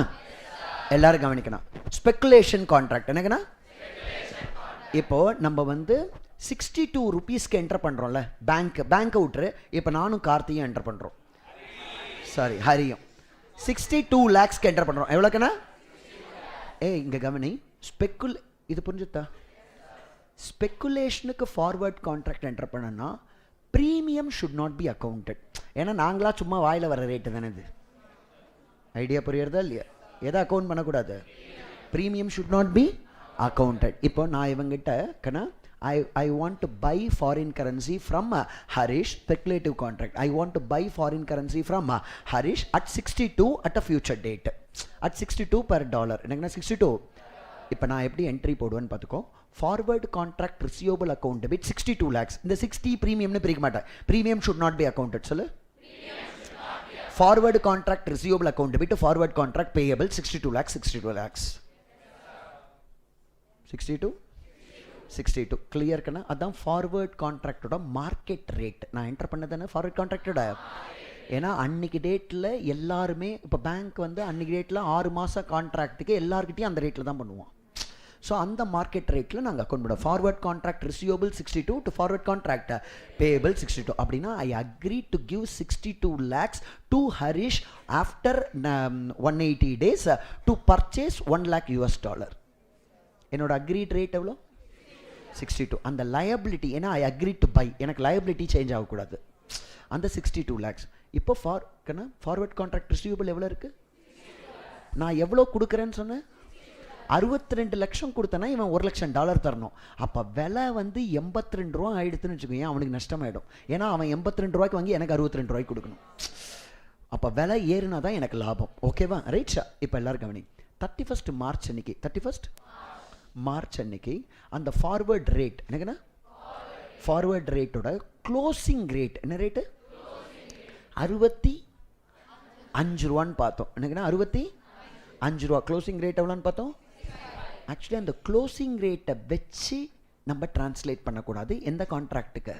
எல்லாரும் கவனிக்கணும். ஸ்பெகுலேஷன் கான்ட்ராக்ட் என்னங்கண்ணா? இப்போ நம்ம 62 rupeesக்கு என்டர் பண்ணுறோம்ல, பேங்க்கை விட்டுரு. இப்போ நானும் கார்த்தியும் என்டர் பண்ணுறோம், சாரி ஹரியும் 62 lakhsக்கு என்டர் பண்ணுறோம். எவ்வளோக்கண்ணா? இங்கே கவனி. இது புரிஞ்சுதா? ஸ்பெகுலேஷனுக்கு ஃபார்வர்ட் கான்ட்ராக்ட் என்டர் பண்ணனா premium should not be accounted. ஏன்னா நாங்களா சும்மா வாயில் வர ரேட்டு தானே இது. ஐடியா புரியுறதா இல்லையா? எதை அக்கௌண்ட் பண்ணக்கூடாது? Premium should not be accounted. இப்போ நான் இவங்கிட்ட கண்ணா I want to buy foreign currency from Harish, speculative contract. I want to buy foreign currency from Harish at 62 at a future date. At 62 per dollar. என்னங்கண்ணா 62? இப்போ நான் எப்படி என்ட்ரி போடுவேன்னு பார்த்துக்கோ. Forward contract receivable account debit 62 lakhs. இந்த 60 ப்ரீமியம்னு பிரிக்க மாட்டேன். Premium should not be accounted சொல்லு. Forward contract receivable account debit forward contract payable 62 lakhs. 62 clear கண்ணா. அதான் ஃபார்வர்ட் கான்ட்ராக்டோட மார்க்கெட் ரேட். நான் என்டர் பண்ணதானே ஃபார்வர்ட் கான்ட்ராக்டோட. ஏன்னா அன்றைக்கி டேட்டில் எல்லாருமே இப்போ பேங்க் வந்து அன்றைக்கி டேட்டில் 6 மாத கான்ட்ராக்ட்டுக்கு எல்லாருக்கிட்டையும் அந்த ரேட்டில் தான் பண்ணுவோம். ஸோ அந்த மார்க்கெட் ரேட்டில் நாங்கள் அக்கௌண்ட் பண்ணுவோம். Forward contract receivable 62 to forward contract payable 62. அப்படின்னா ஐ agree to give 62 lakhs to Harish after 180 days to purchase $1 lakh. என்னோட அக்ரிட் ரேட் எவ்வளோ? 62. அந்த லயபிலிட்டி, ஏன்னா ஐ அக்ரி டு பை, எனக்கு லயபிலிட்டி சேஞ்ச் ஆகக்கூடாது. அந்த 62 lakhs. இப்போ ஃபார்வர்ட் கான்ட்ராக்ட் ரிசீவபிள் எவ்வளோ இருக்குது? நான் எவ்வளோ கொடுக்குறேன்னு சொன்னேன்? 62 லட்சம் கொடுத்தனா இவன் $1 லட்சம் தரணும். அப்போ விலை வந்து 82 ரூபா ஆயிடுதுன்னு வச்சுக்கோங்க, அவனுக்கு நஷ்டமாயிடும். ஏன்னா அவன் 82 ரூபாய்க்கு வாங்கி எனக்கு 62 ரூபாய்க்கு கொடுக்கணும். அப்போ விலை ஏறுனா தான் எனக்கு லாபம். ஓகேவா? ரைட்ஷா. இப்போ எல்லாரும் கவனி. 31 மார்ச் அன்னைக்கு, 31 மார்ச் அன்னைக்கு அந்த ஃபார்வர்ட் ரேட் என்னங்கண்ணா? ஃபார்வர்ட் ரேட்டோட க்ளோசிங் ரேட் என்ன ரேட்டு? 65 ரூபான்னு பார்த்தோம். என்னங்கண்ணா? 65 ரூபா. க்ளோசிங் ரேட் எவ்வளோன்னு பார்த்தோம்? ஆக்சுவலி அந்த க்ளோசிங் ரேட்டை வச்சு நம்ம டிரான்ஸ்லேட் பண்ணக்கூடாது எந்த கான்ட்ராக்டுக்கு?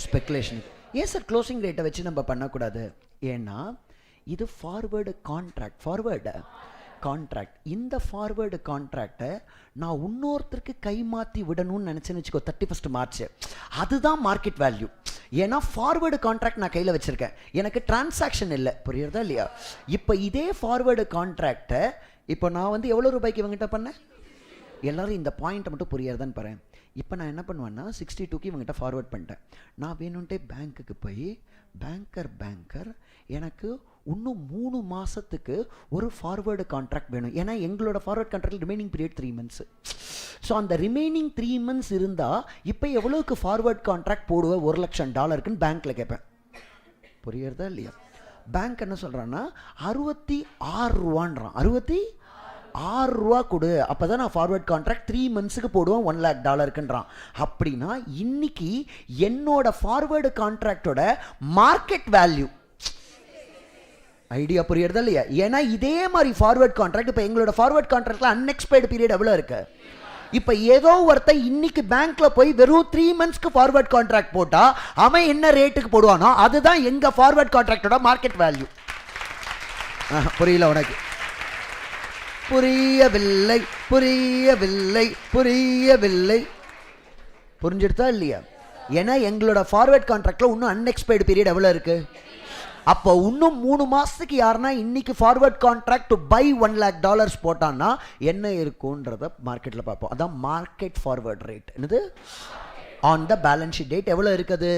ஸ்பெக்குலேஷனுக்கு. ஏன் சார் க்ளோசிங் ரேட்டை வச்சு நம்ம பண்ணக்கூடாது? ஏன்னா இது ஃபார்வேர்டு கான்ட்ராக்ட். இந்த ஃபார்வேர்டு கான்ட்ராக்டை நான் இன்னொருத்தருக்கு கை மாற்றி விடணும்னு நினச்சேன்னு வச்சுக்கோ, 31 மார்ச், அதுதான் மார்க்கெட் வேல்யூ. ஏன்னா ஃபார்வேர்டு கான்ட்ராக்ட் நான் கையில் வச்சுருக்கேன், எனக்கு டிரான்சாக்ஷன் இல்லை. புரியுறதா இல்லையா? இப்போ இதே ஃபார்வேர்டு கான்ட்ராக்டை இப்போ நான் வந்து எவ்வளோ ரூபாய்க்கு இவங்ககிட்ட பண்ணேன்? எல்லோரும் இந்த பாயிண்ட்டை மட்டும் புரியறதான்னு பாரு. இப்போ நான் என்ன பண்ணுவேன்னா 62க்கு இவங்ககிட்ட ஃபார்வர்ட் பண்ணிட்டேன். நான் வேணும்ன்ட்டே பேங்க்குக்கு போய் பேங்கர் எனக்கு இன்னும் 3 மாதத்துக்கு ஒரு ஃபார்வேர்டு கான்ட்ராக்ட் வேணும். ஏன்னா எங்களோட forward contract remaining period 3 months. So அந்த ரிமைனிங் 3 months இருந்தால் இப்போ எவ்வளோக்கு ஃபார்வர்ட் கான்ட்ராக்ட் போடுவேன் $1 லட்சம் பேங்க்கில் கேட்பேன். புரியுறதா இல்லையா? பேங்க் என்ன சொல்கிறான்னா 66 ரூபான்றான். 66 ரூபா கொடு, அப்போ தான் நான் ஃபார்வர்ட் கான்ட்ராக்ட் 3 monthsக்கு போடுவோம் $1 lakh. அப்படின்னா இன்னைக்கு என்னோட ஃபார்வர்டு கான்ட்ராக்டோட மார்க்கெட் வேல்யூ ஐடியா புரியுறதா இல்லையா? ஏன்னா இதே மாதிரி ஃபார்வர்ட் கான்ட்ராக்ட் இப்போ எங்களோட ஃபார்வர்ட் கான்ட்ராக்ட்ல அன்எக்ஸ்பைர்டு பீரியட் எவ்வளோ இருக்கு? இப்போ ஏதோ ஒருத்தன் இன்னைக்கு பேங்க்ல போய் வெறும் 3 monthsக்கு ஃபார்வர்ட் கான்ட்ராக்ட் போட்டா அவன் என்ன ரேட்டுக்கு போடுவானோ அதுதான் எங்க ஃபார்வர்ட் கான்ட்ராக்டோட மார்க்கெட் வேல்யூ. புரியல உனக்கு? புரியவில்லை. புரிஞ்சிடுதா இல்லையா? ஏன்னா எங்களோட ஃபார்வர்ட் கான்ட்ராக்ட்ல இன்னும் அன்எக்ஸ்பைர்டு பீரியட் எவ்வளோ இருக்கு? அப்போ இன்னும் 3 மாதத்துக்கு யாருன்னா இன்னைக்கு forward contract to buy $1 lakh போட்டான்னா என்ன இருக்குன்றத மார்க்கெட்டில் பார்ப்போம். அதான் மார்க்கெட் ஃபார்வர்ட் ரேட். என்னது? On the balance sheet date எவ்வளோ இருக்குது?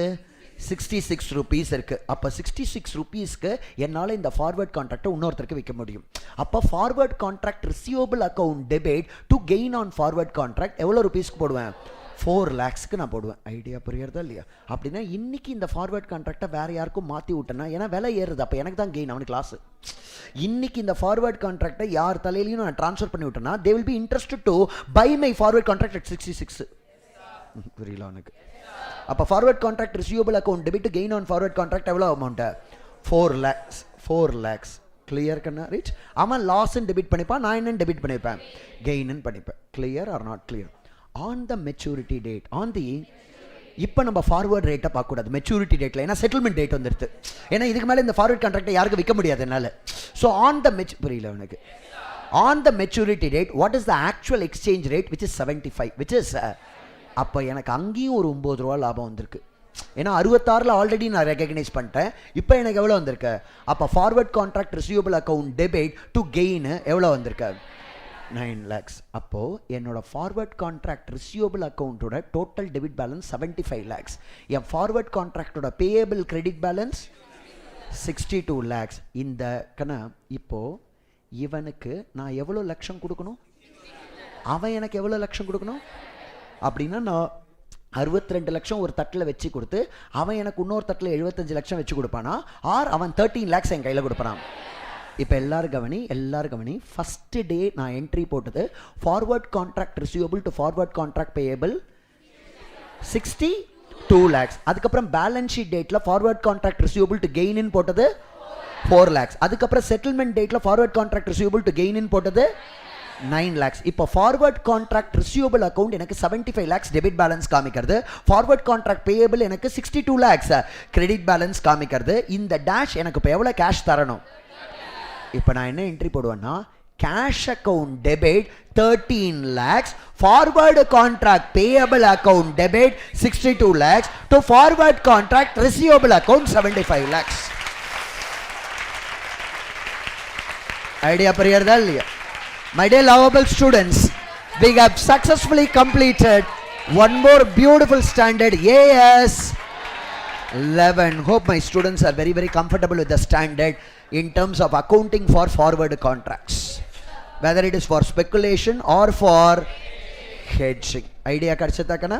66 rupees இருக்குது. அப்போ 66 rupeesக்கு என்னால் இந்த ஃபார்வர்ட் கான்ட்ராக்டை இன்னொருத்தருக்கு விற்க முடியும். அப்போ forward contract receivable account debit to gain on forward contract எவ்வளோ ருபீஸ்க்கு போடுவேன்? 4 lakhsக்கு நான் போடுவேன். ஐடியா புரியுறதா இல்லையா? அப்படின்னா இன்னைக்கு இந்த ஃபார்வர்ட் கான்ட்ராக்டை வேற யாருக்கும் மாற்றி விட்டேன்னா, ஏன்னா விலை ஏறுது, அப்போ எனக்கு தான் கெயின், அவனுக்கு லாஸ். இன்னைக்கு இந்த ஃபார்வர்ட் கான்ட்ராக்டை யார் தலையிலையும் நான் ட்ரான்ஸ்ஃபர் பண்ணி விட்டேன்னா they will be interested to buy my forward contract at 66. புரியல உனக்கு? அப்போ forward contract receivable account debit gain on forward contract எவ்வளோ அமௌண்ட்டு? 4 lakhs. கிளியர் கண்ணா? ரீச். அவன் லாஸ்ன்னு டெபிட் பண்ணிப்பான், நான் என்னன்னு டெபிட் பண்ணிப்பேன்? கெயின்னு பண்ணிப்பேன். Clear or not clear? On the maturity date, on the இப்போ நம்ம ஃபார்வர்ட் ரேட்டை பார்க்கக்கூடாது மெச்சூரிட்டி டேட்டில், ஏன்னா செட்டில்மெண்ட் டேட் வந்துடுது. ஏன்னா இதுக்கு மேலே இந்த ஃபார்வர்ட் கான்ட்ராக்டை யாருக்கு விற்க முடியாது என்னால். ஸோ ஆன் த புரியல உனக்கு? On the maturity date what is the actual exchange rate which is 75, which is அப்போ எனக்கு அங்கேயும் ஒரு 9 ரூபா லாபம் வந்திருக்கு. ஏன்னா 66 ஆல்ரெடி நான் ரெகக்னைஸ் பண்ணிட்டேன். இப்போ எனக்கு எவ்வளோ வந்திருக்கு? அப்போ forward contract receivable account debit to gain எவ்வளோ வந்திருக்கு? 9 lakhs. அப்போது என்னோட ஃபார்வர்ட் கான்ட்ராக்ட் ரிசீவபிள் அக்கௌண்ட்டோட டோட்டல் டெபிட் பேலன்ஸ் 75 lakhs. என் ஃபார்வர்ட் கான்ட்ராக்டோட பேயபிள் கிரெடிட் பேலன்ஸ் 62 lakhs. இந்த இப்போது இவனுக்கு நான் எவ்வளோ லட்சம் கொடுக்கணும்? அவன் எனக்கு எவ்வளோ லட்சம் கொடுக்கணும்? அப்படின்னா நான் 62 லட்சம் ஒரு தட்டில் வச்சு கொடுத்து அவன் எனக்கு இன்னொரு தட்டில் 75 லட்சம் வச்சு கொடுப்பானா, ஆர் அவன் 13 lakhs என் கையில் கொடுப்பான். இப்போ எல்லாரும் கவனி. ஃபஸ்ட்டு டே நான் என்ட்ரி போட்டது forward contract receivable to forward contract payable 62 lakhs. அதுக்கப்புறம் பேலன்ஸ் ஷீட் டேட்டில் forward contract receivable to gain போட்டது 4 lakhs. அதுக்கப்புறம் செட்டில்மெண்ட் டேட்டில் forward contract receivable to gain போட்டது 9 lakhs. இப்போ ஃபார்வர்ட் கான்ட்ராக்ட் ரிசீவபிள் அக்கௌண்ட் எனக்கு 75 lakhs டெபிட் பேலன்ஸ் காமிக்கிறது. ஃபார்வர்ட் கான்ட்ராக்ட் பேயபிள் எனக்கு 62 lakhs கிரெடிட் பேலன்ஸ் காமிக்கிறது. இந்த டேஷ் எனக்கு இப்போ எவ்வளோ கேஷ் தரணும்? இப்போ நான் என்ன entry போடுவேன்னா cash account debit 13 lakhs, forward contract payable account debit 62 lakhs to forward contract receivable account 75 lakhs. Idea புரியுறதா இல்லையா? My dear lovable students, we have successfully completed one more beautiful standard AS 11. Hope my students are very very comfortable with the standard in terms of accounting for forward contracts, whether it is for speculation or for hedging. Idea kadchita kana?